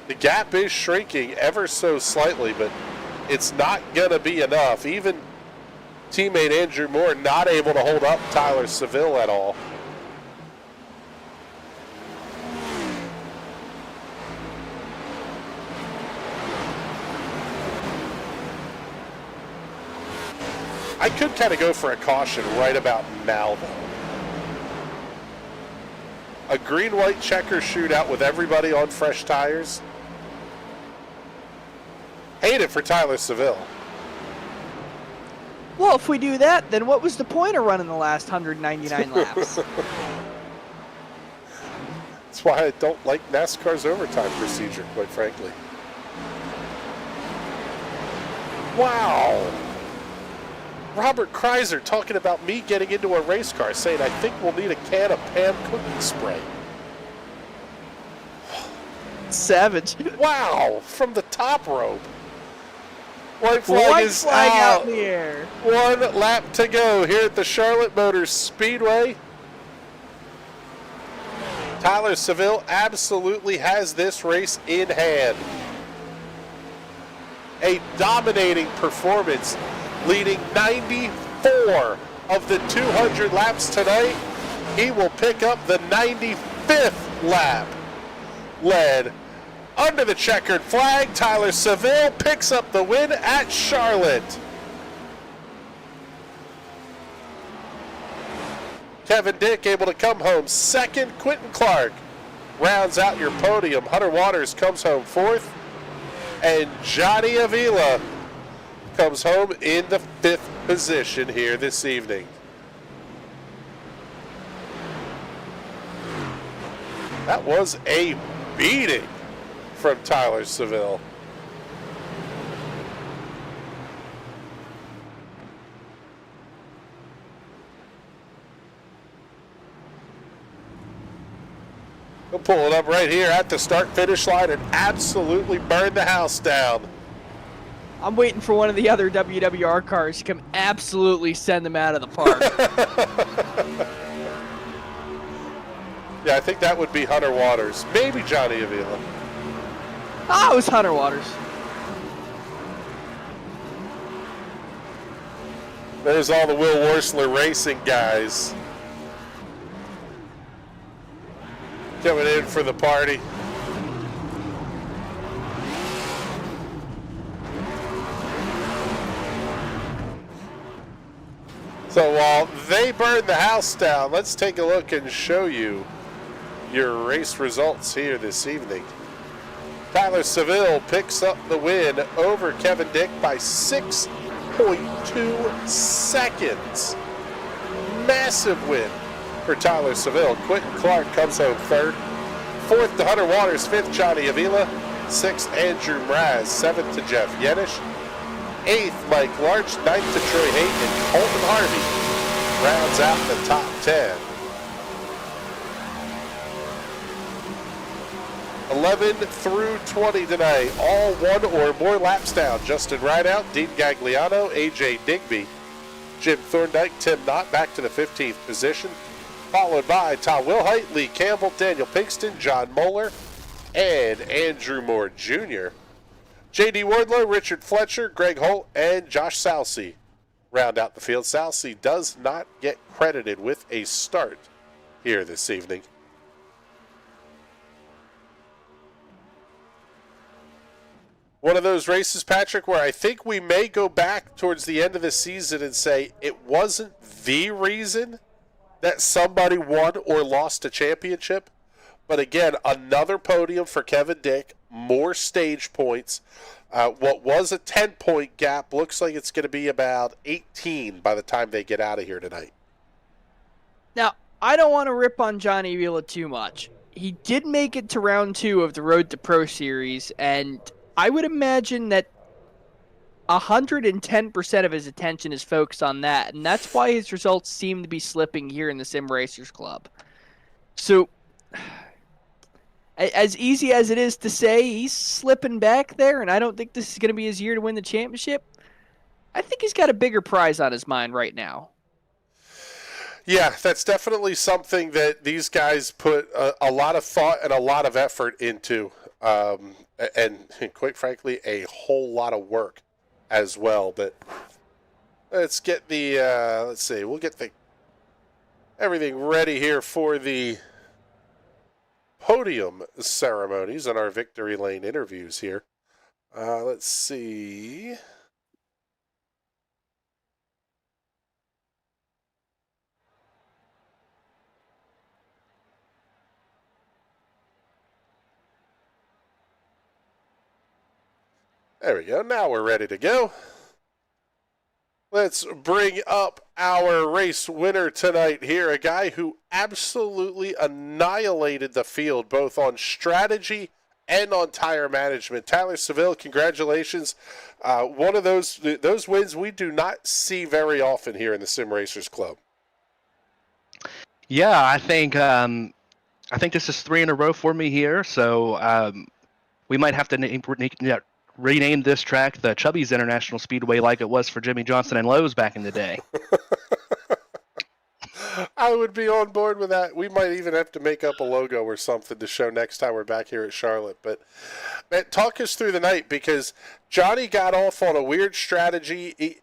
The gap is shrinking ever so slightly, but it's not gonna be enough. Even teammate Andrew Moore not able to hold up Tyler Seville at all. I could kind of go for a caution right about now, though. A green-white checker shootout with everybody on fresh tires. Hate it for Tyler Seville. Well, if we do that, then what was the point of running the last 199 laps? That's why I don't like NASCAR's overtime procedure, quite frankly. Wow. Robert Kreiser talking about me getting into a race car, saying I think we'll need a can of Pam cooking spray. Savage. Wow, from the top rope. White flag is out in the air. 1 lap to go here at the Charlotte Motor Speedway. Tyler Seville absolutely has this race in hand. A dominating performance, leading 94 of the 200 laps tonight. He will pick up the 95th lap. Led under the checkered flag, Tyler Seville picks up the win at Charlotte. Kevin Dick able to come home second. Quentin Clark rounds out your podium. Hunter Waters comes home 4th. And Johnny Avila comes home in the 5th position here this evening. That was a beating from Tyler Seville. We'll pull it up right here at the start-finish line and absolutely burn the house down. I'm waiting for one of the other WWR cars to come absolutely send them out of the park. Yeah, I think that would be Hunter Waters. Maybe Johnny Avila. Ah, it was Hunter Waters. There's all the Will Worsler Racing guys coming in for the party. So while they burn the house down, let's take a look and show you your race results here this evening. Tyler Seville picks up the win over Kevin Dick by 6.2 seconds. Massive win for Tyler Seville. Quentin Clark comes home third. Fourth to Hunter Waters. Fifth, Johnny Avila. Sixth, Andrew Mraz. Seventh to Jeff Yenish. Eighth, Mike Larch. Ninth to Troy Hayden. And Colton Harvey rounds out the top 10. 11 through 20 tonight. All one or more laps down. Justin Rideout, Dean Gagliano, AJ Digby, Jim Thorndike, Tim Knott back to the 15th position. Followed by Tom Wilhite, Lee Campbell, Daniel Pinkston, John Moeller, and Andrew Moore Jr. J.D. Wardlow, Richard Fletcher, Greg Holt, and Josh Salcy round out the field. Salcy does not get credited with a start here this evening. One of those races, Patrick, where I think we may go back towards the end of the season and say it wasn't the reason that somebody won or lost a championship. But again, another podium for Kevin Dick, more stage points. What was a 10-point gap looks like it's going to be about 18 by the time they get out of here tonight. Now, I don't want to rip on Johnny Avila too much. He did make it to round 2 of the Road to Pro Series, and I would imagine that 110% of his attention is focused on that, and that's why his results seem to be slipping here in the Sim Racers Club. So, as easy as it is to say, he's slipping back there, and I don't think this is going to be his year to win the championship. I think he's got a bigger prize on his mind right now. Yeah, that's definitely something that these guys put a lot of thought and a lot of effort into. And quite frankly, a whole lot of work as well. But let's get the, we'll get everything ready here for the podium ceremonies and our Victory Lane interviews here. Let's see. There we go. Now we're ready to go. Let's bring up our race winner tonight here, a guy who absolutely annihilated the field, both on strategy and on tire management. Tyler Seville, congratulations. One of those wins we do not see very often here in the Sim Racers Club. Yeah, I think this is 3 in a row for me here, so we might have to rename this track the Chubby's International Speedway like it was for Jimmy Johnson and Lowe's back in the day. I would be on board with that. We might even have to make up a logo or something to show next time we're back here at Charlotte. But man, talk us through the night, because Johnny got off on a weird strategy.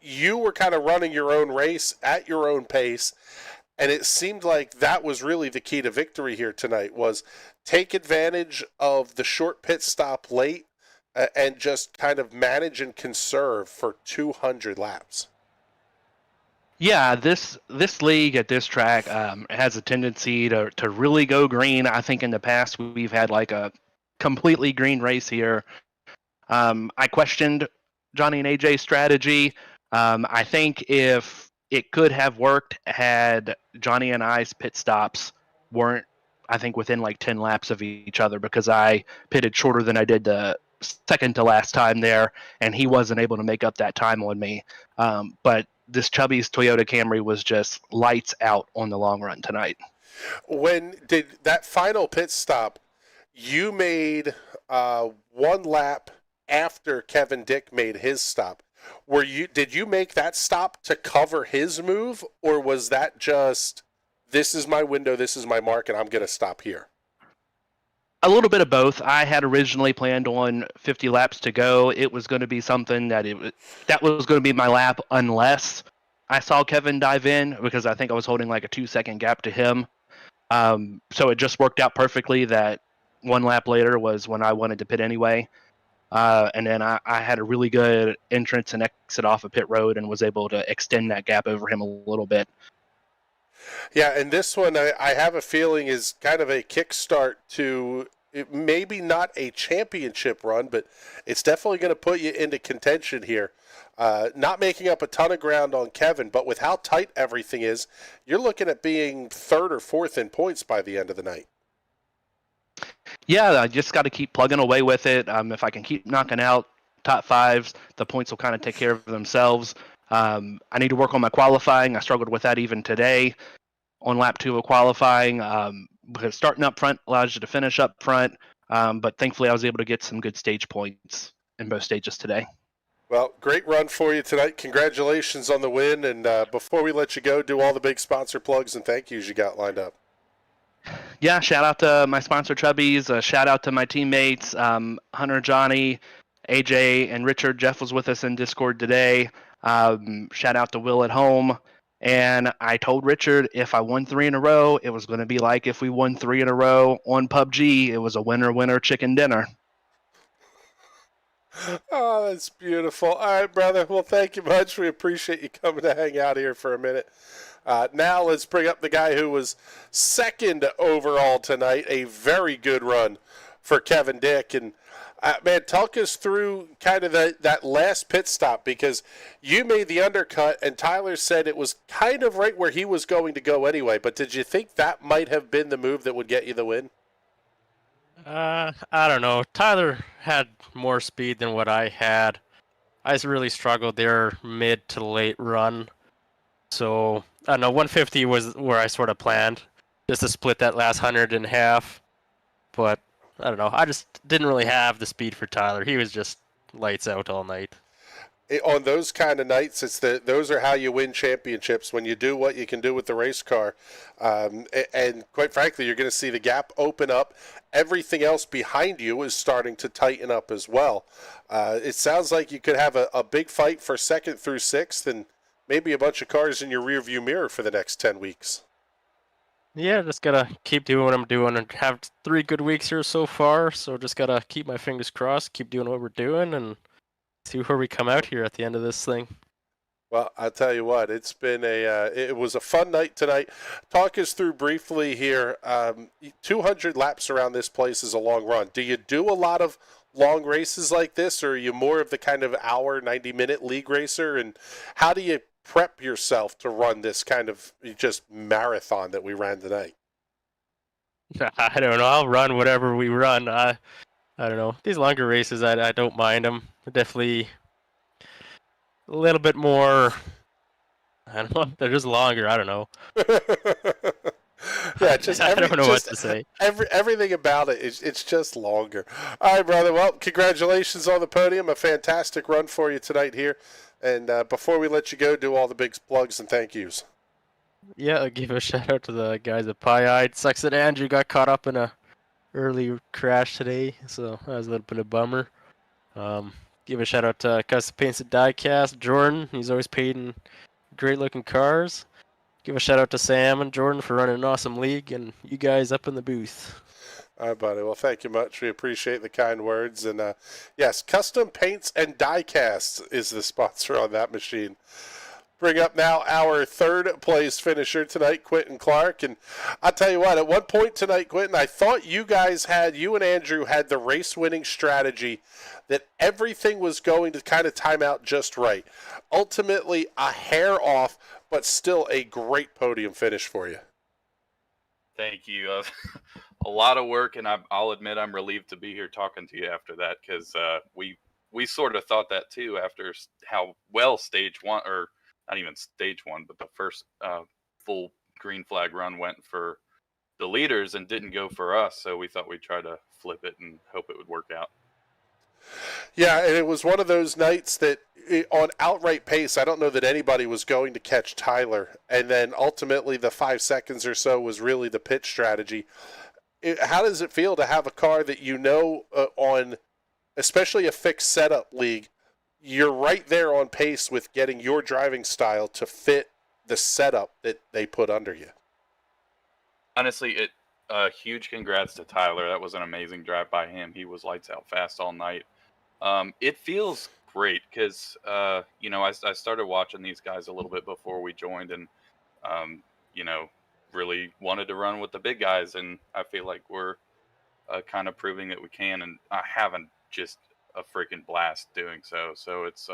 You were kind of running your own race at your own pace, and it seemed like that was really the key to victory here tonight, was take advantage of the short pit stop late and just kind of manage and conserve for 200 laps. Yeah, this league at this track has a tendency to really go green. I think in the past we've had like a completely green race here. I questioned Johnny and AJ's strategy. I think if it could have worked had Johnny and I's pit stops weren't I think within like 10 laps of each other because I pitted shorter than I did the second to last time there, and he wasn't able to make up that time on me. But this Chubby's Toyota Camry was just lights out on the long run tonight. When did that final pit stop, you made one lap after Kevin Dick made his stop. Did you make that stop to cover his move, or was that just, this is my window, this is my mark, and I'm going to stop here? A little bit of both. I had originally planned on 50 laps to go. It was going to be something that was going to be my lap unless I saw Kevin dive in, because I think I was holding like a 2-second gap to him. So it just worked out perfectly that one lap later was when I wanted to pit anyway. And then I had a really good entrance and exit off of pit road and was able to extend that gap over him a little bit. Yeah, and this one I have a feeling is kind of a kickstart to maybe not a championship run, but it's definitely going to put you into contention here. Not making up a ton of ground on Kevin, but with how tight everything is, you're looking at being third or fourth in points by the end of the night. Yeah, I just got to keep plugging away with it. If I can keep knocking out top fives, the points will kind of take care of themselves. I need to work on my qualifying. I struggled with that even today on lap 2 of qualifying. Because starting up front allows you to finish up front, but thankfully I was able to get some good stage points in both stages today. Well, great run for you tonight. Congratulations on the win. And before we let you go, do all the big sponsor plugs and thank yous you got lined up. Yeah, shout out to my sponsor Chubbies. Shout out to my teammates, Hunter, Johnny, AJ, and Richard. Jeff was with us in Discord today. Shout out to Will at home. And I told Richard if I won 3 in a row, it was going to be like if we won 3 in a row on PUBG. It was a winner chicken dinner. Oh, that's beautiful. All right, brother. Well, thank you much. We appreciate you coming to hang out here for a minute. Now let's bring up the guy who was second overall tonight. A very good run for Kevin Dick. And, man, talk us through kind of that last pit stop, because you made the undercut and Tyler said it was kind of right where he was going to go anyway. But did you think that might have been the move that would get you the win? I don't know. Tyler had more speed than what I had. I just really struggled there mid to late run. So, I don't know, 150 was where I sort of planned, just to split that last 100 in half. But, I don't know, I just didn't really have the speed for Tyler. He was just lights out all night. On those kind of nights, those are how you win championships, when you do what you can do with the race car. And quite frankly, you're going to see the gap open up. Everything else behind you is starting to tighten up as well. It sounds like you could have a big fight for second through sixth and maybe a bunch of cars in your rearview mirror for the next 10 weeks. Yeah, just got to keep doing what I'm doing and have 3 good weeks here so far. So just got to keep my fingers crossed, keep doing what we're doing, and see where we come out here at the end of this thing. Well, I'll tell you what, it's been it was a fun night tonight. Talk us through briefly here. 200 laps around this place is a long run. Do you do a lot of long races like this, or are you more of the kind of hour, 90-minute league racer? And how do you prep yourself to run this kind of just marathon that we ran tonight? I don't know. I'll run whatever we run. I don't know. These longer races, I don't mind them. Definitely a little bit more. I don't know. They're just longer. I don't know. Yeah, just I don't know what to say. Everything about it it's just longer. All right, brother. Well, congratulations on the podium. A fantastic run for you tonight here. And before we let you go, do all the big plugs and thank yous. Yeah, I'll give a shout out to the guys at Pie-Eye. It sucks that Andrew got caught up in a early crash today, so that was a little bit of a bummer. Give a shout out to Custom Paints at Diecast, Jordan. He's always painting great looking cars. Give a shout out to Sam and Jordan for running an awesome league, and you guys up in the booth. All right, buddy. Well, thank you much. We appreciate the kind words. And yes, Custom Paints and Diecast is the sponsor on that machine. Bring up now our third place finisher tonight, Quentin Clark. And I'll tell you what, at one point tonight, Quentin, I thought you and Andrew had the race winning strategy that everything was going to kind of time out just right. Ultimately, a hair off, but still a great podium finish for you. Thank you. A lot of work, and I'll admit I'm relieved to be here talking to you after that because we sort of thought that too after how well stage one, or not even stage one, but the first full green flag run went for the leaders and didn't go for us. So we thought we'd try to flip it and hope it would work out. Yeah, and it was one of those nights that on outright pace, I don't know that anybody was going to catch Tyler. And then ultimately the 5 seconds or so was really the pit strategy. How does it feel to have a car that on, especially a fixed setup league, you're right there on pace with getting your driving style to fit the setup that they put under you? Honestly, huge congrats to Tyler. That was an amazing drive by him. He was lights out fast all night. It feels great because, I started watching these guys a little bit before we joined and, really wanted to run with the big guys. And I feel like we're kind of proving that we can. And I haven't just a freaking blast doing so. So it's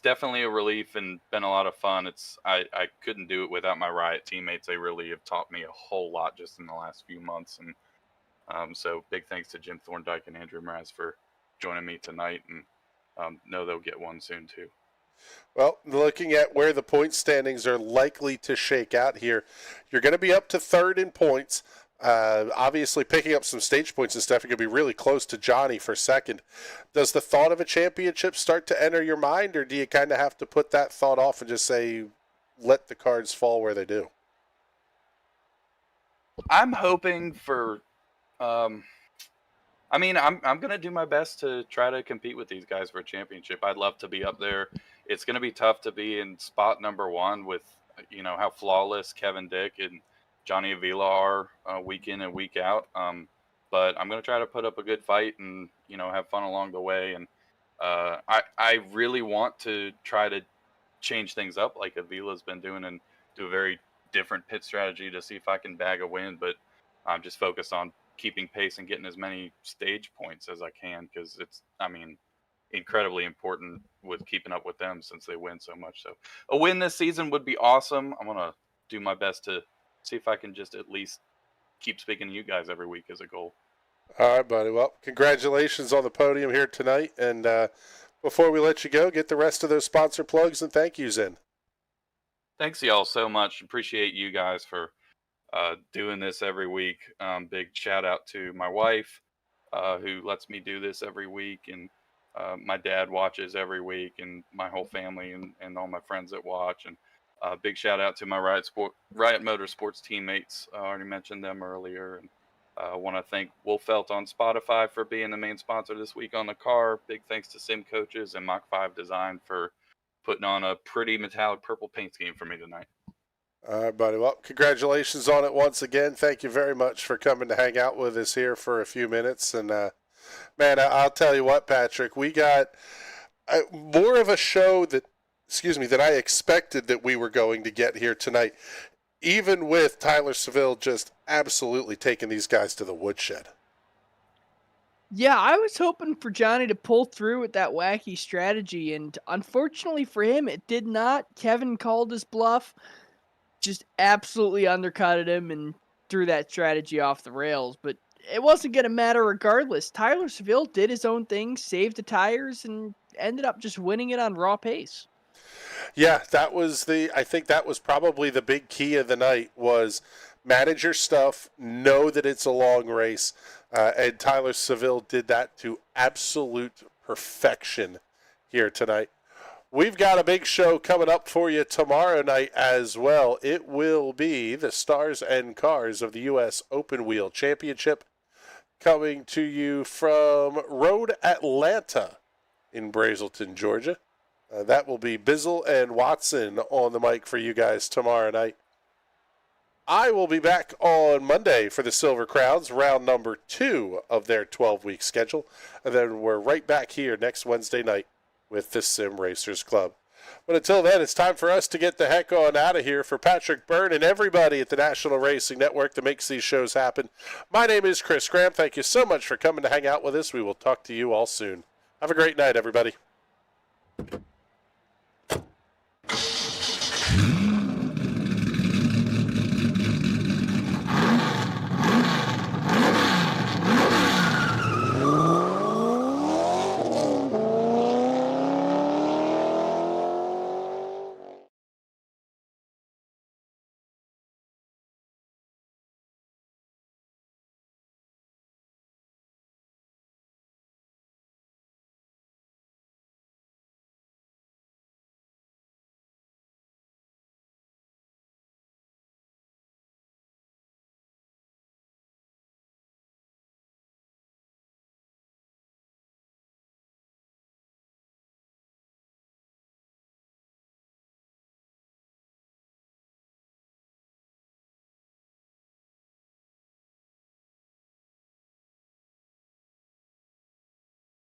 definitely a relief and been a lot of fun. I couldn't do it without my Riot teammates. They really have taught me a whole lot just in the last few months. And so big thanks to Jim Thorndike and Andrew Mraz for joining me tonight, and know they'll get one soon too. Well, looking at where the point standings are likely to shake out here, you're going to be up to third in points. Obviously, picking up some stage points and stuff, you're going to be really close to Johnny for second. Does the thought of a championship start to enter your mind, or do you kind of have to put that thought off and just say, let the cards fall where they do? I'm hoping for I'm going to do my best to try to compete with these guys for a championship. I'd love to be up there. It's going to be tough to be in spot number one with, how flawless Kevin Dick and Johnny Avila are week in and week out. But I'm going to try to put up a good fight and, have fun along the way. And I really want to try to change things up like Avila's been doing and do a very different pit strategy to see if I can bag a win. But I'm just focused on keeping pace and getting as many stage points as I can because it's, incredibly important with keeping up with them since they win so much. So a win this season would be awesome. I'm going to do my best to see if I can just at least keep speaking to you guys every week as a goal. All right, buddy. Well, congratulations on the podium here tonight. And before we let you go, get the rest of those sponsor plugs and thank yous in. Thanks y'all so much. Appreciate you guys for doing this every week. Big shout out to my wife who lets me do this every week, and my dad watches every week, and my whole family and all my friends that watch. And big shout out to my Riot Motorsports teammates. I already mentioned them earlier. And I want to thank Wolfelt on Spotify for being the main sponsor this week on the car. Big thanks to Sim Coaches and Mach 5 Design for putting on a pretty metallic purple paint scheme for me tonight. All right, buddy. Well, congratulations on it once again. Thank you very much for coming to hang out with us here for a few minutes. And, man, I'll tell you what, Patrick, we got more of a show that I expected that we were going to get here tonight, even with Tyler Seville just absolutely taking these guys to the woodshed. Yeah, I was hoping for Johnny to pull through with that wacky strategy, and unfortunately for him, it did not. Kevin called his bluff, just absolutely undercutted him and threw that strategy off the rails. But it wasn't going to matter regardless. Tyler Seville did his own thing, saved the tires, and ended up just winning it on raw pace. Yeah, I think that was probably the big key of the night was manage your stuff, know that it's a long race, and Tyler Seville did that to absolute perfection here tonight. We've got a big show coming up for you tomorrow night as well. It will be the Stars and Cars of the U.S. Open Wheel Championship coming to you from Road Atlanta in Brazelton, Georgia. That will be Bizzle and Watson on the mic for you guys tomorrow night. I will be back on Monday for the Silver Crowns, round number 2 of their 12-week schedule. And then we're right back here next Wednesday night with the Sim Racers Club. But until then, it's time for us to get the heck on out of here. For Patrick Byrne and everybody at the National Racing Network that makes these shows happen, my name is Chris Graham. Thank you so much for coming to hang out with us. We will talk to you all soon. Have a great night, everybody.